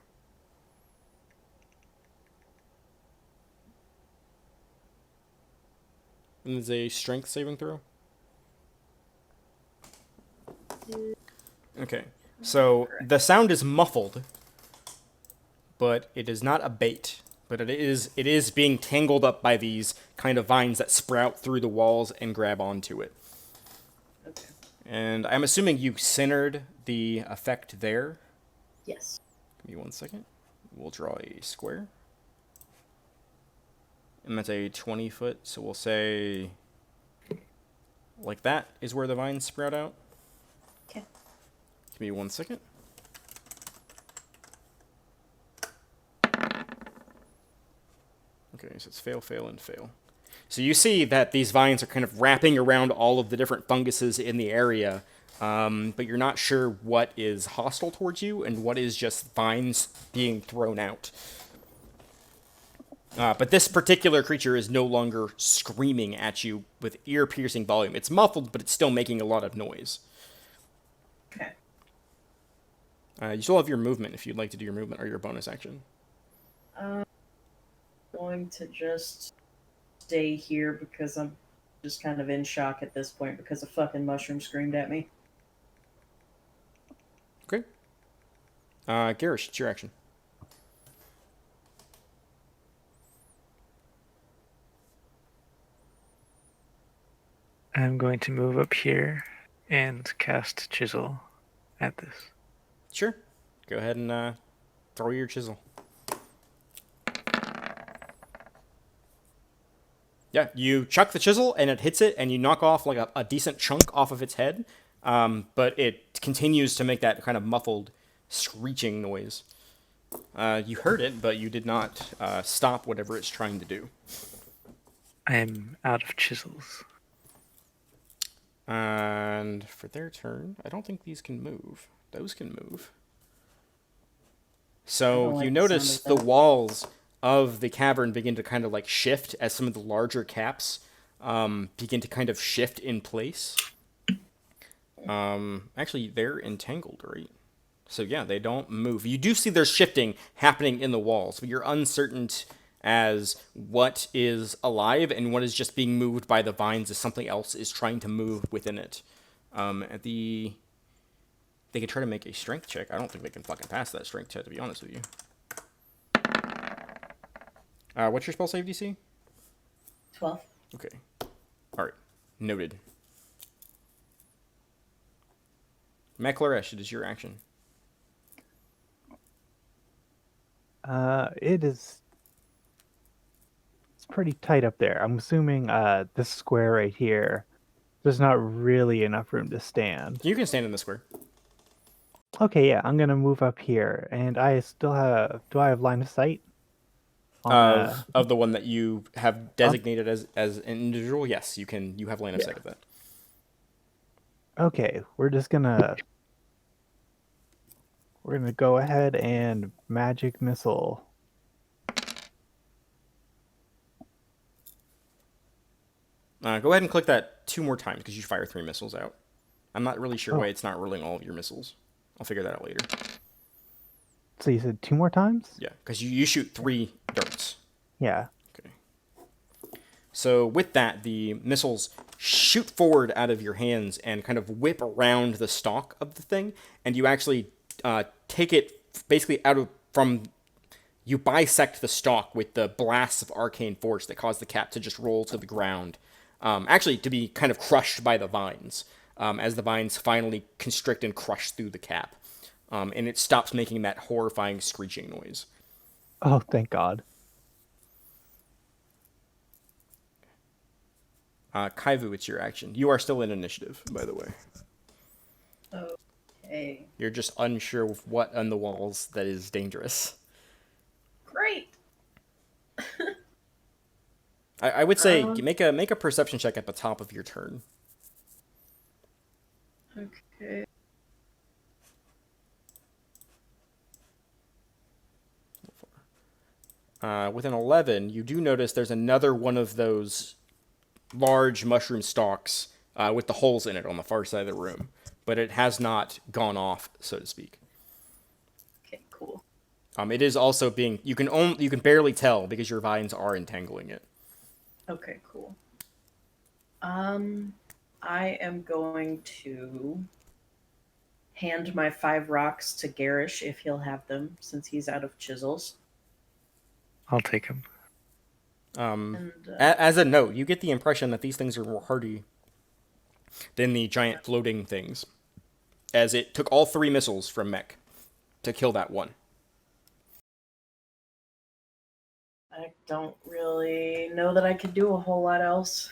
S1: And it's a strength saving throw? Okay. So the sound is muffled, but it does not abate. But it is being tangled up by these kind of vines that sprout through the walls and grab onto it.
S3: Okay.
S1: And I'm assuming you centered the effect there.
S3: Yes.
S1: Give me 1 second. We'll draw a square. And that's a 20 foot, so we'll say like that is where the vines sprout out.
S3: Okay.
S1: Give me 1 second. Okay, so it's fail, fail, and fail. So you see that these vines are kind of wrapping around all of the different funguses in the area, but you're not sure what is hostile towards you and what is just vines being thrown out. But this particular creature is no longer screaming at you with ear-piercing volume. It's muffled, but it's still making a lot of noise.
S3: Okay.
S1: You still have your movement if you'd like to do your movement or your bonus action.
S3: Going to just stay here because I'm just kind of in shock at this point because a fucking mushroom screamed at me.
S1: Okay. Garish, it's your action.
S4: I'm going to move up here and cast Chisel at this.
S1: Sure. Go ahead and throw your chisel. Yeah, you chuck the chisel and it hits it and you knock off like a decent chunk off of its head, but it continues to make that kind of muffled screeching noise. You heard it, but you did not stop whatever it's trying to do.
S4: I am out of chisels.
S1: And for their turn, I don't think these can move. Those can move. So
S3: like
S1: you
S3: the
S1: notice
S3: sound
S1: the
S3: of that.
S1: walls of the cavern begin to kind of like shift as some of the larger caps begin to kind of shift in place. Actually, they're entangled, right? So yeah, they don't move. You do see there's shifting happening in the walls, but you're uncertain as what is alive and what is just being moved by the vines as something else is trying to move within it. They can try to make a strength check. I don't think they can fucking pass that strength check, to be honest with you. What's your spell save DC?
S3: 12.
S1: Okay. Alright. Noted. Meclaresh, it is your action.
S2: It's pretty tight up there. I'm assuming this square right here, there's not really enough room to stand.
S1: You can stand in the square.
S2: Okay, yeah, I'm gonna move up here, and I still have. Do I have line of sight on the?
S1: Of the one that you have
S2: Up?
S1: designated as an individual, yes, you can. You have line of
S2: Yeah.
S1: sight of that.
S2: Okay, we're gonna go ahead and magic missile.
S1: Go ahead and click that 2 more times because you fire 3 missiles out. I'm not really sure why
S2: Oh,
S1: it's not rolling all of your missiles. I'll figure that out later.
S2: so you said 2 more times?
S1: Yeah, because you shoot 3 darts.
S2: Yeah.
S1: Okay. So with that, the missiles shoot forward out of your hands and kind of whip around the stalk of the thing, and you actually take it basically out of from. You bisect the stalk with the blasts of arcane force that cause the cap to just roll to the ground. Actually, to be kind of crushed by the vines as the vines finally constrict and crush through the cap. And it stops making that horrifying screeching noise.
S2: Oh, thank God.
S1: Kaivu, it's your action. You are still in initiative, by the way.
S3: Okay.
S1: You're just unsure of what on the walls that is dangerous.
S3: Great.
S1: I would say make a perception check at the top of your turn.
S3: Okay.
S1: With an 11, you do notice there's another one of those large mushroom stalks with the holes in it on the far side of the room, but it has not gone off, so to speak.
S3: Okay, cool.
S1: It is also being you can barely tell because your vines are entangling it.
S3: Okay, cool. I am going to hand my 5 rocks to Garish if he'll have them, since he's out of chisels.
S4: I'll take him.
S3: And
S1: As a note, you get the impression that these things are more hardy than the giant floating things, as it took all 3 missiles from Mech to kill that one.
S3: I don't really know that I could do a whole lot else.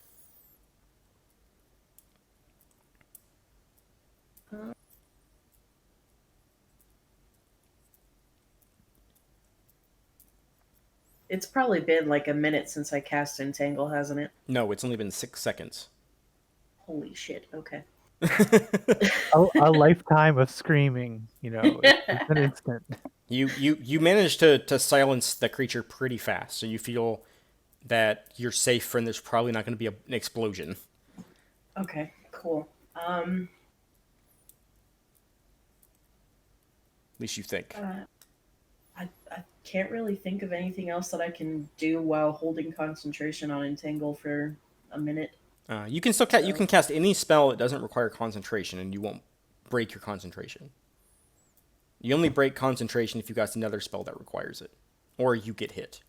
S3: It's probably been like a minute since I cast Entangle, hasn't it?
S1: No, it's only been 6 seconds.
S3: Holy shit, okay.
S2: A lifetime of screaming, it's an instant.
S1: You managed to silence the creature pretty fast, so you feel that you're safe and there's probably not going to be an explosion.
S3: Okay, cool.
S1: At least you think.
S3: I can't really think of anything else that I can do while holding concentration on Entangle for a minute.
S1: You can still you can cast any spell that doesn't require concentration, and you won't break your concentration. You only break concentration if you cast another spell that requires it, or you get hit.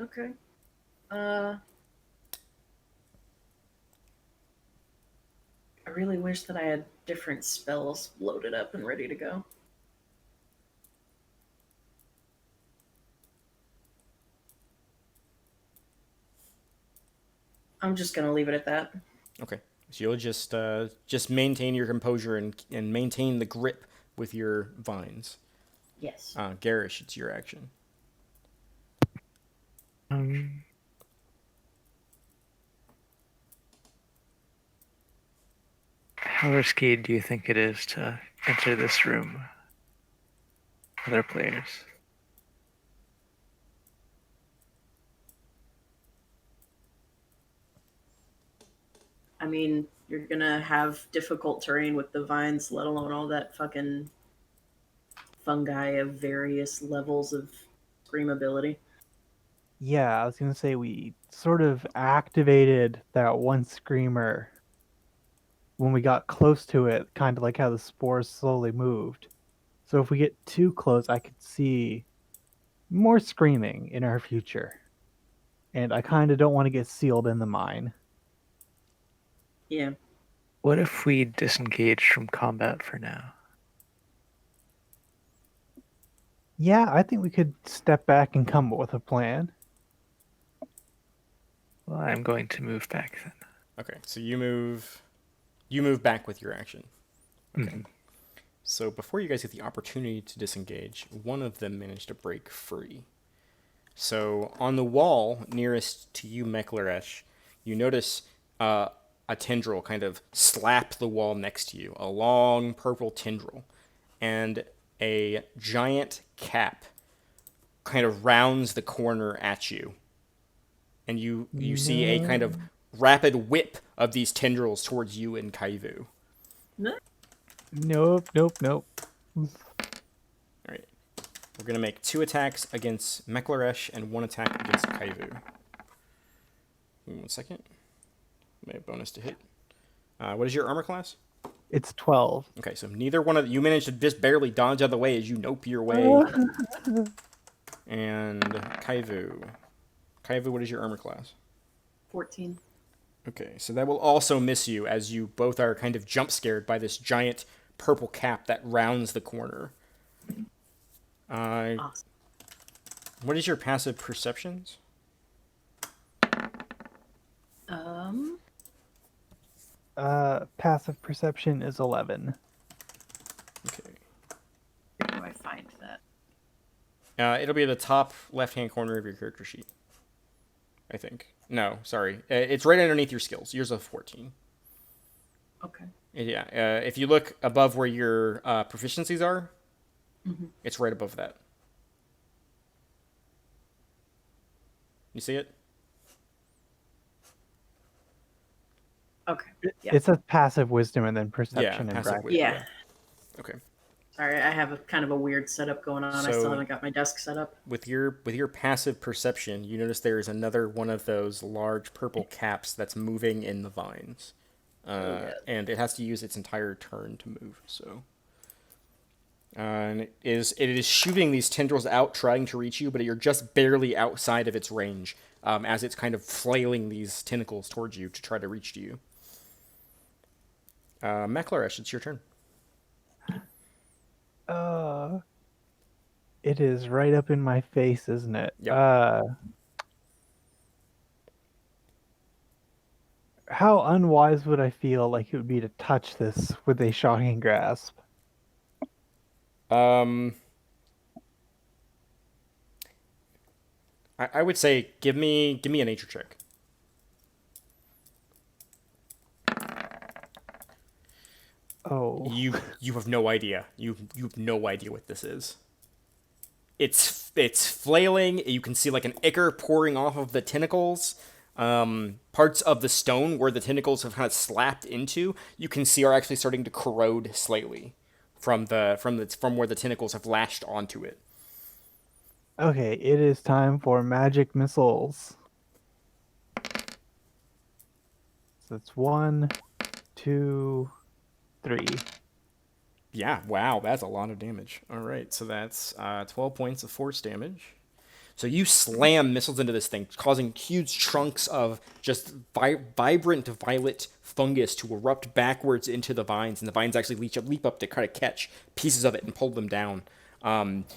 S3: Okay. I really wish that I had different spells loaded up and ready to go. I'm just gonna leave it at that.
S1: Okay, so you'll just maintain your composure and maintain the grip with your vines.
S3: Yes.
S1: Garish, it's your action.
S4: How risky do you think it is to enter this room? Other players.
S3: I mean, you're gonna have difficult terrain with the vines, let alone all that fucking fungi of various levels of screamability.
S2: Yeah, I was gonna say we sort of activated that one screamer when we got close to it, kind of like how the spores slowly moved. So if we get too close, I could see more screaming in our future. And I kind of don't want to get sealed in the mine.
S3: Yeah.
S4: What if we disengage from combat for now?
S2: Yeah, I think we could step back and come up with a plan.
S4: Well, I'm going to move back then.
S1: Okay, so you move back with your action.
S4: Mhm.
S1: So before you guys get the opportunity to disengage, one of them managed to break free. So on the wall nearest to you, Mekleresh, you notice a tendril kind of slap the wall next to you, a long purple tendril, and a giant cap kind of rounds the corner at you. And you see a kind of
S2: No.
S1: rapid whip of these tendrils towards you and Kaivu.
S3: No.
S2: Nope, nope, nope.
S1: All right. We're going to make 2 attacks against Mekleresh and 1 attack against Kaivu. Give me 1 second. May have bonus to hit. What is your armor class?
S2: It's 12.
S1: Okay, so neither one of you managed to just barely dodge out of the way as you nope your way. And Kaivu. Kaivu, what is your armor class?
S3: 14.
S1: Okay, so that will also miss you as you both are kind of jump scared by this giant purple cap that rounds the corner.
S3: Awesome.
S1: What is your passive perceptions?
S2: Passive perception is 11.
S1: Okay.
S3: Where do I find that?
S1: It'll be at the top left-hand corner of your character sheet. I think. No, sorry. It's right underneath your skills. Yours is 14.
S3: Okay.
S1: Yeah. If you look above where your proficiencies are,
S3: Mhm.
S1: it's right above that. You see it?
S3: Okay. Yeah.
S2: It says passive wisdom and then perception and
S1: passive
S2: bracket.
S1: wisdom.
S3: Yeah.
S1: Okay.
S3: Sorry, I have a kind of a weird setup going on. I
S1: So-
S3: still haven't got my desk set up.
S1: With your passive perception, you notice there is another one of those large purple caps that's moving in the vines,
S3: yeah.
S1: and it has to use its entire turn to move. So, and it is shooting these tendrils out, trying to reach you, but you're just barely outside of its range as it's kind of flailing these tentacles towards you to try to reach you. Mekleresh, it's your turn.
S2: It is right up in my face, isn't it?
S1: Yep.
S2: How unwise would I feel like it would be to touch this with a shocking grasp?
S1: I would say give me a nature check.
S2: Oh.
S1: You have no idea. You have no idea what this is. It's flailing. You can see like an ichor pouring off of the tentacles. Parts of the stone where the tentacles have kind of slapped into, you can see are actually starting to corrode slightly from where the tentacles have lashed onto it.
S2: Okay, it is time for magic missiles. So it's 1, 2, 3.
S1: Yeah, wow, that's a lot of damage. All right, so that's 12 points of force damage. So you slam missiles into this thing, causing huge chunks of just vibrant violet fungus to erupt backwards into the vines, and the vines actually leap up to kind of catch pieces of it and pull them down.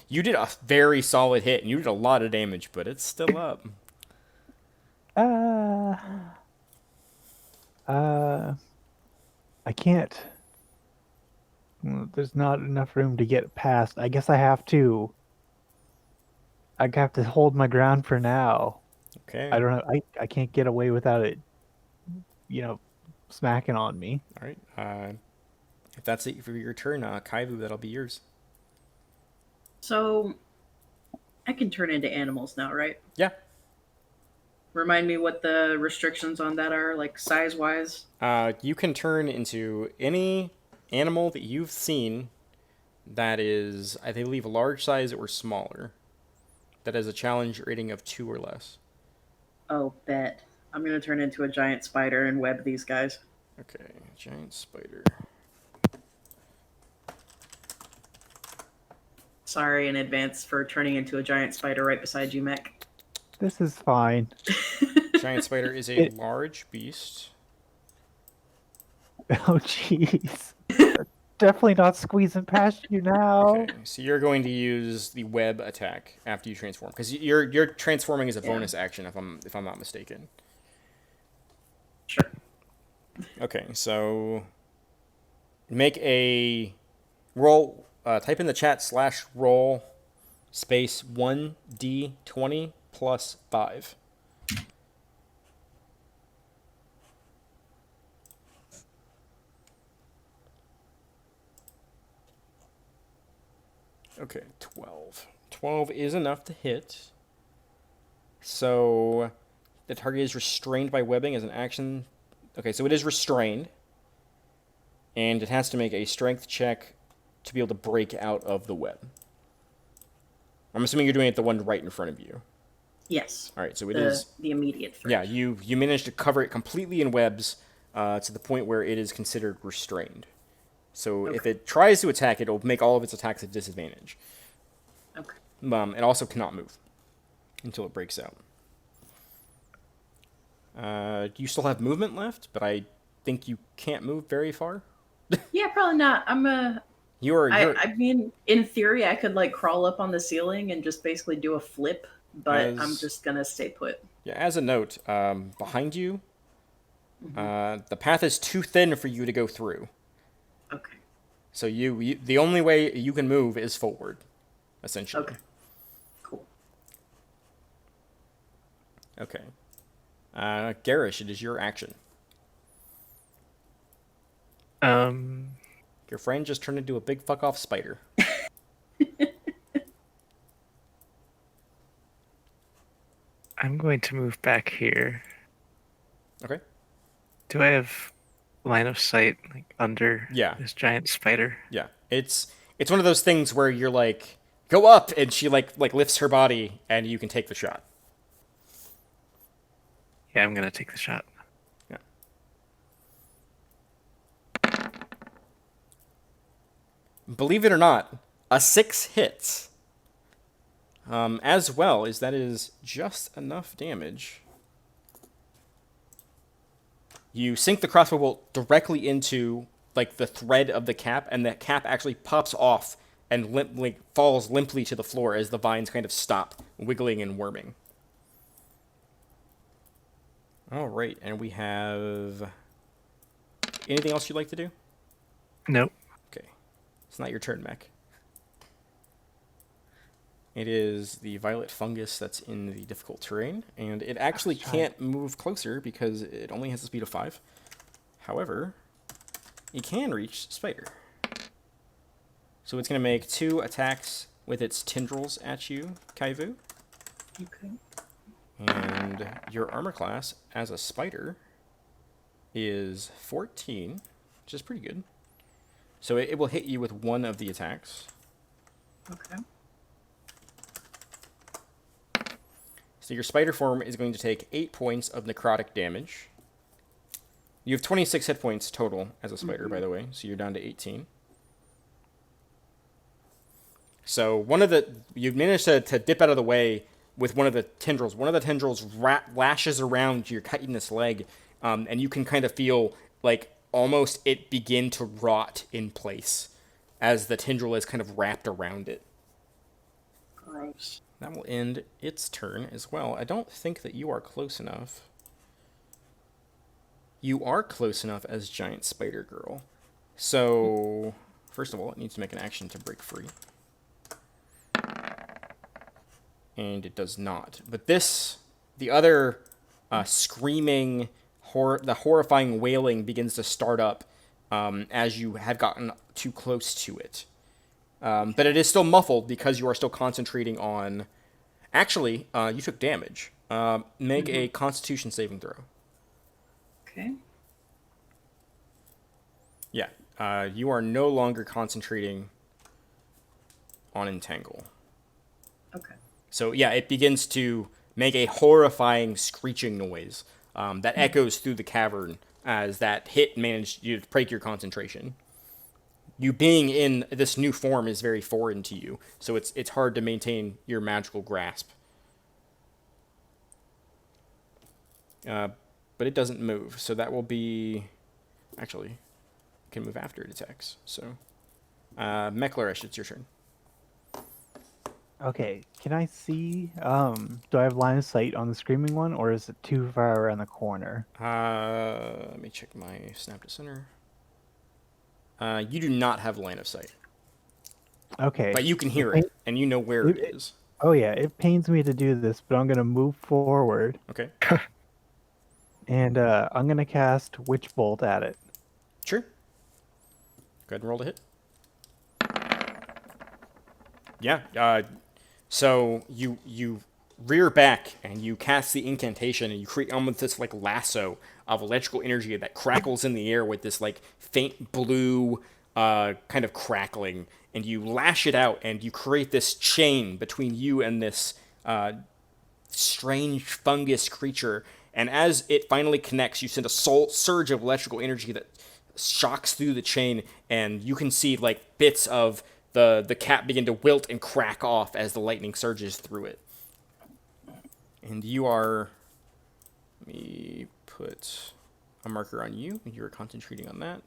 S1: You did a very solid hit, and you did a lot of damage, but it's still up.
S2: I can't. There's not enough room to get past. I guess I have to hold my ground for now.
S1: Okay.
S2: I don't know. I can't get away without it, smacking on me.
S1: All right. If that's it for your turn, Kaivu, that'll be yours.
S3: So, I can turn into animals now, right?
S1: Yeah.
S3: Remind me what the restrictions on that are, like size-wise.
S1: You can turn into any animal that you've seen that is, I believe, large size or smaller. That has a challenge rating of 2 or less.
S3: Oh, bet. I'm gonna turn into a giant spider and web these guys.
S1: Okay, giant spider.
S3: Sorry in advance for turning into a giant spider right beside you, Mech.
S2: This is fine.
S1: Giant spider is a large beast.
S2: Oh, jeez. Definitely not squeezing past you now.
S1: Okay, so you're going to use the web attack after you transform, because you're transforming as a bonus action, if I'm not mistaken.
S3: Sure.
S1: Okay, so Make a roll. Type in the chat /roll space 1d20 plus 5. Okay, 12. 12 is enough to hit. So the target is restrained by webbing as an action. Okay, so it is restrained. And it has to make a strength check to be able to break out of the web. I'm assuming you're doing it the one right in front of you.
S3: Yes.
S1: All right, so it is
S3: the immediate threat.
S1: Yeah, you managed to cover it completely in webs to the point where it is considered restrained. So if it tries to attack, it'll make all of its attacks at disadvantage.
S3: Okay.
S1: It also cannot move until it breaks out. You still have movement left, but I think you can't move very far.
S3: Yeah, probably not. I mean, in theory, I could like crawl up on the ceiling and just basically do a flip, but I'm just gonna stay put.
S1: Yeah, as a note, behind you, the path is too thin for you to go through.
S3: Okay.
S1: So you the only way you can move is forward, essentially.
S3: Okay. Cool.
S1: Okay. Garish, it is your action. Your friend just turned into a big fuck off spider.
S4: I'm going to move back here.
S1: Okay.
S4: Do I have line of sight like under this giant spider?
S1: Yeah. It's one of those things where you're like, go up, and she like lifts her body, and you can take the shot.
S4: Yeah, I'm gonna take the shot.
S1: Yeah. Believe it or not, a 6 hits. As well as that is just enough damage. You sink the crossbow bolt directly into like the thread of the cap, and the cap actually pops off and falls limply to the floor as the vines kind of stop wiggling and worming. All right, and we have anything else you'd like to do?
S4: Nope.
S1: Okay, it's not your turn, Mech. It is the violet fungus that's in the difficult terrain, and it actually can't move closer because it only has a speed of 5. However, it can reach Spider. So it's going to make 2 attacks with its tendrils at you, Kaivu.
S3: Okay.
S1: And your armor class as a spider is 14, which is pretty good. So it will hit you with 1 of the attacks.
S3: Okay.
S1: So your spider form is going to take 8 points of necrotic damage. You have 26 hit points total as a spider, by the way, so you're down to 18. So you've managed to dip out of the way with one of the tendrils. One of the tendrils lashes around your chitinous leg, and you can kind of feel like almost it begin to rot in place as the tendril is kind of wrapped around it.
S3: Gross.
S1: That will end its turn as well. I don't think that you are close enough. You are close enough as Giant Spider Girl. So, first of all, it needs to make an action to break free. And it does not. But the other screaming, the horrifying wailing begins to start up as you have gotten too close to it. But it is still muffled because you are still concentrating on... Actually, you took damage. Make a Constitution saving throw.
S3: Okay.
S1: Yeah, you are no longer concentrating on Entangle.
S3: Okay.
S1: So, yeah, it begins to make a horrifying screeching noise that echoes through the cavern as that hit managed to break your concentration. You being in this new form is very foreign to you, so it's hard to maintain your magical grasp. But it doesn't move, so that will be... Actually, it can move after it attacks, so... Mechlarish, it's your turn.
S2: Okay, can I see, do I have line of sight on the screaming one, or is it too far around the corner?
S1: Let me check my snap to center. You do not have line of sight,
S2: Okay.
S1: but you can hear
S2: pain-
S1: it, and you know where it is.
S2: Oh yeah, it pains me to do this, but I'm gonna move forward
S1: Okay,
S2: and I'm gonna cast Witch Bolt at it.
S1: sure. Go ahead and roll to hit. Yeah. So you rear back and you cast the incantation and you create almost this like lasso of electrical energy that crackles in the air with this like faint blue kind of crackling, and you lash it out and you create this chain between you and this strange fungus creature. And as it finally connects, you send a surge of electrical energy that shocks through the chain, and you can see like bits of the cat begin to wilt and crack off as the lightning surges through it. And you are. Let me put a marker on you. You are concentrating on that.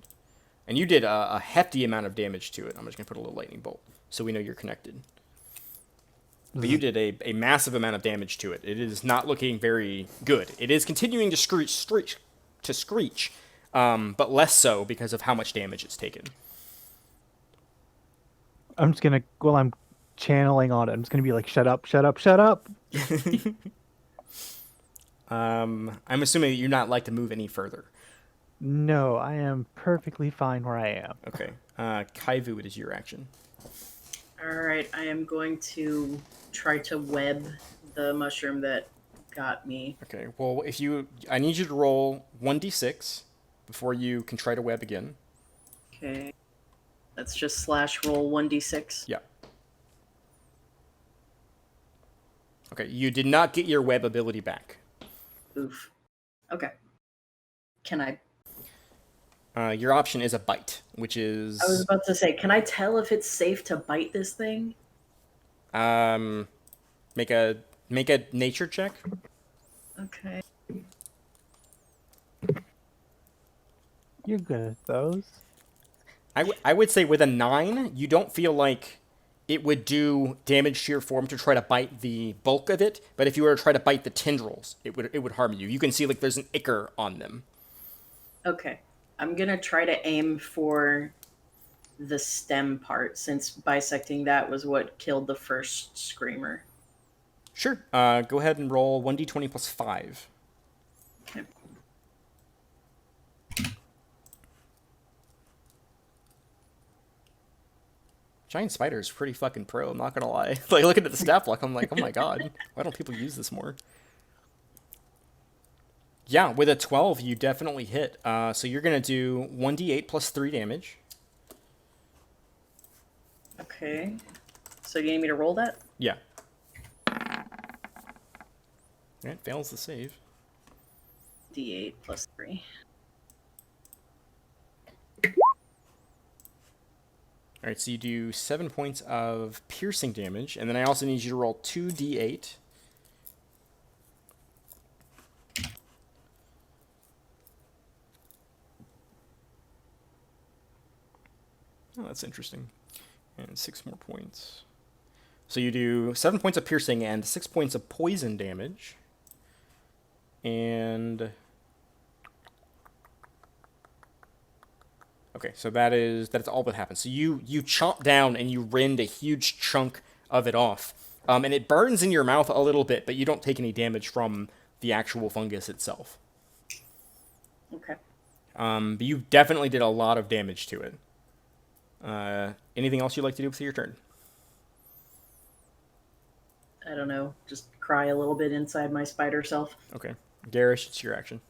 S1: And you did a hefty amount of damage to it. I'm just going to put a little lightning bolt so we know you're connected. But you did a massive amount of damage to it. It is not looking very good. It is continuing to screech, but less so because of how much damage it's taken.
S2: I'm just gonna, while I'm channeling on it, I'm just gonna be like, shut up, shut up, shut up.
S1: I'm assuming that you're not like to move any further.
S2: No, I am perfectly fine where I am.
S1: Okay. Kaivu, it is your action.
S3: All right, I am going to try to web the mushroom that got me.
S1: Okay. Well, I need you to roll 1d6 before you can try to web again.
S3: Okay. Let's just slash roll 1d6.
S1: Yeah. Okay. You did not get your web ability back.
S3: Oof. Okay. Can I?
S1: Your option is a bite, which is
S3: I was about to say, can I tell if it's safe to bite this thing?
S1: make a nature check.
S3: Okay.
S2: You're good at those.
S1: I would say with a 9, you don't feel like it would do damage to your form to try to bite the bulk of it, but if you were to try to bite the tendrils, it would harm you. You can see like there's an ichor on them.
S3: Okay. I'm going to try to aim for the stem part, since bisecting that was what killed the first screamer.
S1: Sure. Go ahead and roll 1d20 plus 5.
S3: Okay.
S1: Giant spider is pretty fucking pro, I'm not gonna lie. Like, looking at the stat block, I'm like, oh my god, why don't people use this more? Yeah, with a 12, you definitely hit. So you're gonna do 1d8 plus 3 damage.
S3: Okay. So you need me to roll that?
S1: Yeah. It fails the save.
S3: D8 plus 3.
S1: Alright, so you do 7 points of piercing damage, and then I also need you to roll 2d8. Oh, that's interesting. And 6 more points. So you do 7 points of piercing and 6 points of poison damage. And... Okay, so that's all that happens. So you chomp down and you rend a huge chunk of it off. And it burns in your mouth a little bit, but you don't take any damage from the actual fungus itself.
S3: Okay.
S1: But you definitely did a lot of damage to it. Anything else you'd like to do with your turn?
S3: I don't know. Just cry a little bit inside my spider self.
S1: Okay. Garish, it's your action.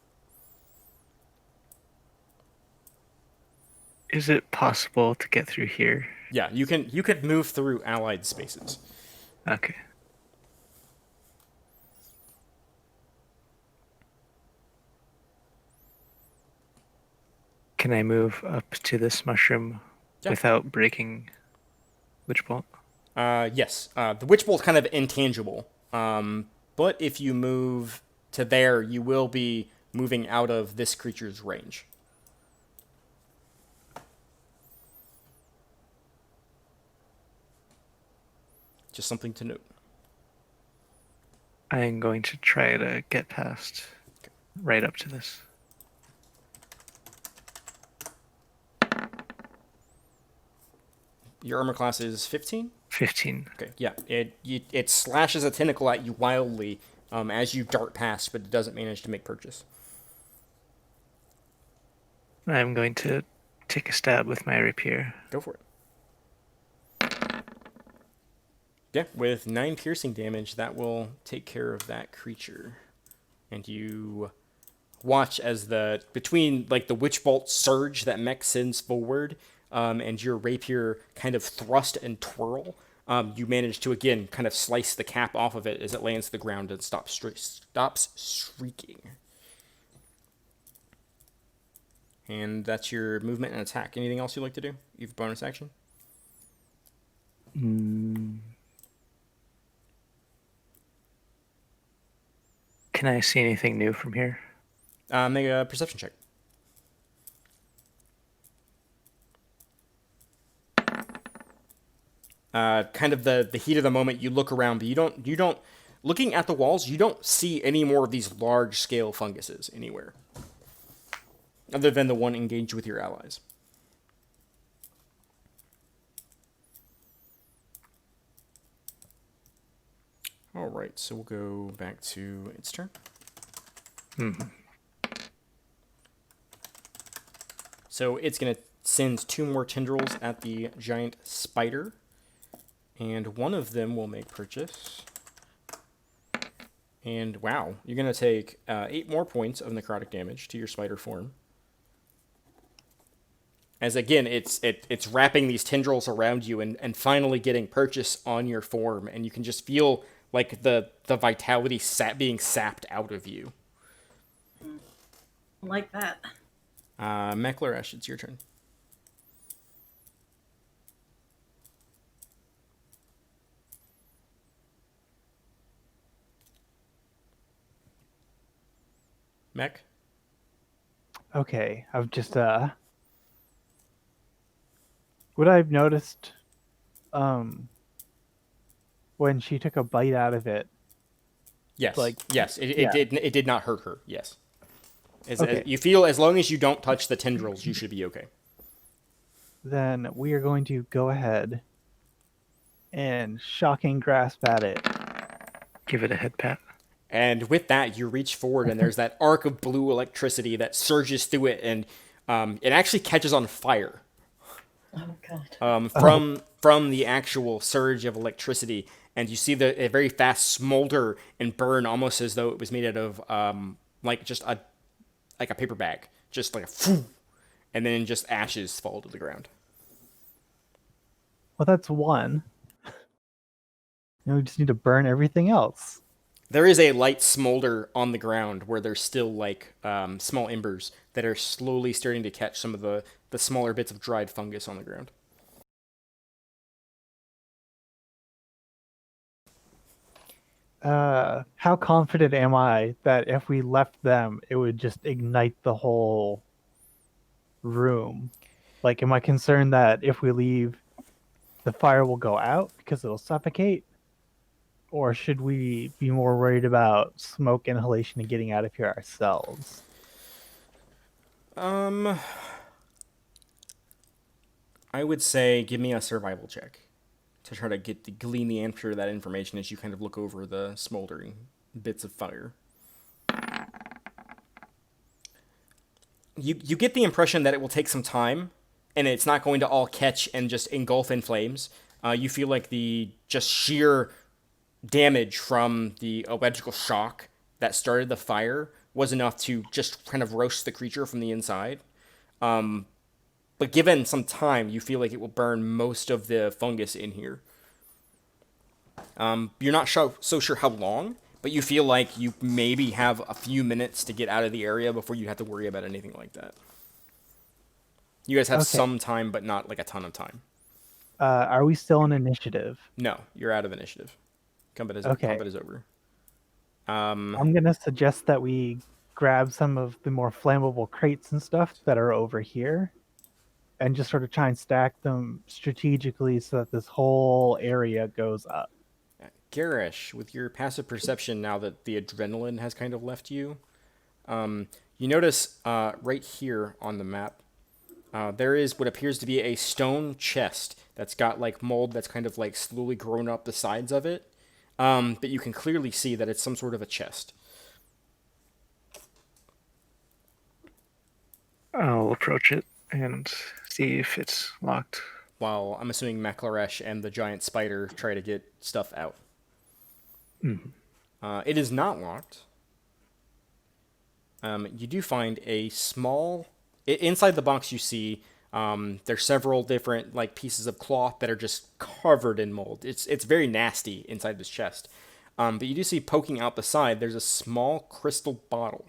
S4: Is it possible to get through here?
S1: Yeah, you could move through allied spaces.
S4: Okay. Can I move up to this mushroom
S1: Yeah.
S4: without breaking Witch Bolt?
S1: Yes. The Witch Bolt's kind of intangible. But if you move to there, you will be moving out of this creature's range. Just something to note.
S4: I am going to try to get past right up to this.
S1: Your armor class is 15?
S4: 15.
S1: Okay, yeah. It slashes a tentacle at you wildly as you dart past, but it doesn't manage to make purchase.
S4: I'm going to take a stab with my rapier.
S1: Go for it. Yeah, with 9 piercing damage, that will take care of that creature. And you watch as between like the witch bolt surge that mech sends forward, and your rapier kind of thrust and twirl. You manage to again kind of slice the cap off of it as it lands to the ground and stops shrieking. And that's your movement and attack. Anything else you'd like to do? You have bonus action?
S4: Can I see anything new from here?
S1: Make a perception check. Kind of the heat of the moment, you look around, but you don't looking at the walls, you don't see any more of these large scale funguses anywhere, other than the one engaged with your allies. All right, so we'll go back to its turn. So it's gonna send 2 more tendrils at the giant spider, and one of them will make purchase. And wow, you're gonna take 8 more points of necrotic damage to your spider form. As again, it's wrapping these tendrils around you and finally getting purchase on your form, and you can just feel like the vitality being sapped out of you.
S3: Like that.
S1: Meckler-Ash, it's your turn. Mech?
S2: Okay, I've just what I've noticed when she took a bite out of it.
S1: Yes.
S2: Like,
S1: yes, it
S2: yeah.
S1: did not hurt her. Yes.
S2: Okay.
S1: You feel as long as you don't touch the tendrils, you should be okay.
S2: Then we are going to go ahead and shocking grasp at it.
S4: Give it a head pat.
S1: And with that, you reach forward, and there's that arc of blue electricity that surges through it, and it actually catches on fire.
S3: Oh god.
S1: From the actual surge of electricity, and you see a very fast smolder and burn, almost as though it was made out of like just a paper bag, just like a phew, and then just ashes fall to the ground.
S2: Well, that's one. Now we just need to burn everything else.
S1: There is a light smolder on the ground where there's still like small embers that are slowly starting to catch some of the smaller bits of dried fungus on the ground.
S2: How confident am I that if we left them, it would just ignite the whole room? Like, am I concerned that if we leave, the fire will go out because it'll suffocate? Or should we be more worried about smoke inhalation and getting out of here ourselves?
S1: I would say give me a survival check to try to glean the answer to that information as you kind of look over the smoldering bits of fire. You get the impression that it will take some time, and it's not going to all catch and just engulf in flames. You feel like the just sheer damage from the electrical shock that started the fire was enough to just kind of roast the creature from the inside. But given some time, you feel like it will burn most of the fungus in here. You're not so sure how long, but you feel like you maybe have a few minutes to get out of the area before you have to worry about anything like that. You guys have some time, but not like a ton of time.
S2: Are we still in initiative?
S1: No, you're out of initiative. Combat is over.
S2: I'm going to suggest that we grab some of the more flammable crates and stuff that are over here and just sort of try and stack them strategically so that this whole area goes up.
S1: Garish, with your passive perception now that the adrenaline has kind of left you, you notice right here on the map, There is what appears to be a stone chest that's got like mold that's kind of like slowly grown up the sides of it. But you can clearly see that it's some sort of a chest.
S4: I'll approach it and see if it's locked.
S1: While I'm assuming Maclaresh and the giant spider try to get stuff out.
S4: Mhm.
S1: It is not locked. You do find a small. Inside the box, you see there's several different like pieces of cloth that are just covered in mold. It's very nasty inside this chest. But you do see poking out the side. There's a small crystal bottle.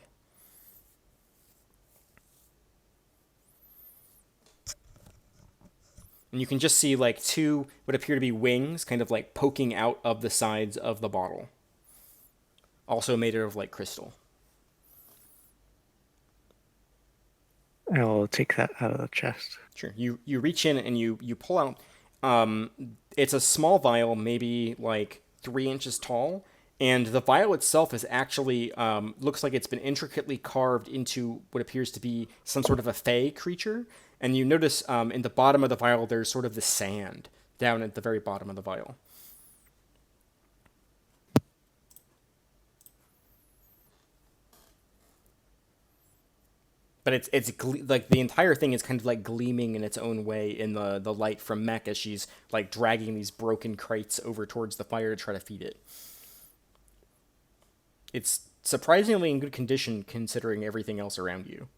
S1: And you can just see like two what appear to be wings kind of like poking out of the sides of the bottle. Also made out of like crystal.
S4: I'll take that out of the chest.
S1: Sure. You reach in and you pull out. It's a small vial, maybe like 3 inches tall, and the vial itself is actually looks like it's been intricately carved into what appears to be some sort of a fey creature. And you notice in the bottom of the vial there's sort of the sand down at the very bottom of the vial. But like the entire thing is kind of like gleaming in its own way in the light from Mech as she's like dragging these broken crates over towards the fire to try to feed it. It's surprisingly in good condition considering everything else around you.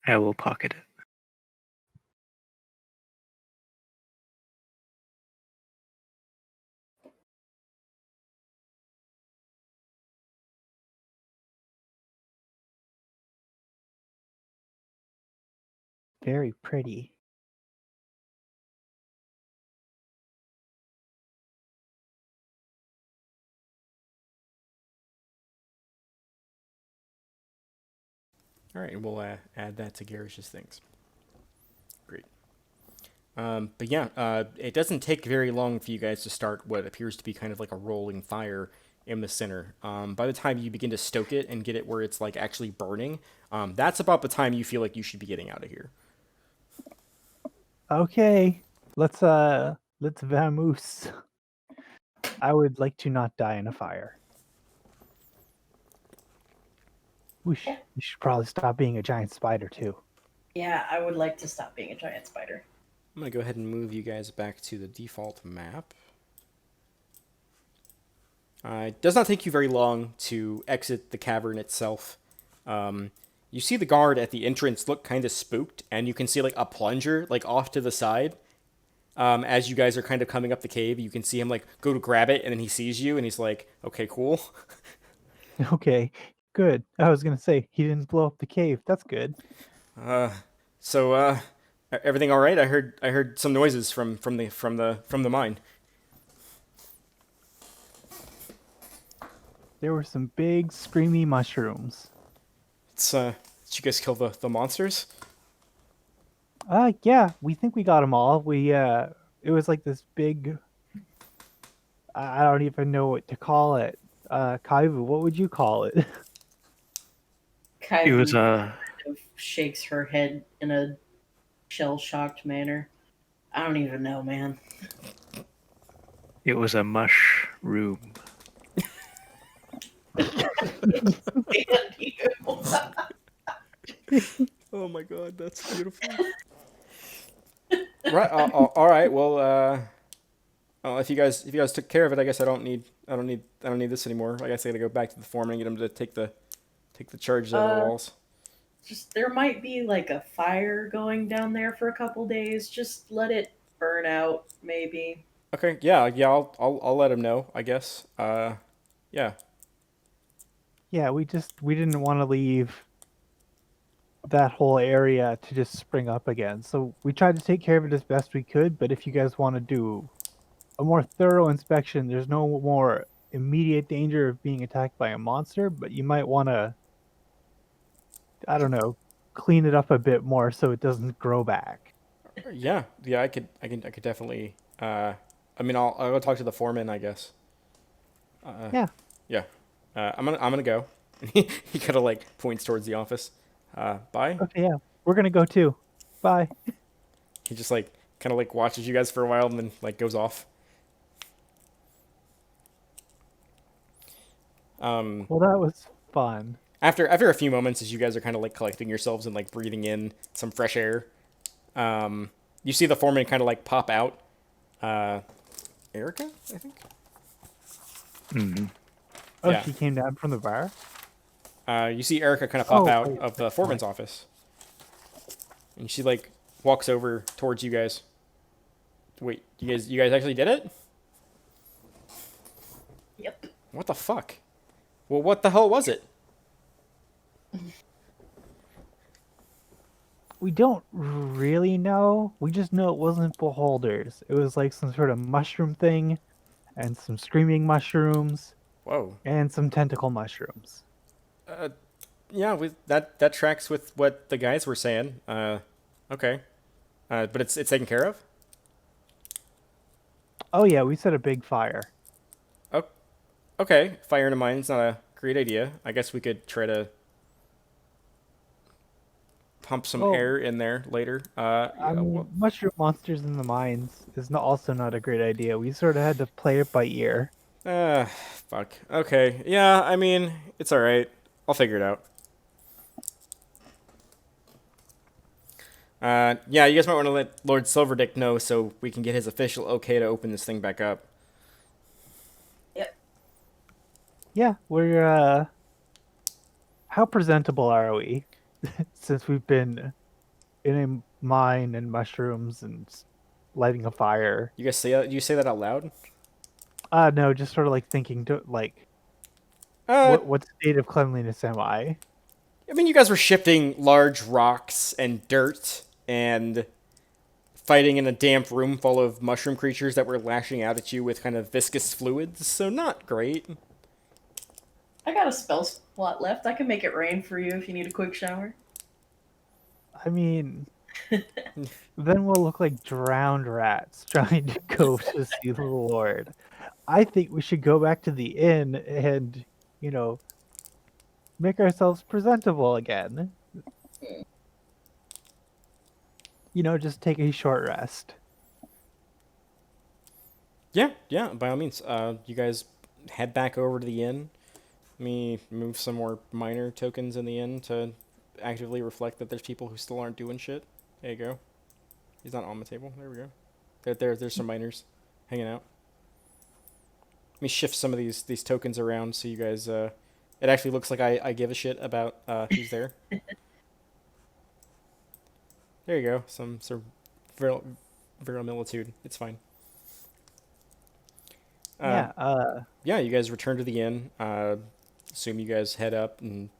S4: I will pocket it.
S2: Very pretty.
S1: All right, we'll add that to Garish's things. Great. But yeah, it doesn't take very long for you guys to start what appears to be kind of like a rolling fire in the center. By the time you begin to stoke it and get it where it's like actually burning, that's about the time you feel like you should be getting out of here.
S2: Okay, let's vamoose. I would like to not die in a fire. We should probably stop being a giant spider too.
S3: Yeah, I would like to stop being a giant spider.
S1: I'm going to go ahead and move you guys back to the default map. It does not take you very long to exit the cavern itself. You see the guard at the entrance look kind of spooked, and you can see like a plunger like off to the side. As you guys are kind of coming up the cave, you can see him like go to grab it, and then he sees you, and he's like, "Okay, cool."
S2: Okay, good. I was gonna say he didn't blow up the cave. That's good.
S1: So, everything all right? I heard some noises from the mine.
S2: There were some big screamy mushrooms.
S1: Did you guys kill the monsters?
S2: Yeah, we think we got them all. It was like this big. I don't even know what to call it. Kaivu, what would you call it?
S4: It was
S3: Kaivu
S4: a
S3: kind of shakes her head in a shell-shocked manner. I don't even know, man.
S4: mushroom.
S1: Oh my god, that's beautiful. Right. All right. Well, if you guys took care of it, I guess I don't need this anymore. I guess I gotta go back to the foreman and get him to take the charges out of the walls.
S3: Just there might be like a fire going down there for a couple days. Just let it burn out, maybe.
S1: Okay. Yeah. I'll let him know. I guess. Yeah.
S2: Yeah, we didn't want to leave that whole area to just spring up again. So we tried to take care of it as best we could, but if you guys want to do a more thorough inspection, there's no more immediate danger of being attacked by a monster, but you might want to, I don't know, clean it up a bit more so it doesn't grow back.
S1: Yeah, I could definitely. I mean, I'll go talk to the foreman, I guess.
S2: Yeah.
S1: Yeah, I'm gonna go. He kind of like points towards the office. Bye.
S2: Okay, yeah. We're gonna go too. Bye.
S1: He just like kind of like watches you guys for a while and then like goes off.
S2: Well, that was fun.
S1: After a few moments, as you guys are kind of like collecting yourselves and like breathing in some fresh air, you see the foreman kind of like pop out. Erica, I think.
S2: Oh,
S1: Yeah.
S2: she came down from the bar?
S1: You see Erica kind of pop
S2: Oh,
S1: out
S2: wait,
S1: of the foreman's office, and she like walks over towards you guys. Wait, you guys actually did it?
S3: Yep.
S1: What the fuck? Well, what the hell was it?
S2: We don't really know. We just know it wasn't beholders. It was like some sort of mushroom thing, and some screaming mushrooms,
S1: Whoa.
S2: and some tentacle mushrooms.
S1: Yeah, that tracks with what the guys were saying. Okay. But it's taken care of.
S2: Oh yeah, we set a big fire.
S1: Oh, okay. Fire in a mine's not a great idea. I guess we could try to pump some
S2: Oh,
S1: air in there later.
S2: I mean, mushroom monsters in the mines is also not a great idea. We sort of had to play it by ear.
S1: Fuck. Okay. Yeah, I mean, it's all right. I'll figure it out. Yeah, you guys might want to let Lord Silverdick know so we can get his official okay to open this thing back up.
S3: Yep.
S2: Yeah, we're how presentable are we? Since we've been in a mine and mushrooms and lighting a fire.
S1: You guys say that? You say that out loud?
S2: No, just sort of like thinking to like
S1: Uh,
S2: what state of cleanliness am I?
S1: I mean, you guys were shifting large rocks and dirt and fighting in a damp room full of mushroom creatures that were lashing out at you with kind of viscous fluids, so not great.
S3: I got a spell slot left. I can make it rain for you if you need a quick shower.
S2: I mean, then we'll look like drowned rats trying to go to see the Lord. I think we should go back to the inn and, you know, make ourselves presentable again. You know, just take a short rest.
S1: Yeah, by all means. You guys head back over to the inn. Let me move some more minor tokens in the inn to actively reflect that there's people who still aren't doing shit. There you go. He's not on the table. There we go. There's some miners hanging out. Let me shift some of these tokens around so you guys. It actually looks like I give a shit about who's there. There you go. Some sort of verimilitude. It's fine. Yeah, you guys return to the inn. Assume you guys head up and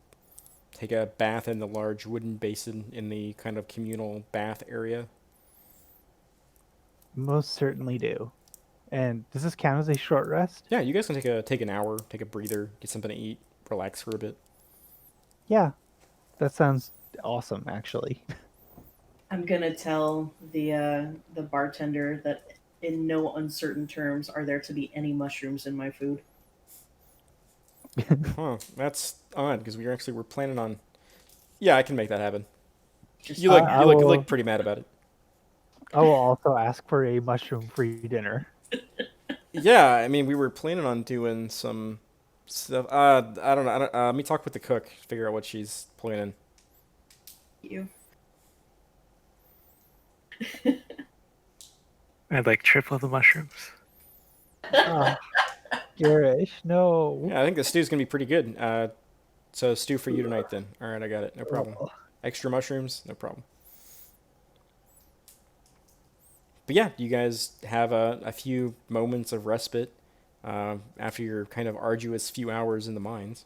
S1: take a bath in the large wooden basin in the kind of communal bath area.
S2: Most certainly do. And does this count as a short rest?
S1: Yeah, you guys can take an hour, take a breather, get something to eat, relax for a bit.
S2: Yeah, that sounds awesome, actually.
S3: I'm gonna tell the bartender that in no uncertain terms are there to be any mushrooms in my food.
S1: Huh, that's odd because we're planning on. Yeah, I can make that happen.
S3: Just
S1: You look
S2: I
S1: you look
S2: will-
S1: you look pretty mad about it.
S2: I will also ask for a mushroom-free dinner.
S1: Yeah, I mean we were planning on doing some stuff. I don't know. Let me talk with the cook, figure out what she's planning.
S3: you.
S4: I'd like triple the mushrooms.
S2: Ah, Garish, no.
S1: Yeah, I think the stew's gonna be pretty good. So stew for you tonight then. All right, I got it. No problem. Extra mushrooms, no problem. But yeah, you guys have a few moments of respite after your kind of arduous few hours in the mines.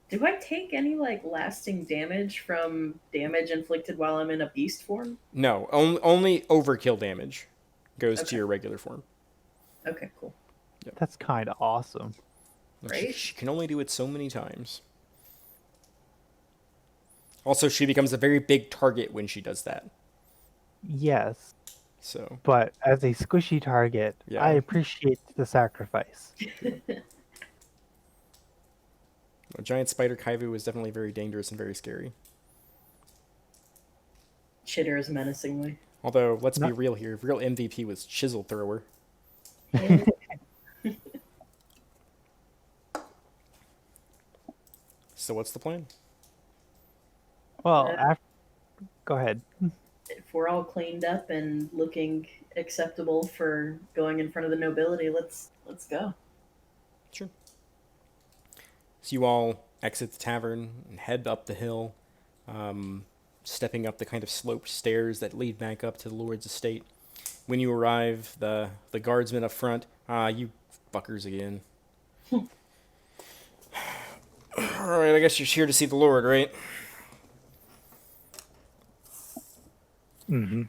S3: Do I take any like lasting damage from damage inflicted while I'm in a beast form?
S1: No, only overkill damage goes to
S3: Okay.
S1: your regular form.
S3: Okay, cool.
S2: That's kind of awesome.
S1: She,
S3: right?
S1: she can only do it so many times. Also, she becomes a very big target when she does that.
S2: Yes,
S1: So,
S2: but as a squishy target, I
S1: yeah.
S2: appreciate the sacrifice.
S1: A giant spider Kaivu is definitely very dangerous and very scary.
S3: Chitters menacingly.
S1: Although, let's be
S2: Not
S1: real here. Real MVP was Chisel Thrower.
S3: Eh,
S1: So, what's the plan?
S2: well,
S3: uh,
S2: after, go ahead.
S3: if we're all cleaned up and looking acceptable for going in front of the nobility, let's go.
S1: Sure. So, you all exit the tavern and head up the hill, um, stepping up the kind of sloped stairs that lead back up to the Lord's estate. When you arrive, the guardsman up front, you fuckers again. Alright, I guess you're here to see the Lord, right?
S4: Mm-hmm.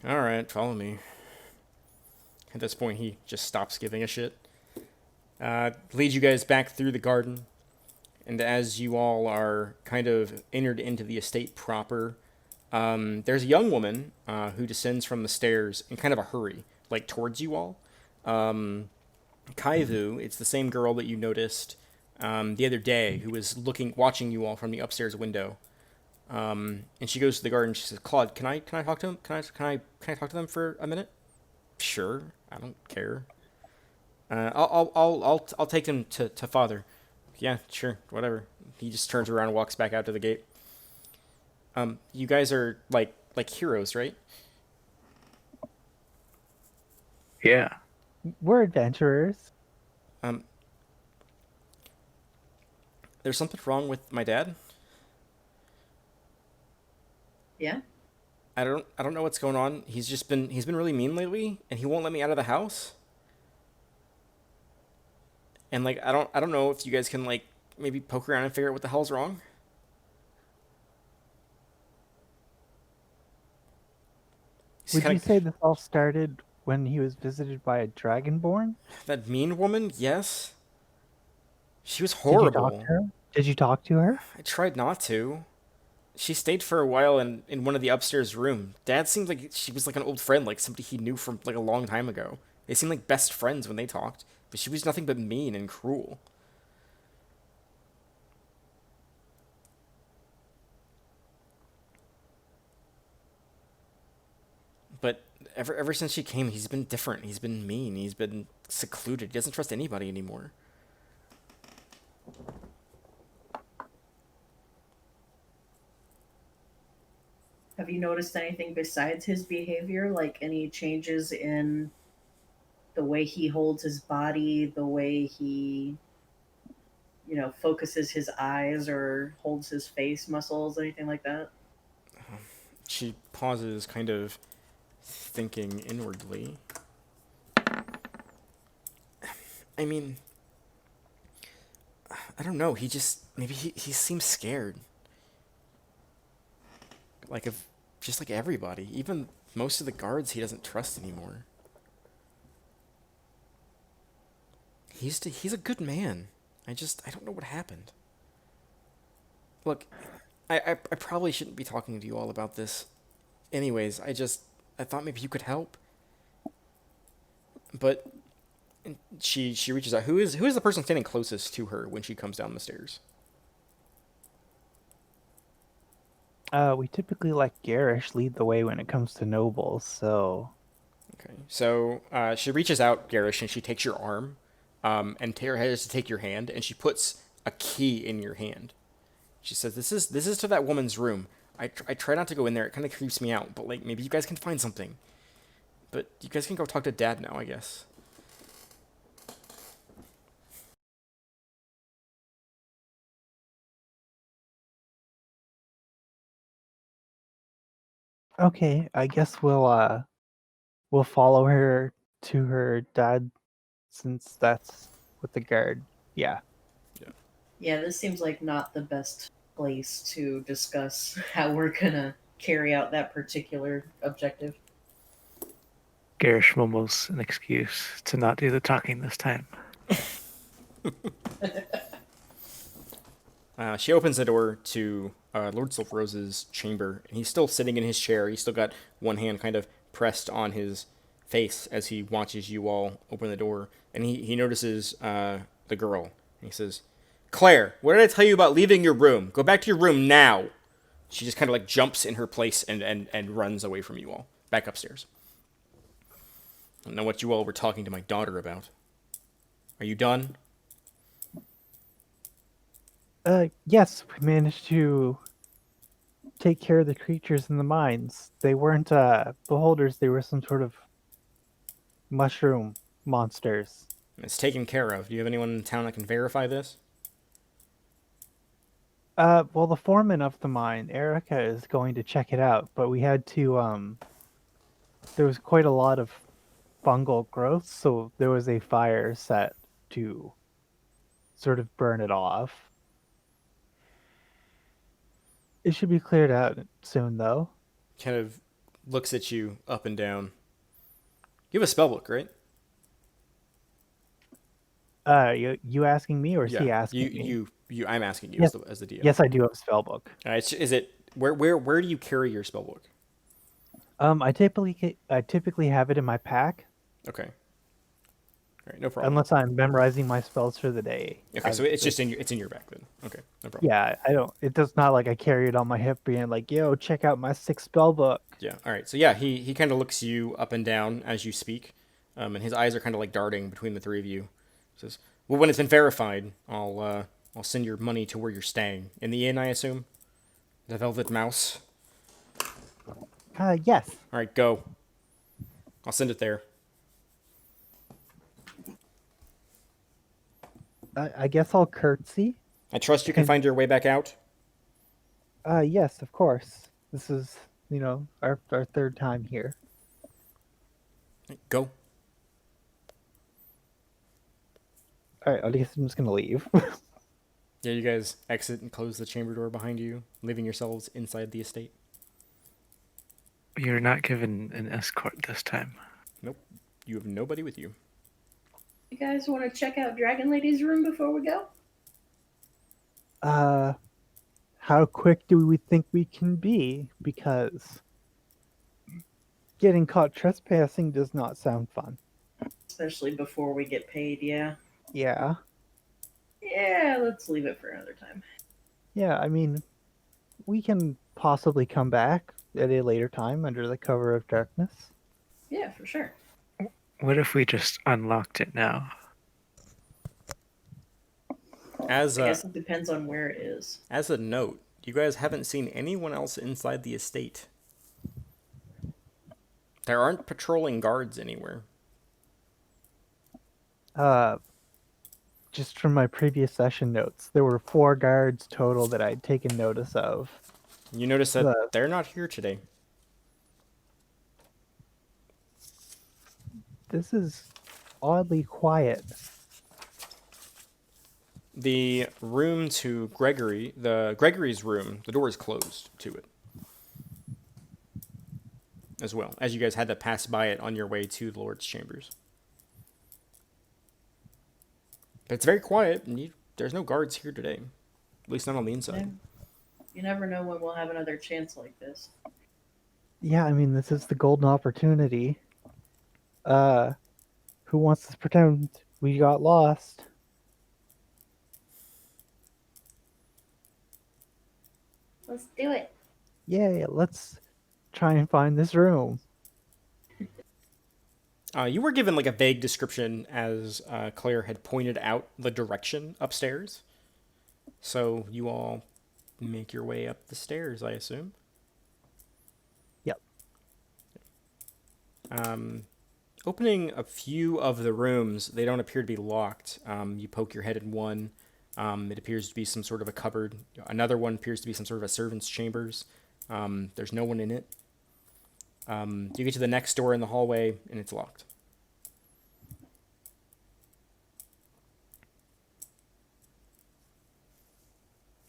S1: Alright, follow me. At this point, he just stops giving a shit. Leads you guys back through the garden, and as you all are kind of entered into the estate proper, there's a young woman who descends from the stairs in kind of a hurry, like towards you all. Kaivu, it's the same girl that you noticed the other day who was watching you all from the upstairs window. And she goes to the garden. She says, "Claude, can I talk to him? Can I talk to them for a minute?" Sure, I don't care. I'll take him to father. Yeah, sure, whatever. He just turns around and walks back out to the gate. You guys are like heroes, right?
S4: Yeah.
S2: We're adventurers.
S1: Um, there's something wrong with my dad.
S3: Yeah.
S1: I don't know what's going on. He's been really mean lately, and he won't let me out of the house. And like I don't know if you guys can like maybe poke around and figure out what the hell's wrong. He's
S2: Would you
S1: kind
S2: say this all started when he was visited by a dragonborn?
S1: of that mean woman. Yes, she was
S2: Did you talk to
S1: horrible.
S2: her? Did you talk to her?
S1: I tried not to. She stayed for a while in one of the upstairs room. Dad seemed like she was like an old friend, like somebody he knew from like a long time ago. They seemed like best friends when they talked, but she was nothing but mean and cruel. But ever since she came, he's been different. He's been mean. He's been secluded. He doesn't trust anybody anymore.
S3: Have you noticed anything besides his behavior? Like any changes in the way he holds his body, the way he, focuses his eyes or holds his face muscles, anything like that?
S1: She pauses, kind of thinking inwardly. I mean, I don't know. Maybe he seems scared. Like of just like everybody, even most of the guards he doesn't trust anymore. He's a good man. I don't know what happened. Look, I probably shouldn't be talking to you all about this. Anyways, I thought maybe you could help. But she reaches out. Who is the person standing closest to her when she comes down the stairs?
S2: We typically let Garish lead the way when it comes to nobles, so
S1: Okay. So she reaches out, Garish, and she takes your arm, and Tara has to take your hand, and she puts a key in your hand. She says, this is to that woman's room. I try not to go in there. It kind of creeps me out, but like maybe you guys can find something. But you guys can go talk to Dad now, I guess.
S2: okay, I guess we'll follow her to her dad since that's with the guard. Yeah.
S1: Yeah.
S3: Yeah, this seems like not the best place to discuss how we're gonna carry out that particular objective.
S4: Garish mumbles an excuse to not do the talking this time.
S1: She opens the door to Lord Silverose's chamber, and he's still sitting in his chair. He's still got one hand kind of pressed on his face as he watches you all open the door. And he notices the girl. And he says, Claire, what did I tell you about leaving your room? Go back to your room now. She just kind of like jumps in her place and runs away from you all, back upstairs. I don't know what you all were talking to my daughter about. Are you done?
S2: Yes, we managed to take care of the creatures in the mines. They weren't beholders, they were some sort of mushroom monsters.
S1: It's taken care of. Do you have anyone in town that can verify this?
S2: Well, the foreman of the mine, Erica, is going to check it out, but we had to, there was quite a lot of fungal growth, so there was a fire set to sort of burn it off. It should be cleared out soon, though.
S1: Kind of looks at you up and down. You have a spellbook, right?
S2: You asking me or is he asking me?
S1: You. I'm asking you
S2: Yes.
S1: as the DM.
S2: Yes, I do have a spellbook.
S1: Is it where do you carry your spellbook?
S2: I typically have it in my pack,
S1: Okay. All right, no problem.
S2: unless I'm memorizing my spells for the day.
S1: Okay, so it's in your back then. Okay, no problem.
S2: Yeah, I don't. It does not like I carry it on my hip, being like, "Yo, check out my 6 spell book."
S1: Yeah. All right. So yeah, he kind of looks you up and down as you speak, and his eyes are kind of like darting between the three of you. He says, "Well, when it's been verified, I'll send your money to where you're staying in the inn, I assume. The Velvet Mouse.
S2: Yes.
S1: All right, go. I'll send it there.
S2: I guess I'll curtsy.
S1: I trust you can find your way back out.
S2: Yes, of course. This is, our third time here.
S1: Go.
S2: All right, I guess I'm just gonna leave.
S1: Yeah, you guys exit and close the chamber door behind you, leaving yourselves inside the estate.
S4: You're not given an escort this time.
S1: Nope. You have nobody with you.
S3: You guys want to check out Dragon Lady's room before we go?
S2: How quick do we think we can be? Because getting caught trespassing does not sound fun.
S3: Especially before we get paid, yeah.
S2: Yeah.
S3: Yeah, let's leave it for another time.
S2: Yeah, I mean, we can possibly come back at a later time under the cover of darkness.
S3: Yeah, for sure.
S4: What if we just unlocked it now?
S3: I guess it depends on where it is.
S1: As a note, you guys haven't seen anyone else inside the estate. There aren't patrolling guards anywhere.
S2: Just from my previous session notes, there were 4 guards total that I'd taken notice of.
S1: You notice that they're not here today.
S2: This is oddly quiet.
S1: The room to Gregory's room, the door is closed to it. As well, as you guys had to pass by it on your way to the Lord's chambers. But it's very quiet, and there's no guards here today. At least not on the inside.
S3: You never know when we'll have another chance like this.
S2: Yeah, I mean, this is the golden opportunity. Who wants to pretend we got lost?
S3: Let's do it.
S2: Yeah, let's try and find this room.
S1: You were given like a vague description as Claire had pointed out the direction upstairs. So you all make your way up the stairs, I assume.
S2: Yep.
S1: Opening a few of the rooms, they don't appear to be locked. You poke your head in one. It appears to be some sort of a cupboard. Another one appears to be some sort of a servant's chambers. There's no one in it. You get to the next door in the hallway, and it's locked.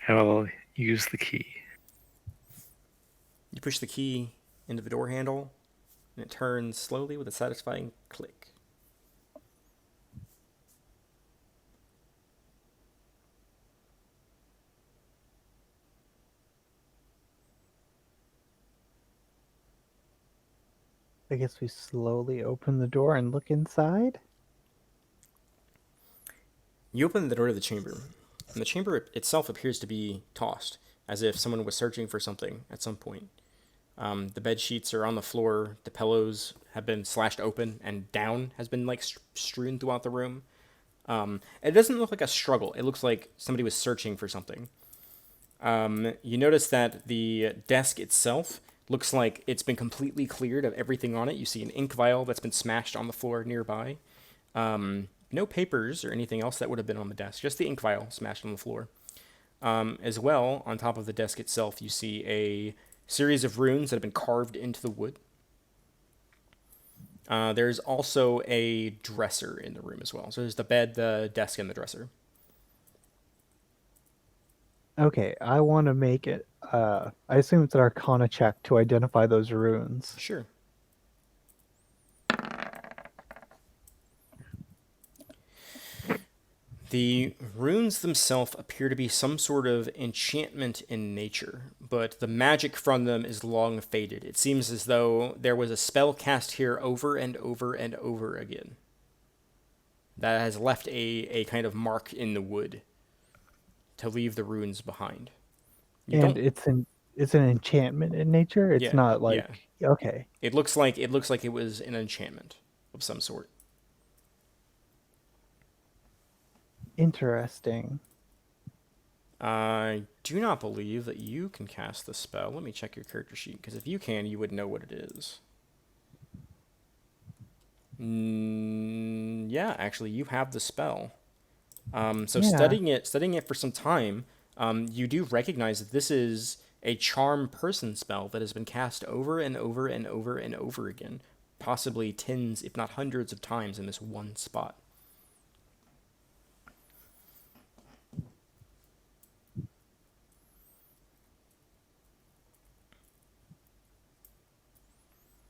S4: I will use the key.
S1: You push the key into the door handle, and it turns slowly with a satisfying click.
S2: I guess we slowly open the door and look inside.
S1: You open the door to the chamber, and the chamber itself appears to be tossed, as if someone was searching for something at some point. The bed sheets are on the floor. The pillows have been slashed open, and down has been like strewn throughout the room. It doesn't look like a struggle. It looks like somebody was searching for something. You notice that the desk itself looks like it's been completely cleared of everything on it. You see an ink vial that's been smashed on the floor nearby. No papers or anything else that would have been on the desk, just the ink vial smashed on the floor. As well, on top of the desk itself, you see a series of runes that have been carved into the wood. There's also a dresser in the room as well. So there's the bed, the desk, and the dresser.
S2: Okay, I want to make it. I assume it's an Arcana check to identify those runes.
S1: Sure. The runes themselves appear to be some sort of enchantment in nature, but the magic from them is long faded. It seems as though there was a spell cast here over and over and over again that has left a kind of mark in the wood to leave the runes behind. You
S2: And
S1: don't.
S2: it's an enchantment in nature. It's
S1: Yeah,
S2: not
S1: yeah.
S2: like okay,
S1: It looks like it was an enchantment of some sort.
S2: interesting.
S1: I do not believe that you can cast the spell. Let me check your character sheet, because if you can, you would know what it is. Yeah, actually, you have the spell. So
S2: Yeah.
S1: studying it for some time, you do recognize that this is a charm person spell that has been cast over and over and over and over again, possibly tens, if not hundreds of times in this one spot.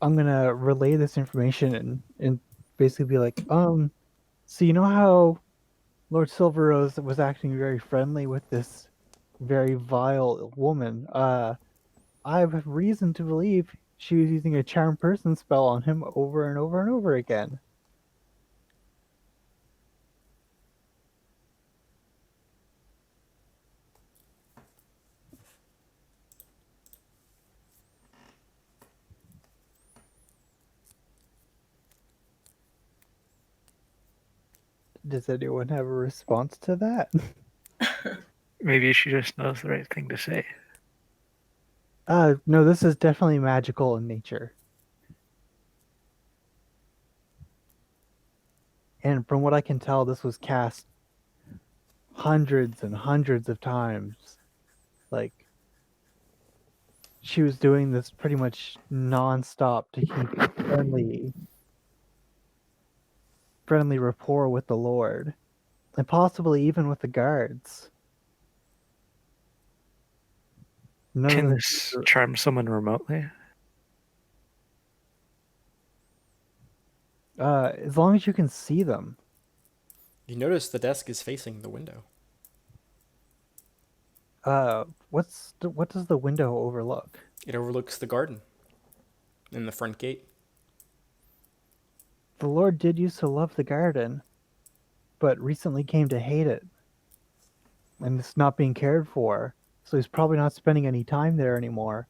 S2: I'm gonna relay this information and basically be like, so you know how Lord Silverrose was acting very friendly with this very vile woman? I have reason to believe she was using a charm person spell on him over and over and over again. Does anyone have a response to that?
S4: Maybe she just knows the right thing to say.
S2: No, this is definitely magical in nature. And from what I can tell, this was cast hundreds and hundreds of times. Like, she was doing this pretty much non-stop to keep friendly rapport with the Lord, and possibly even with the guards. None
S4: Can
S2: of them.
S4: this charm someone remotely?
S2: As long as you can see them.
S1: You notice the desk is facing the window.
S2: What does the window overlook?
S1: It overlooks the garden and the front gate.
S2: The Lord did used to love the garden, but recently came to hate it, and it's not being cared for. So he's probably not spending any time there anymore.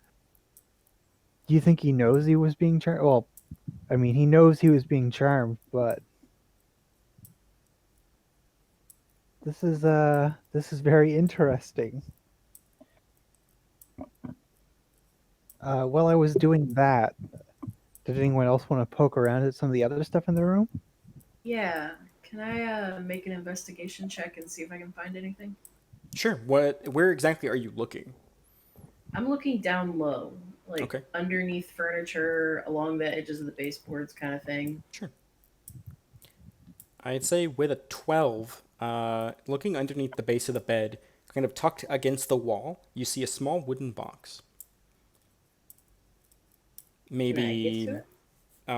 S2: Do you think he knows he was being charmed? Well, I mean, he knows he was being charmed, but this is very interesting. While I was doing that, did anyone else want to poke around at some of the other stuff in the room?
S3: Yeah. Can I make an investigation check and see if I can find anything?
S1: Sure. Where exactly are you looking?
S3: I'm looking down low, like
S1: Okay.
S3: underneath furniture, along the edges of the baseboards, kind of thing.
S1: Sure. I'd say with a 12, looking underneath the base of the bed, kind of tucked against the wall, you see a small wooden box.
S3: Can I
S1: Maybe,
S3: get to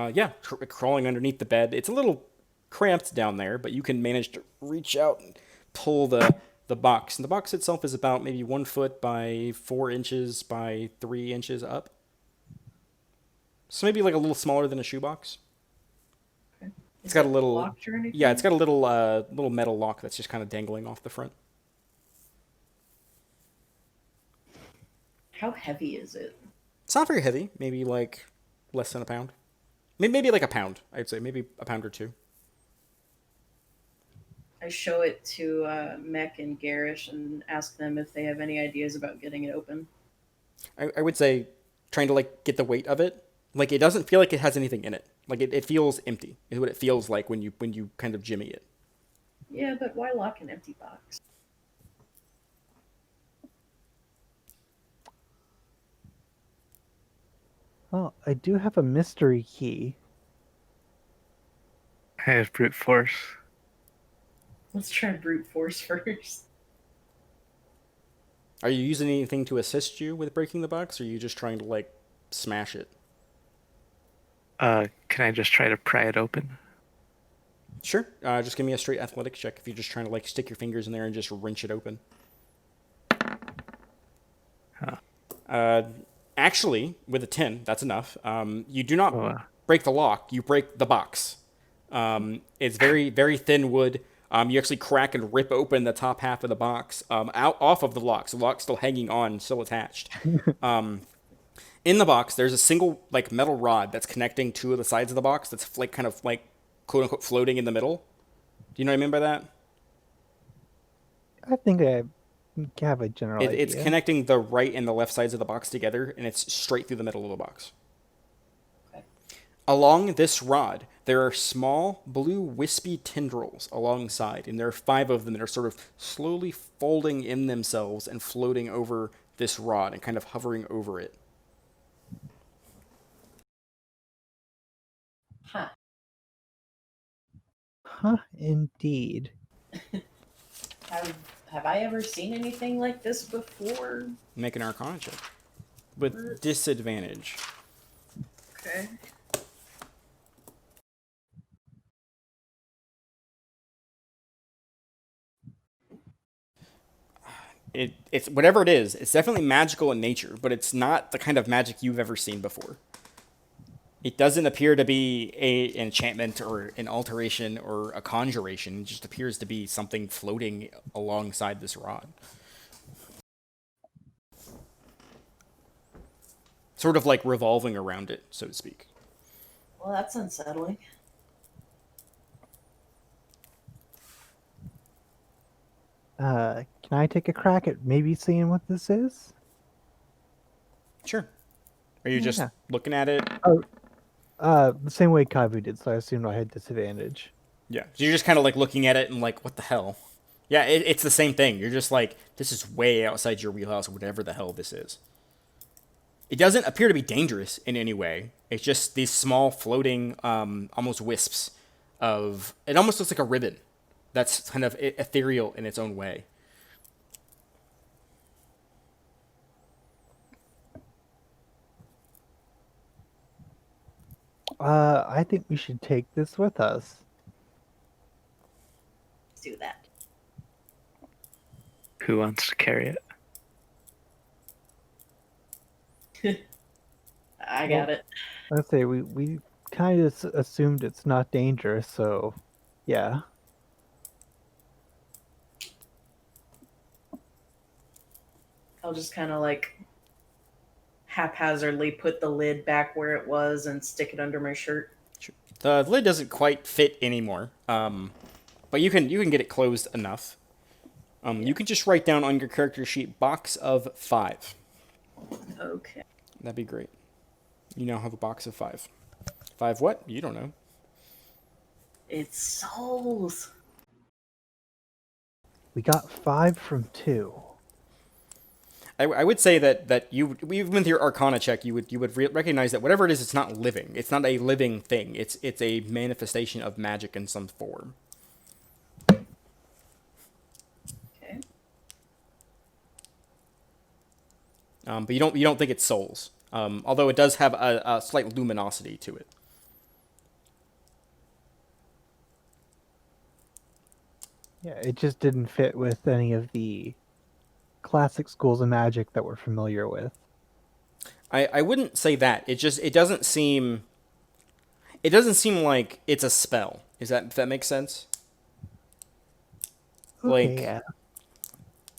S3: it?
S1: yeah, crawling underneath the bed. It's a little cramped down there, but you can manage to reach out and pull the box. And the box itself is about maybe 1 foot by 4 inches by 3 inches up. So maybe like a little smaller than a shoebox. It's
S3: Is
S1: got a
S3: it
S1: little,
S3: locked or anything?
S1: yeah, it's got a little metal lock that's just kind of dangling off the front.
S3: How heavy is it?
S1: It's not very heavy. Maybe like less than a pound. Maybe like a pound. I'd say maybe a pound or two.
S3: I show it to Mech and Garish and ask them if they have any ideas about getting it open.
S1: I would say trying to like get the weight of it. Like it doesn't feel like it has anything in it. Like it feels empty. Is what it feels like when you kind of jimmy it.
S3: Yeah, but why lock an empty box?
S2: Well, I do have a mystery key.
S4: I have brute force.
S3: Let's try brute force first.
S1: Are you using anything to assist you with breaking the box, or are you just trying to like smash it?
S4: Can I just try to pry it open?
S1: Sure. Just give me a straight athletics check if you're just trying to like stick your fingers in there and just wrench it open.
S4: Huh.
S1: Actually, with a 10, that's enough. You do not
S4: Oh,
S1: break the lock, you break the box. It's very, very thin wood. You actually crack and rip open the top half of the box out off of the lock. So the lock's still hanging on, still attached. In the box, there's a single like metal rod that's connecting two of the sides of the box. That's like kind of like quote unquote floating in the middle. Do you know what I mean by that?
S2: I think I have a general
S1: It's
S2: idea.
S1: connecting the right and the left sides of the box together, and it's straight through the middle of the box.
S3: Okay.
S1: Along this rod, there are small blue wispy tendrils alongside, and there are 5 of them that are sort of slowly folding in themselves and floating over this rod and kind of hovering over it.
S3: Huh.
S2: Huh, indeed.
S3: Have I ever seen anything like this before?
S1: Make an Arcana check with disadvantage.
S3: Okay.
S1: It's whatever it is. It's definitely magical in nature, but it's not the kind of magic you've ever seen before. It doesn't appear to be an enchantment or an alteration or a conjuration. It just appears to be something floating alongside this rod. Sort of like revolving around it, so to speak.
S3: Well, that's unsettling.
S2: Can I take a crack at maybe seeing what this is?
S1: Sure. Are you just
S2: Yeah.
S1: looking at it?
S2: The same way Kavu did, so I assumed I had disadvantage.
S1: Yeah. So you're just kind of like looking at it and like, what the hell? Yeah, it's the same thing. You're just like, this is way outside your wheelhouse, whatever the hell this is. It doesn't appear to be dangerous in any way. It's just these small floating, almost wisps of. It almost looks like a ribbon that's kind of ethereal in its own way.
S2: I think we should take this with us.
S3: Let's do that.
S4: who wants to carry it?
S3: I got it.
S2: Let's say we kind of assumed it's not dangerous, so yeah.
S3: I'll just kind of like haphazardly put the lid back where it was and stick it under my shirt.
S1: The lid doesn't quite fit anymore, but you can get it closed enough. You can just write down on your character sheet box of 5.
S3: Okay.
S1: That'd be great. You now have a box of 5. 5 what? You don't know.
S3: It's souls.
S2: We got 5 from 2.
S1: I would say that you, even with your Arcana check, you would recognize that whatever it is, it's not living. It's not a living thing. It's a manifestation of magic in some form.
S3: Okay.
S1: But you don't think it's souls. Although it does have a slight luminosity to it.
S2: Yeah, it just didn't fit with any of the classic schools of magic that we're familiar with.
S1: I wouldn't say that. It doesn't seem like it's a spell. If that makes sense?
S2: Okay,
S1: Like
S2: yeah.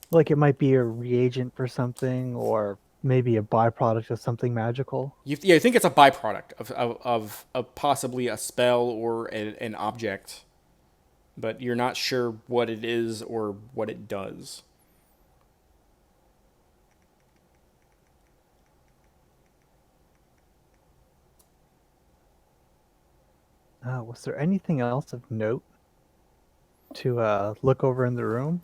S2: Like it might be a reagent for something, or maybe a byproduct of something magical.
S1: yeah, I think it's a byproduct of possibly a spell or an object, but you're not sure what it is or what it does.
S2: Was there anything else of note to look over in the room?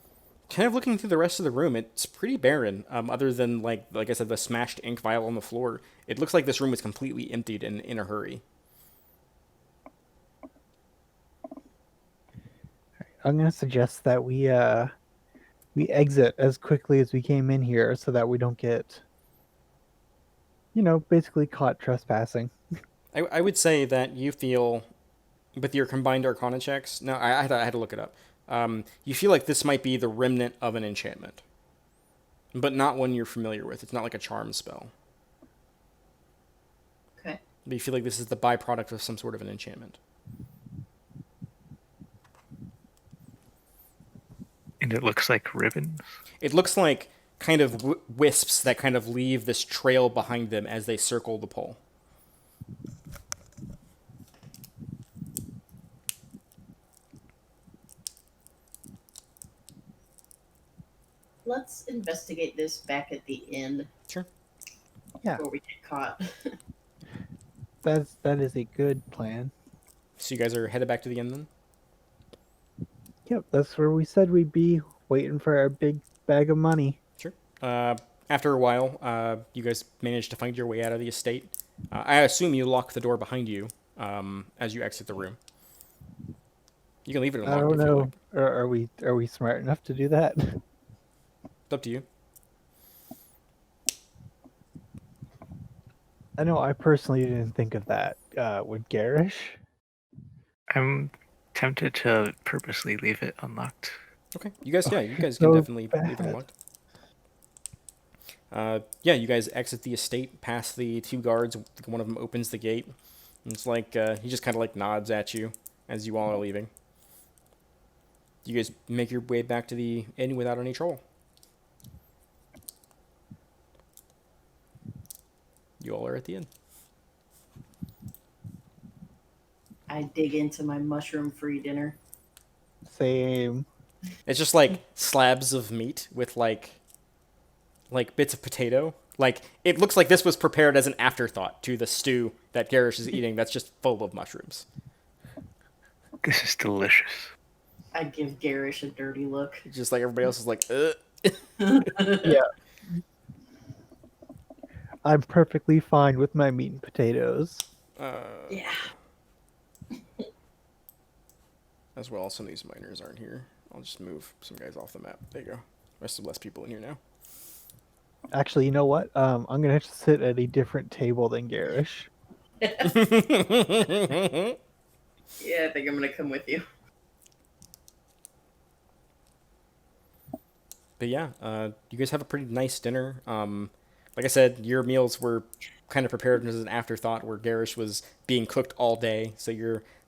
S1: Kind of looking through the rest of the room, it's pretty barren. Other than like I said, the smashed ink vial on the floor, it looks like this room was completely emptied and in a hurry.
S2: I'm gonna suggest that we exit as quickly as we came in here, so that we don't get, basically caught trespassing.
S1: I would say that you feel, with your combined Arcana checks. No, I had to look it up. You feel like this might be the remnant of an enchantment, but not one you're familiar with. It's not like a charm spell.
S3: Okay.
S1: But you feel like this is the byproduct of some sort of an enchantment.
S4: And it looks like ribbons.
S1: It looks like kind of wisps that kind of leave this trail behind them as they circle the pole.
S3: Let's investigate this back at the inn
S1: Sure.
S2: Yeah,
S3: before we get caught.
S2: that is a good plan.
S1: So you guys are headed back to the inn then?
S2: Yep, that's where we said we'd be, waiting for our big bag of money.
S1: Sure. After a while, you guys manage to find your way out of the estate. I assume you lock the door behind you as you exit the room. You can leave it
S2: I
S1: unlocked
S2: don't
S1: if you
S2: know.
S1: like.
S2: Are we smart enough to do that?
S1: It's up to you.
S2: I know I personally didn't think of that. Would Garish?
S4: I'm tempted to purposely leave it unlocked.
S1: Okay. You guys can
S2: So
S1: definitely leave it
S2: bad.
S1: unlocked. Yeah, you guys exit the estate past the two guards. One of them opens the gate. And it's like he just kind of like nods at you as you all are leaving. You guys make your way back to the inn without any trouble. You all are at the inn.
S3: I dig into my mushroom-free dinner.
S2: Same.
S1: It's just like slabs of meat with like bits of potato. Like it looks like this was prepared as an afterthought to the stew that Garish is eating. That's just full of mushrooms.
S4: This is delicious.
S3: I give Garish a dirty look.
S1: Just like everybody else is like, ugh.
S2: Yeah. I'm perfectly fine with my meat and potatoes.
S3: Yeah.
S1: As well, some of these miners aren't here. I'll just move some guys off the map. There you go. There's less people in here now.
S2: Actually, you know what? I'm gonna have to sit at a different table than Garish.
S3: Yeah, I think I'm gonna come with you.
S1: But yeah, you guys have a pretty nice dinner. Like I said, your meals were kind of prepared as an afterthought, where Garish was being cooked all day. So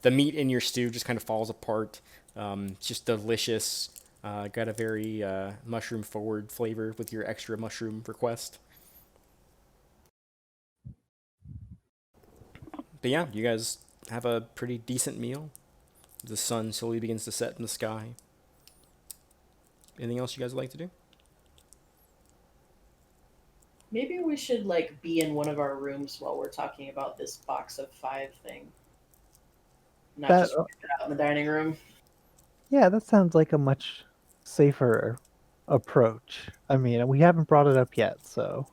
S1: the meat in your stew just kind of falls apart. It's just delicious. Got a very mushroom forward flavor with your extra mushroom request. But yeah, you guys have a pretty decent meal. The sun slowly begins to set in the sky. Anything else you guys would like to do?
S3: Maybe we should like be in one of our rooms while we're talking about this box of 5 thing. Not
S2: That-
S3: just whip it out in the dining room.
S2: Yeah, that sounds like a much safer approach. I mean, we haven't brought it up yet, so.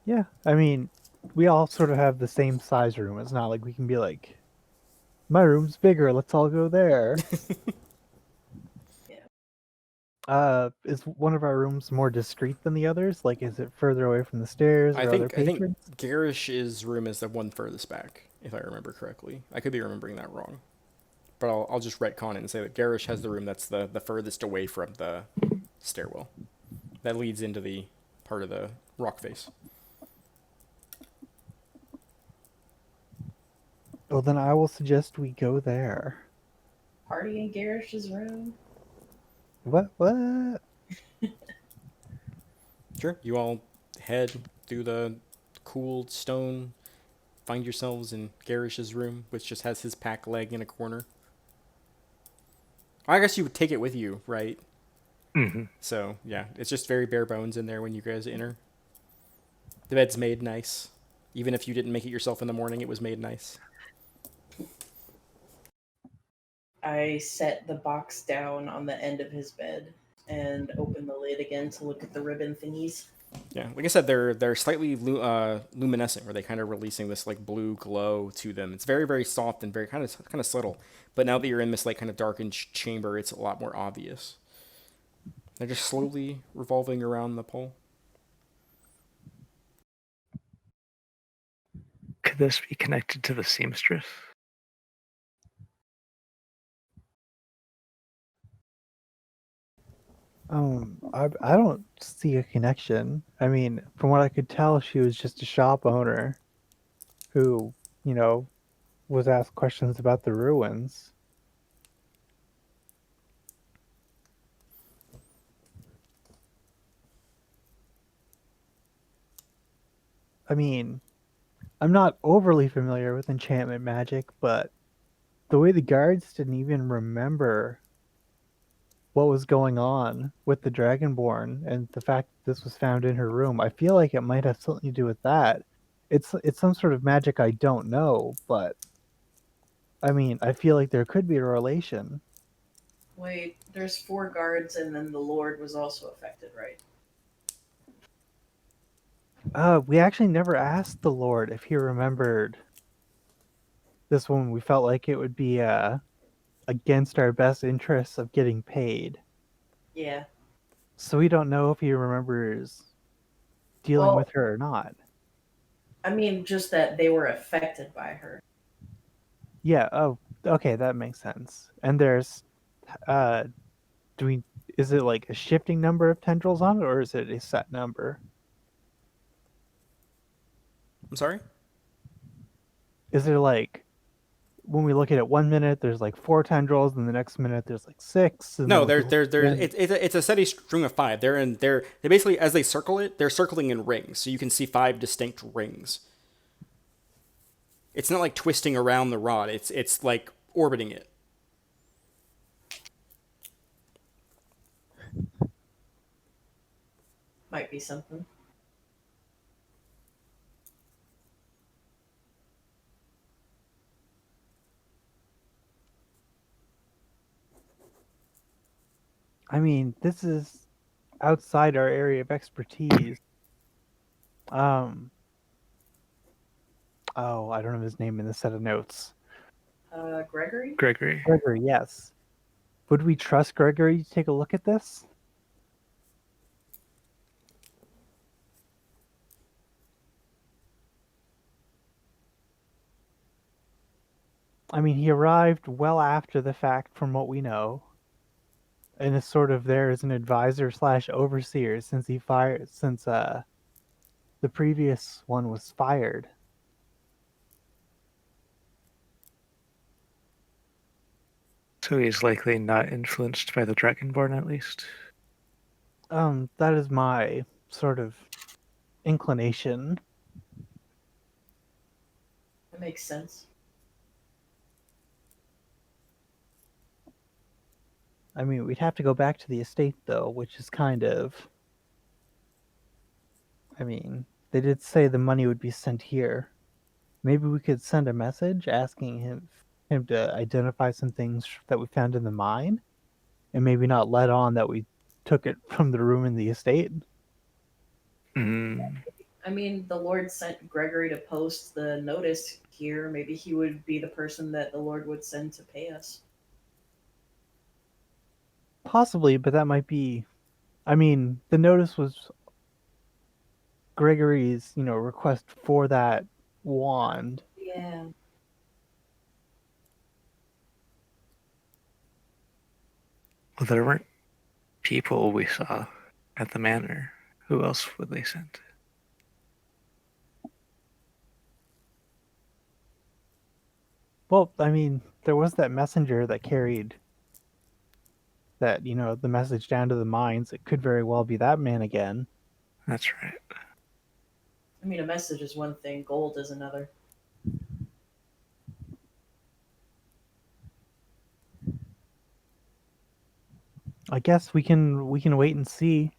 S2: Yeah, I mean, we all sort of have the same size room. It's not like we can be like, my room's bigger, let's all go there. Is one of our rooms more discreet than the others? Like, is it further away from the stairs or other
S1: I think
S2: patrons?
S1: Garish's room is the one furthest back, if I remember correctly. I could be remembering that wrong. but I'll just retcon it and say that Garish has the room that's the furthest away from the stairwell. That leads into the part of the rock face.
S2: Well, then I will suggest we go there.
S3: Party in Garish's room.
S2: What? What?
S1: Sure. You all head through the cool stone, find yourselves in Garish's room, which just has his pack leg in a corner. I guess you would take it with you, right?
S4: Mm-hmm.
S1: So, yeah, it's just very bare bones in there when you guys enter. The bed's made nice. Even if you didn't make it yourself in the morning, it was made nice.
S3: I set the box down on the end of his bed and open the lid again to look at the ribbon thingies.
S1: Yeah, like I said, they're slightly luminescent, where they kind of releasing this like blue glow to them. It's very very soft and very kind of subtle. But now that you're in this like kind of darkened chamber, it's a lot more obvious. They're just slowly revolving around the pole.
S4: Could this be connected to the seamstress?
S2: I don't see a connection. I mean, from what I could tell, she was just a shop owner who, you know, was asked questions about the ruins. I mean, I'm not overly familiar with enchantment magic, but the way the guards didn't even remember what was going on with the Dragonborn and the fact that this was found in her room, I feel like it might have something to do with that. It's some sort of magic I don't know, but I mean, I feel like there could be a relation.
S3: Wait, there's 4 guards and then the Lord was also affected, right?
S2: We actually never asked the Lord if he remembered this one. We felt like it would be against our best interests of getting paid.
S3: Yeah.
S2: So we don't know if he remembers dealing
S3: Well,
S2: with her or not.
S3: I mean, just that they were affected by her.
S2: Yeah, oh, okay, that makes sense. And there's uh do we is it like a shifting number of tendrils on it or is it a set number?
S1: I'm sorry.
S2: Is there like when we look at it 1 minute there's like 4 tendrils and the next minute there's like 6 and then
S1: No,
S2: when people
S1: it's a steady string of 5. They basically, as they circle it, they're circling in rings, so you can see 5 distinct rings. It's not like twisting around the rod. It's like orbiting it.
S3: Might be something.
S2: I mean, this is outside our area of expertise. Um oh, I don't have his name in the set of notes.
S3: Gregory?
S4: Gregory.
S2: Gregory, yes. Would we trust Gregory to take a look at this? I mean, he arrived well after the fact from what we know, and is sort of there as an advisor slash overseer since the previous one was fired.
S4: So he's likely not influenced by the Dragonborn, at least.
S2: That is my sort of inclination.
S3: That makes sense.
S2: I mean, we'd have to go back to the estate though, which is kind of. I mean, they did say the money would be sent here. Maybe we could send a message asking him to identify some things that we found in the mine, and maybe not let on that we took it from the room in the estate.
S4: Mm.
S3: I mean, the Lord sent Gregory to post the notice here. Maybe he would be the person that the Lord would send to pay us.
S2: Possibly, but that might be. I mean, the notice was Gregory's, request for that wand.
S3: Yeah.
S4: Well, there weren't people we saw at the manor. Who else would they send?
S2: Well, I mean, there was that messenger that carried that, the message down to the mines. It could very well be that man again.
S4: That's right.
S3: I mean, a message is one thing, gold is another.
S2: I guess we can wait and see,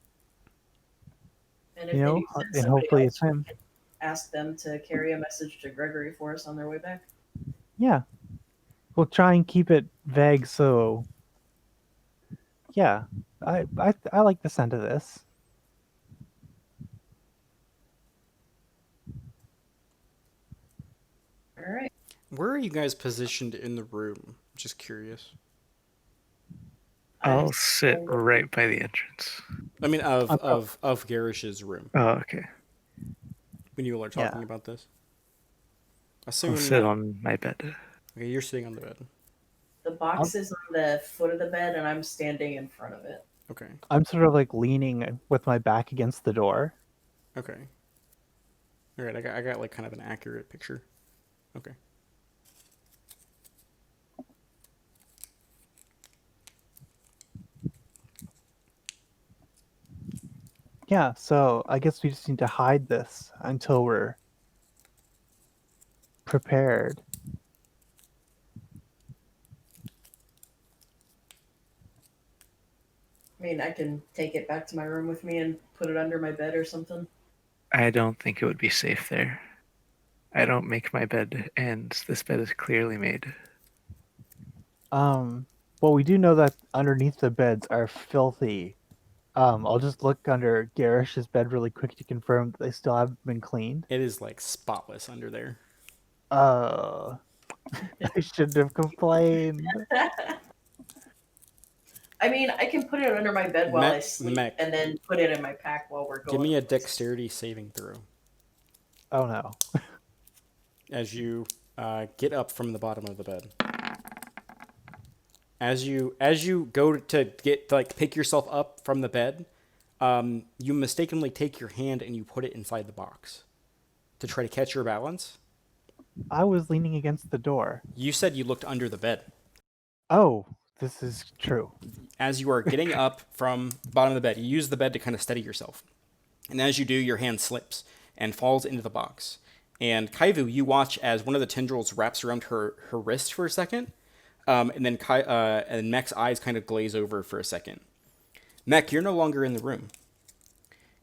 S3: And if they do send
S2: and
S3: somebody
S2: hopefully it's
S3: else, we
S2: him.
S3: can ask them to carry a message to Gregory for us on their way back.
S2: Yeah. We'll try and keep it vague, so yeah. I like the scent of this.
S3: All right.
S1: Where are you guys positioned in the room? Just curious.
S3: I'm
S4: I'll sit
S3: still
S4: right by the entrance.
S1: I mean, of
S2: I'm pro-
S1: of Garish's room
S4: Oh, okay.
S1: when you all are
S2: Yeah.
S1: talking about this.
S4: I'll
S1: Assume
S4: sit on my bed.
S1: okay, you're sitting on the bed.
S3: The box is on the foot of the bed, and I'm standing in front of it.
S1: Okay,
S2: I'm sort of like leaning with my back against the door.
S1: okay. All right, I got like kind of an accurate picture. Okay.
S2: Yeah, so I guess we just need to hide this until we're prepared.
S3: I mean, I can take it back to my room with me and put it under my bed or something.
S4: I don't think it would be safe there. I don't make my bed, and this bed is clearly made.
S2: Well, we do know that underneath the beds are filthy. I'll just look under Garish's bed really quick to confirm that they still haven't been cleaned.
S1: It is like spotless under there.
S2: Uh, I shouldn't have complained.
S3: I mean, I can put it under my bed while I sleep,
S1: Mech,
S3: and then put it in my pack while we're going.
S1: give me a
S3: places.
S1: dexterity saving throw
S2: Oh no.
S1: as you get up from the bottom of the bed. As you go to get like pick yourself up from the bed, you mistakenly take your hand and you put it inside the box to try to catch your balance.
S2: I was leaning against the door.
S1: You said you looked under the bed.
S2: Oh, this is true.
S1: As you are getting up from the bottom of the bed, you use the bed to kind of steady yourself. And as you do, your hand slips and falls into the box. And Kaivu, you watch as one of the tendrils wraps around her wrist for a second, and then and Mech's eyes kind of glaze over for a second. Mech, you're no longer in the room.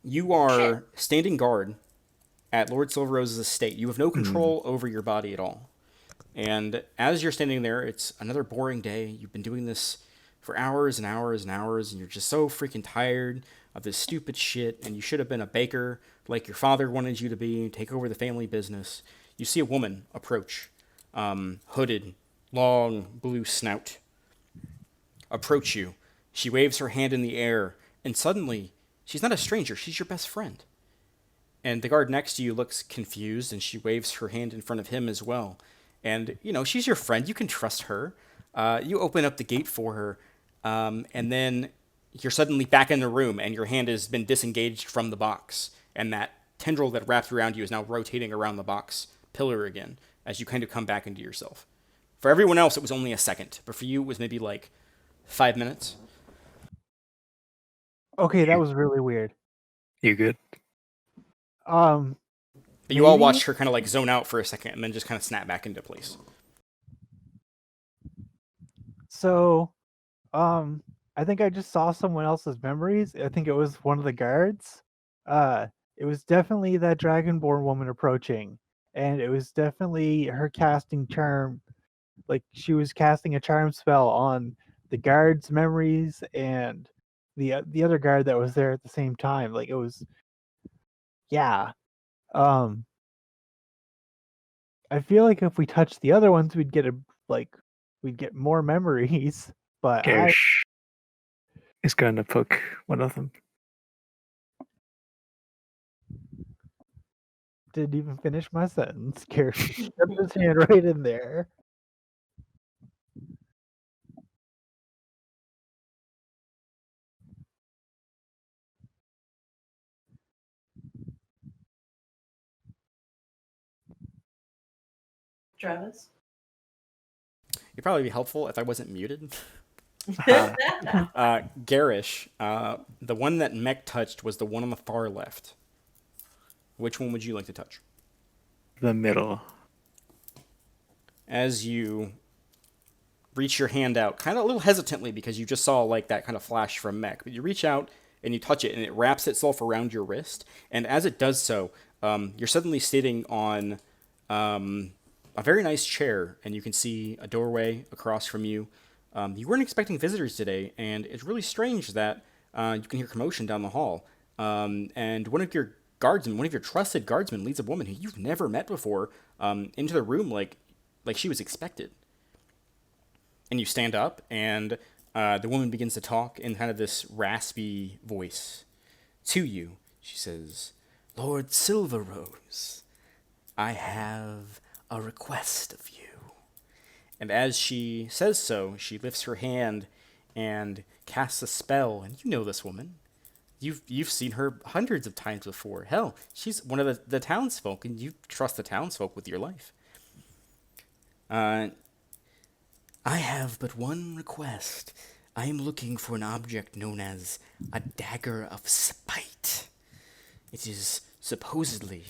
S1: You are standing guard at Lord Silverrose's estate. You have no control over your body at all. And as you're standing there, it's another boring day. You've been doing this for hours and hours and hours, and you're just so freaking tired of this stupid shit, and you should have been a baker like your father wanted you to be, take over the family business. You see a woman approach, hooded, long blue snout, approach you. She waves her hand in the air, and suddenly, she's not a stranger, she's your best friend. And the guard next to you looks confused, and she waves her hand in front of him as well. And, she's your friend. You can trust her. You open up the gate for her, and then you're suddenly back in the room, and your hand has been disengaged from the box. And that tendril that wrapped around you is now rotating around the box pillar again as you kind of come back into yourself. For everyone else, it was only a second, but for you, it was maybe like 5 minutes.
S2: Okay, that was really weird.
S4: You good?
S1: But you all
S2: Maybe?
S1: watched her kind of like zone out for a second and then just kind of snap back into place.
S2: So, I think I just saw someone else's memories. I think it was one of the guards. It was definitely that dragonborn woman approaching, and it was definitely her casting charm. Like she was casting a charm spell on the guard's memories and the other guard that was there at the same time. Like it was, yeah. Um, I feel like if we touched the other ones, we'd get more memories. But I
S4: Garish is going to poke one of them.
S2: didn't even finish my sentence. Garrett shoved his hand right in there.
S3: Travis?
S1: It'd probably be helpful if I wasn't muted.
S4: Uh,
S1: Garish, the one that Mech touched was the one on the far left. Which one would you like to touch?
S4: the middle.
S1: As you reach your hand out, kind of a little hesitantly because you just saw like that kind of flash from Mech, but you reach out and you touch it and it wraps itself around your wrist. And as it does so, you're suddenly sitting on a very nice chair, and you can see a doorway across from you. You weren't expecting visitors today, and it's really strange that you can hear commotion down the hall. And one of your guardsmen, one of your trusted guardsmen, leads a woman who you've never met before into the room like she was expected. And you stand up, and the woman begins to talk in kind of this raspy voice to you. She says, "Lord Silverrose, I have a request of you." And as she says so, she lifts her hand and casts a spell. And you know this woman. You've seen her hundreds of times before. Hell, she's one of the townsfolk, and you trust the townsfolk with your life. I have but one request. I am looking for an object known as a dagger of spite. It is supposedly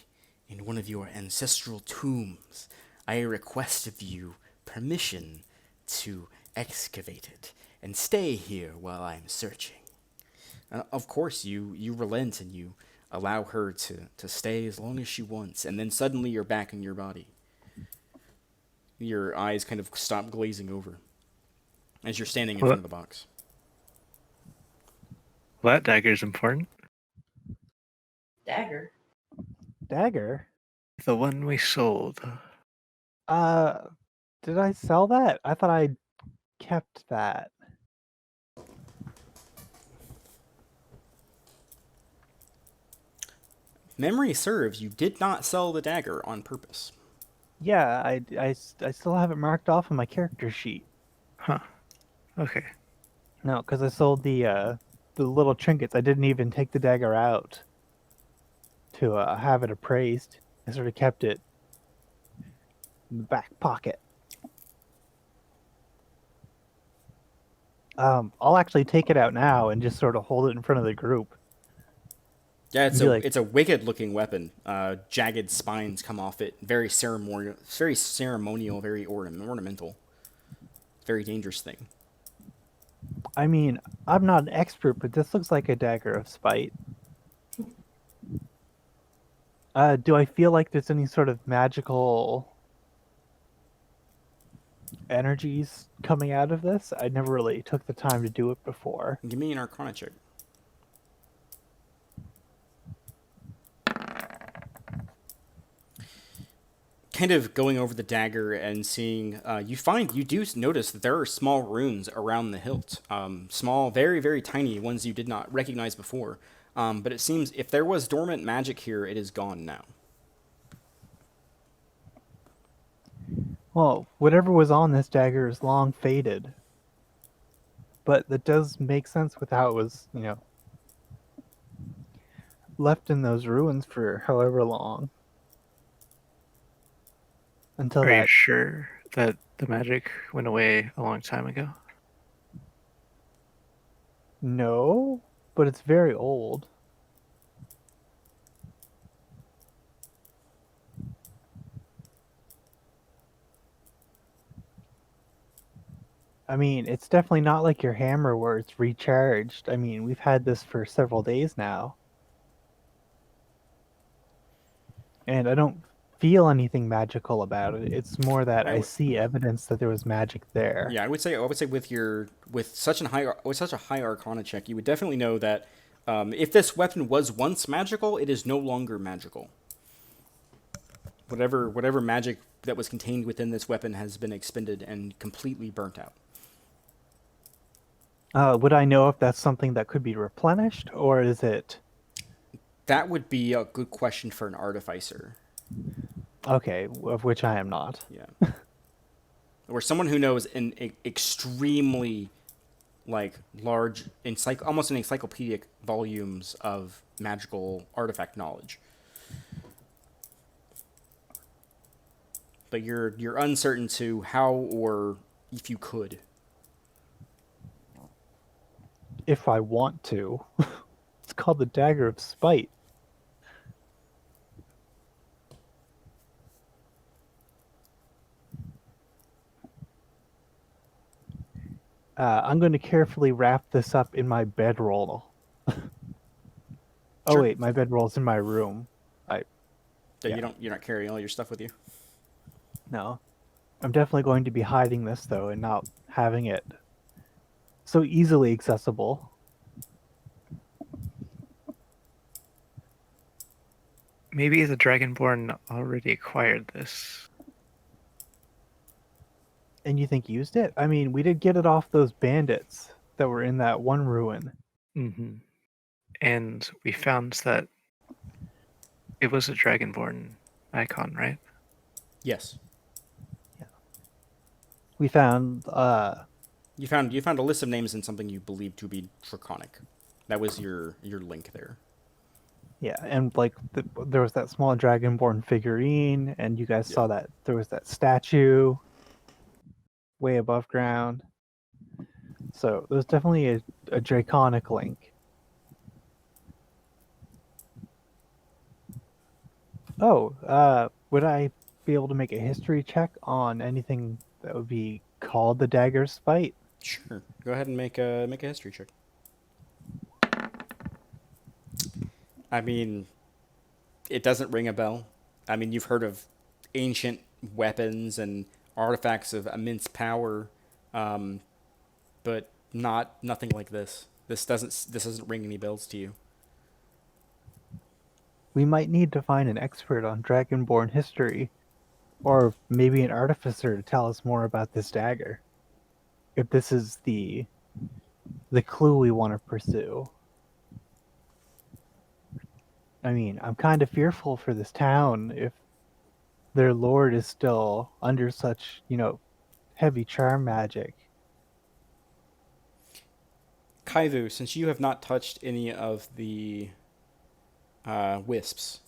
S1: in one of your ancestral tombs. I request of you permission to excavate it and stay here while I am searching. Of course, you relent and you allow her to stay as long as she wants, and then suddenly you're back in your body. Your eyes kind of stop glazing over as you're standing in front of the box.
S4: Well, that dagger's important.
S3: Dagger.
S2: Dagger?
S4: The one we sold.
S2: Did I sell that? I thought I kept that.
S1: Memory serves, you did not sell the dagger on purpose.
S2: Yeah, I still have it marked off on my character sheet.
S4: Huh. Okay.
S2: No, because I sold the little trinkets. I didn't even take the dagger out to have it appraised. I sort of kept it in the back pocket. I'll actually take it out now and just sort of hold it in front of the group.
S1: Yeah, it's
S2: Be
S1: a
S2: like-
S1: it's a wicked looking weapon. Jagged spines come off it. Very ceremonial, very ornamental. Very dangerous thing.
S2: I mean, I'm not an expert, but this looks like a dagger of spite. Do I feel like there's any sort of magical energies coming out of this? I never really took the time to do it before.
S1: Give me an Arcana check. Kind of going over the dagger and seeing, you do notice that there are small runes around the hilt. Small, very, very tiny ones you did not recognize before. But it seems if there was dormant magic here, it is gone now.
S2: Well, whatever was on this dagger is long faded. But that does make sense with how it was, left in those ruins for however long. Until
S4: Are you
S2: that.
S4: sure that the magic went away a long time ago?
S2: No, but it's very old. I mean, it's definitely not like your hammer where it's recharged. I mean, we've had this for several days now. And I don't feel anything magical about it. It's more that I see evidence that there was magic there.
S1: Yeah, I would say with such a high Arcana check, you would definitely know that if this weapon was once magical, it is no longer magical. Whatever magic that was contained within this weapon has been expended and completely burnt out.
S2: Would I know if that's something that could be replenished, or is it...
S1: That would be a good question for an artificer.
S2: Okay, of which I am not.
S1: Yeah. Or someone who knows an extremely large, almost an encyclopedic volumes of magical artifact knowledge. but you're uncertain to how or if you could.
S2: If I want to. It's called the Dagger of Spite. I'm going to carefully wrap this up in my bedroll. Oh
S1: Sure.
S2: wait, my bedroll's in my room. I
S1: So
S2: Yeah,
S1: you're not carrying all your stuff with you.
S2: no. I'm definitely going to be hiding this though and not having it so easily accessible.
S4: Maybe the Dragonborn already acquired this.
S2: And you think used it? I mean, we did get it off those bandits that were in that one ruin.
S4: Mm-hmm. And we found that it was a Dragonborn icon, right?
S1: Yes.
S2: We found
S1: You found a list of names and something you believe to be draconic. That was your link there.
S2: yeah, and like there was that small dragonborn figurine, and you guys
S1: Yeah.
S2: saw that there was that statue way above ground. So there's definitely a draconic link. Oh, would I be able to make a history check on anything that would be called the Dagger's Spite?
S1: Sure. Go ahead and make a history check. I mean, it doesn't ring a bell. I mean, you've heard of ancient weapons and artifacts of immense power, um, but nothing like this. This doesn't ring any bells to you.
S2: We might need to find an expert on dragonborn history, or maybe an artificer to tell us more about this dagger. If this is the clue we want to pursue. I mean, I'm kind of fearful for this town if their lord is still under such, heavy charm magic.
S1: Kaivu, since you have not touched any of the wisps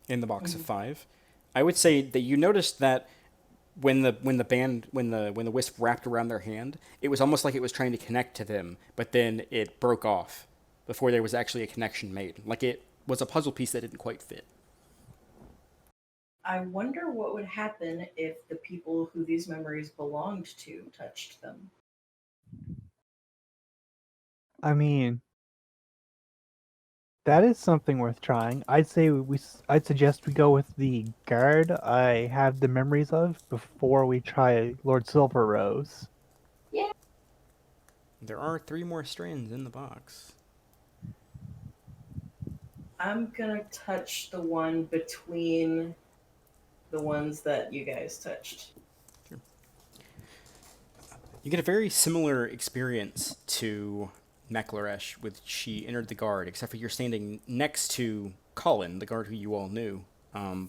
S1: in the box of
S3: Mhm.
S1: 5, I would say that you noticed that when the wisp wrapped around their hand, it was almost like it was trying to connect to them, but then it broke off before there was actually a connection made. Like it was a puzzle piece that didn't quite fit.
S3: I wonder what would happen if the people who these memories belonged to touched them.
S2: I mean, that is something worth trying. I'd suggest we go with the guard I have the memories of before we try Lord Silver Rose.
S3: Yeah.
S1: There are 3 more strands in the box.
S3: I'm gonna touch the one between the ones that you guys touched.
S1: Sure. You get a very similar experience to Mekleresh with she entered the guard, except for you're standing next to Colin, the guard who you all knew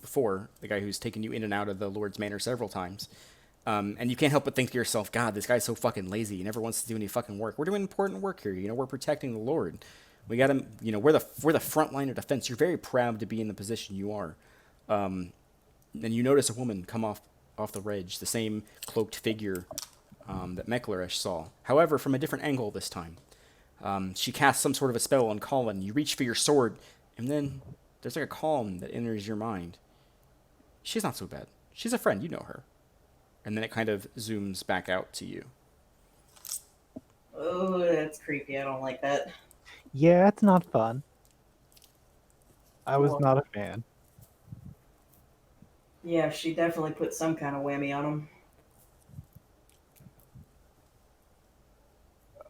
S1: before, the guy who's taken you in and out of the Lord's Manor several times. And you can't help but think to yourself, God, this guy's so fucking lazy. He never wants to do any fucking work. We're doing important work here. We're protecting the Lord. We got him. We're the front line of defense. You're very proud to be in the position you are. And you notice a woman come off the ridge, the same cloaked figure that Mekleresh saw. However, from a different angle this time. She casts some sort of a spell on Colin. You reach for your sword, and then there's like a calm that enters your mind. She's not so bad. She's a friend. You know her. And then it kind of zooms back out to you.
S3: Oh, that's creepy. I don't like that.
S2: Yeah, it's not fun. I was
S3: Well,
S2: not a fan.
S3: yeah, she definitely put some kind of whammy on him.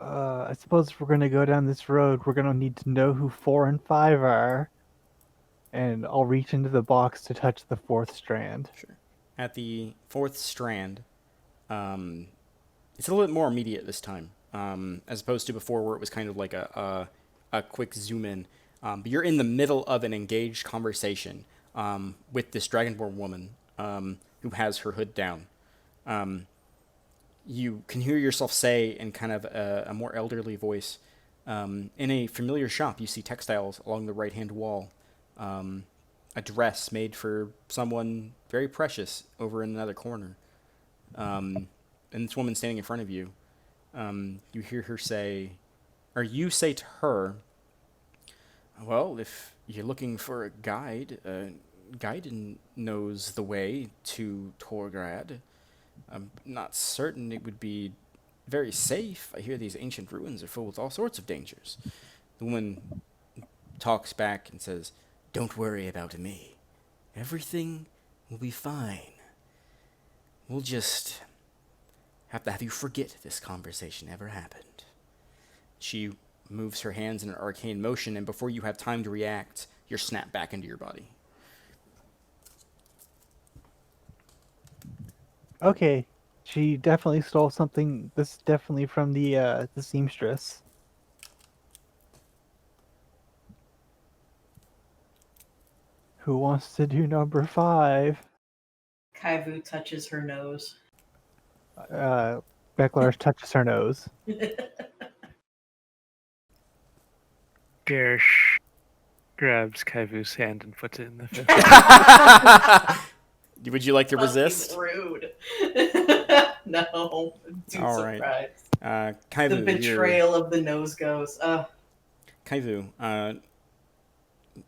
S2: I suppose if we're gonna go down this road, we're gonna need to know who 4 and 5 are. And I'll reach into the box to touch the 4th strand.
S1: Sure. At the 4th strand, it's a little bit more immediate this time, as opposed to before where it was kind of like a quick zoom in. But you're in the middle of an engaged conversation with this Dragonborn woman who has her hood down. You can hear yourself say in kind of a more elderly voice, in a familiar shop, you see textiles along the right-hand wall. A a dress made for someone very precious over in another corner. And this woman standing in front of you, you hear her say, or you say to her, well, if you're looking for a guide, Gaiden knows the way to Torgrad. I'm not certain it would be very safe. I hear these ancient ruins are full with all sorts of dangers. The woman talks back and says, don't worry about me. Everything will be fine. We'll just have to have you forget this conversation ever happened. She moves her hands in an arcane motion, and before you have time to react, you're snapped back into your body.
S2: Okay, she definitely stole something. This is definitely from the seamstress. Who wants to do number 5?
S3: Kaivu touches her nose.
S2: Becklar's touches her nose.
S4: Gersh grabs Kaivu's hand and puts it in the fist.
S1: Would you like to resist?
S3: Rude. No, I'm too
S1: All right.
S3: surprised.
S1: Kaivu,
S3: The betrayal of the nose goes.
S1: Kaivu,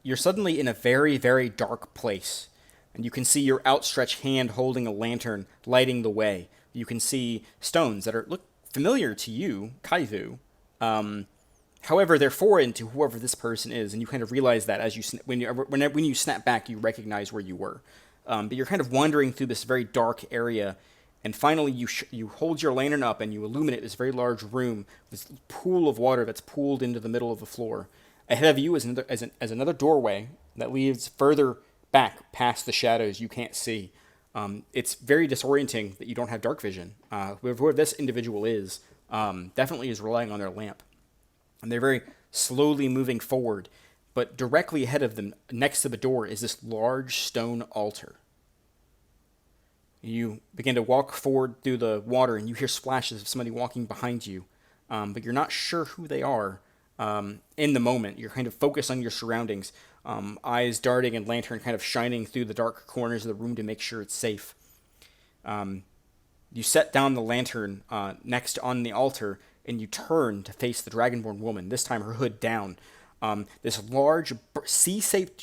S1: you're suddenly in a very, very dark place, and you can see your outstretched hand holding a lantern, lighting the way. You can see stones that look familiar to you, Kaivu. However, they're foreign to whoever this person is, and you kind of realize that as when you snap back, you recognize where you were. But you're kind of wandering through this very dark area, and finally you hold your lantern up and you illuminate this very large room, this pool of water that's pooled into the middle of the floor. Ahead of you is another doorway that leads further back past the shadows you can't see. It's very disorienting that you don't have dark vision. Whoever this individual is definitely is relying on their lamp. And they're very slowly moving forward, but directly ahead of them, next to the door, is this large stone altar. You begin to walk forward through the water, and you hear splashes of somebody walking behind you, but you're not sure who they are. In the moment, you're kind of focused on your surroundings, eyes darting and lantern kind of shining through the dark corners of the room to make sure it's safe. You set down the lantern next on the altar, and you turn to face the Dragonborn woman, this time her hood down. This large C-shaped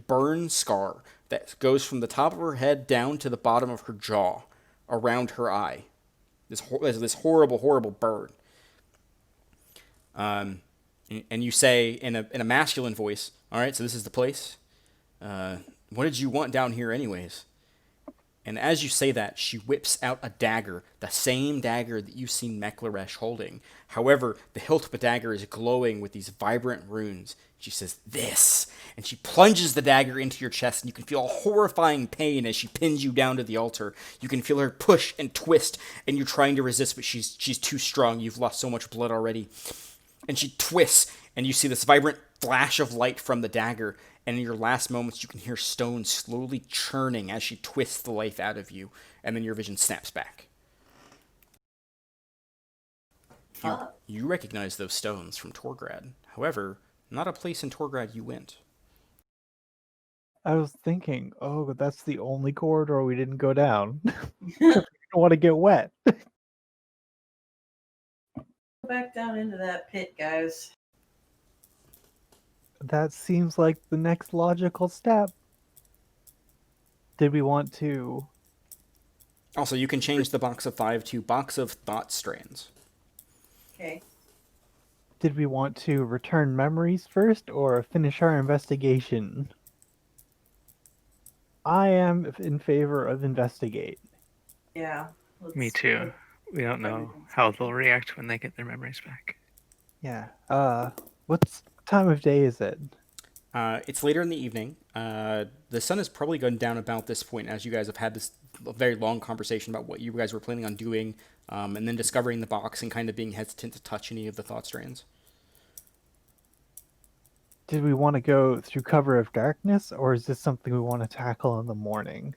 S1: burn scar that goes from the top of her head down to the bottom of her jaw, around her eye. This horrible, horrible burn. And you say in a masculine voice, all right, so this is the place. What did you want down here anyways? And as you say that, she whips out a dagger, the same dagger that you've seen Mekleresh holding. However, the hilt of the dagger is glowing with these vibrant runes. She says, this! And she plunges the dagger into your chest, and you can feel a horrifying pain as she pins you down to the altar. You can feel her push and twist, and you're trying to resist, but she's too strong. You've lost so much blood already. And she twists, and you see this vibrant flash of light from the dagger, and in your last moments, you can hear stone slowly churning as she twists the life out of you, and then your vision snaps back. You recognize those stones from Torgrad. However, not a place in Torgrad you went.
S2: I was thinking, oh, that's the only corridor we didn't go down. We don't want to get wet.
S3: Go back down into that pit, guys.
S2: That seems like the next logical step. Did we want to...
S1: Also, you can change the box of 5 to box of thought strands.
S3: Okay.
S2: Did we want to return memories first or finish our investigation? I am in favor of investigate.
S3: Yeah.
S4: Me too. We don't know how they'll react when they get their memories back.
S2: Yeah. What time of day is it?
S1: It's later in the evening. The sun has probably gone down about this point as you guys have had this very long conversation about what you guys were planning on doing, and then discovering the box and kind of being hesitant to touch any of the thought strands.
S2: Did we want to go through cover of darkness, or is this something we want to tackle in the morning?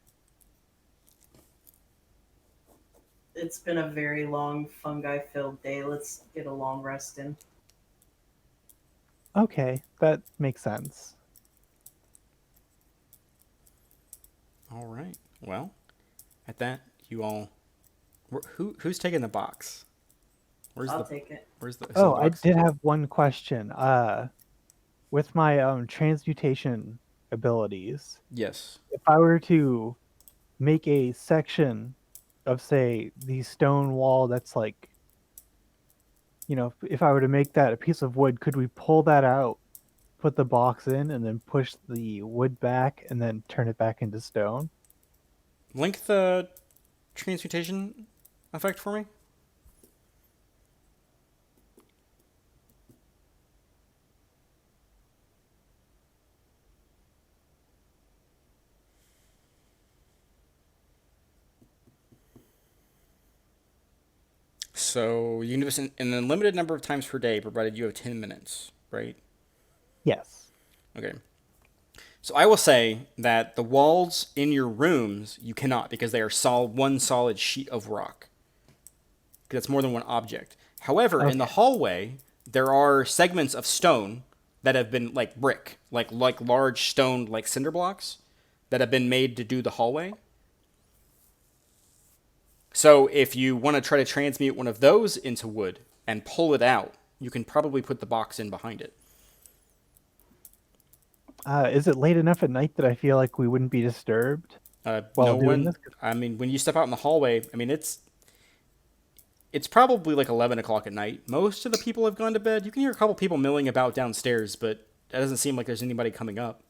S3: It's been a very long fungi-filled day. Let's get a long rest in.
S2: Okay, that makes sense.
S1: All right. Well, at that, you all. Who's taking the box? Where's
S3: I'll
S1: the
S3: take it.
S1: Where's the
S2: Oh, I
S1: box?
S2: did have one question. With my transmutation abilities,
S1: Yes.
S2: if I were to make a section of, say, the stone wall that's like, if I were to make that a piece of wood, could we pull that out, put the box in, and then push the wood back and then turn it back into stone?
S1: Link the transmutation effect for me. So you can do this in an unlimited number of times per day, provided you have 10 minutes, right?
S2: Yes.
S1: Okay. So I will say that the walls in your rooms you cannot because they are one solid sheet of rock. Because that's more than one object. However, in the
S2: Okay.
S1: hallway there are segments of stone that have been like brick, like large stone like cinder blocks that have been made to do the hallway. So if you want to try to transmute one of those into wood and pull it out, you can probably put the box in behind it.
S2: Is it late enough at night that I feel like we wouldn't be disturbed while
S1: No
S2: doing
S1: one.
S2: this?
S1: I mean, when you step out in the hallway, I mean it's probably like 11 o'clock at night. Most of the people have gone to bed. You can hear a couple people milling about downstairs, but it doesn't seem like there's anybody coming up.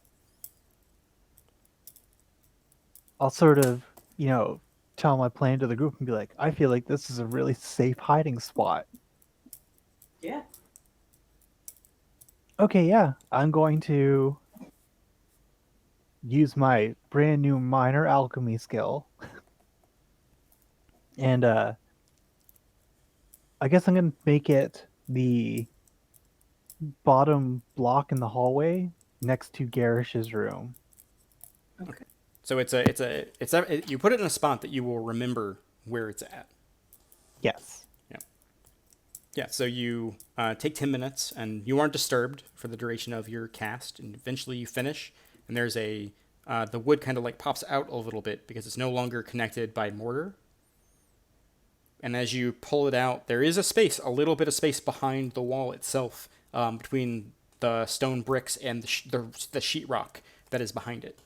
S2: I'll sort of, tell my plan to the group and be like, I feel like this is a really safe hiding spot.
S3: Yeah.
S2: Okay, yeah, I'm going to use my brand new minor alchemy skill. And I guess I'm going to make it the bottom block in the hallway next to Garish's room.
S3: Okay.
S1: So you put it in a spot that you will remember where it's at.
S2: Yes.
S1: Yeah. Yeah. So you take 10 minutes, and you aren't disturbed for the duration of your cast, and eventually you finish, and there's the wood kind of like pops out a little bit because it's no longer connected by mortar. And as you pull it out, there is a little bit of space behind the wall itself, between the stone bricks and the sheetrock that is behind it.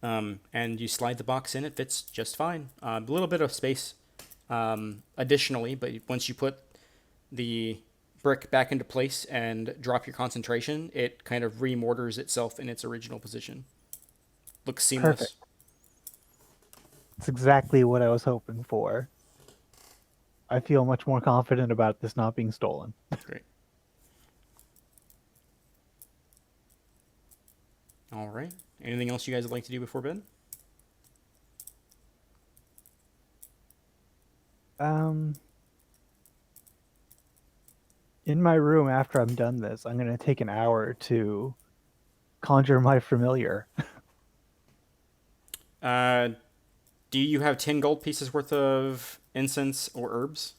S1: And you slide the box in, it fits just fine. A little bit of space additionally, but once you put the brick back into place and drop your concentration, it kind of remortars itself in its original position. Looks seamless.
S2: Perfect. It's exactly what I was hoping for. I feel much more confident about this not being stolen.
S1: Great. All right. Anything else you guys would like to do before bed?
S2: In my room after I'm done this, I'm going to take an hour to conjure my familiar.
S1: Do you have 10 gold pieces worth of incense or herbs?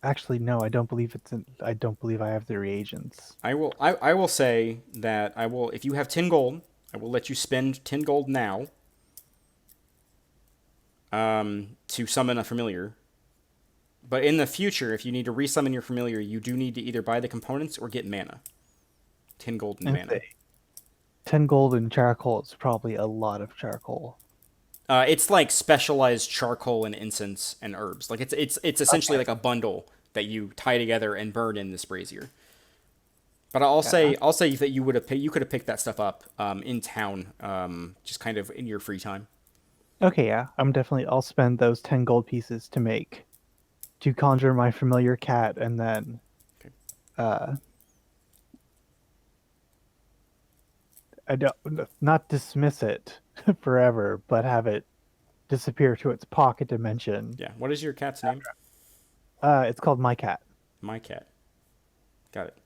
S2: Actually, no, I don't believe I don't believe I have the reagents.
S1: I will say that if you have 10 gold, I will let you spend 10 gold now to summon a familiar. But in the future, if you need to resummon your familiar, you do need to either buy the components or get mana. 10 gold in mana.
S2: 10 gold and charcoal is probably a lot of charcoal.
S1: It's like specialized charcoal and incense and herbs. Like it's essentially like a bundle that you tie together and burn in this brazier. But I'll say that you could have picked that stuff up in town, just kind of in your free time.
S2: Okay, yeah, I'll spend those 10 gold pieces to conjure my familiar cat, and then I don't not dismiss it forever, but have it disappear to its pocket dimension.
S1: Yeah. What is your cat's name?
S2: It's called My Cat.
S1: My cat. Got it.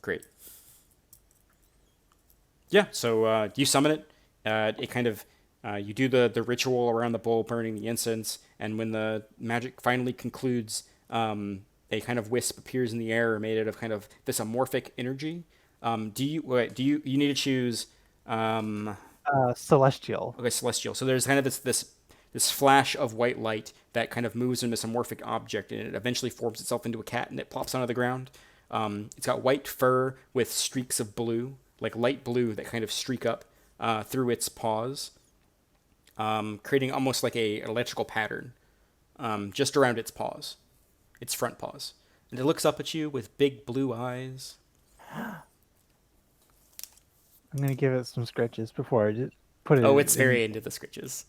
S1: Great. Yeah. So you summon it. It kind of you do the ritual around the bowl, burning the incense, and when the magic finally concludes, a kind of wisp appears in the air, made out of kind of this amorphic energy. You need to choose
S2: Celestial.
S1: okay, celestial. So there's kind of this flash of white light that kind of moves into this amorphic object, and it eventually forms itself into a cat, and it plops onto the ground. It's got white fur with streaks of blue, like light blue, that kind of streak up through its paws, creating almost like an electrical pattern just around its paws, its front paws. And it looks up at you with big blue eyes.
S2: I'm gonna give it some scratches before I just put it.
S1: Oh, it's very into the scritches.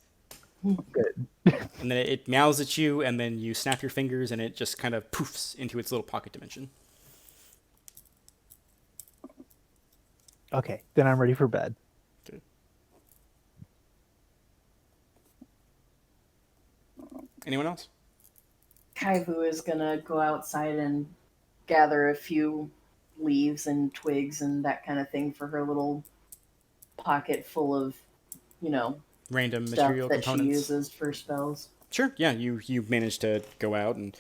S2: good.
S1: And then it meows at you, and then you snap your fingers, and it just kind of poofs into its little pocket dimension.
S2: Okay, then I'm ready for bed.
S1: Okay. Anyone else?
S3: Kaivu is gonna go outside and gather a few leaves and twigs and that kind of thing for her little pocket full of, you know,
S1: Random
S3: stuff
S1: material
S3: that she
S1: components.
S3: uses for spells.
S1: Sure. Yeah, you managed to go out and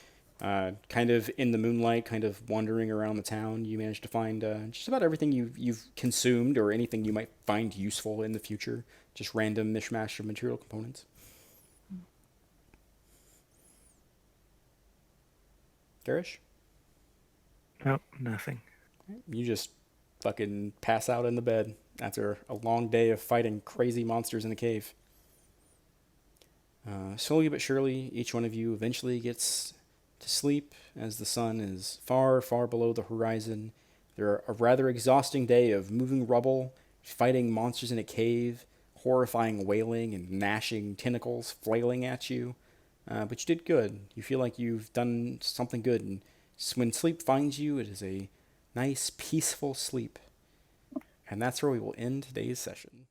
S1: kind of in the moonlight, kind of wandering around the town. You managed to find just about everything you've consumed or anything you might find useful in the future. Just random mishmash of material components. Garish?
S4: Nope, nothing.
S1: You just fucking pass out in the bed after a long day of fighting crazy monsters in the cave. Slowly but surely, each one of you eventually gets to sleep as the sun is far, far below the horizon. They're a rather exhausting day of moving rubble, fighting monsters in a cave, horrifying wailing and gnashing tentacles flailing at you. But you did good. You feel like you've done something good, and when sleep finds you, it is a nice, peaceful sleep. And that's where we will end today's session.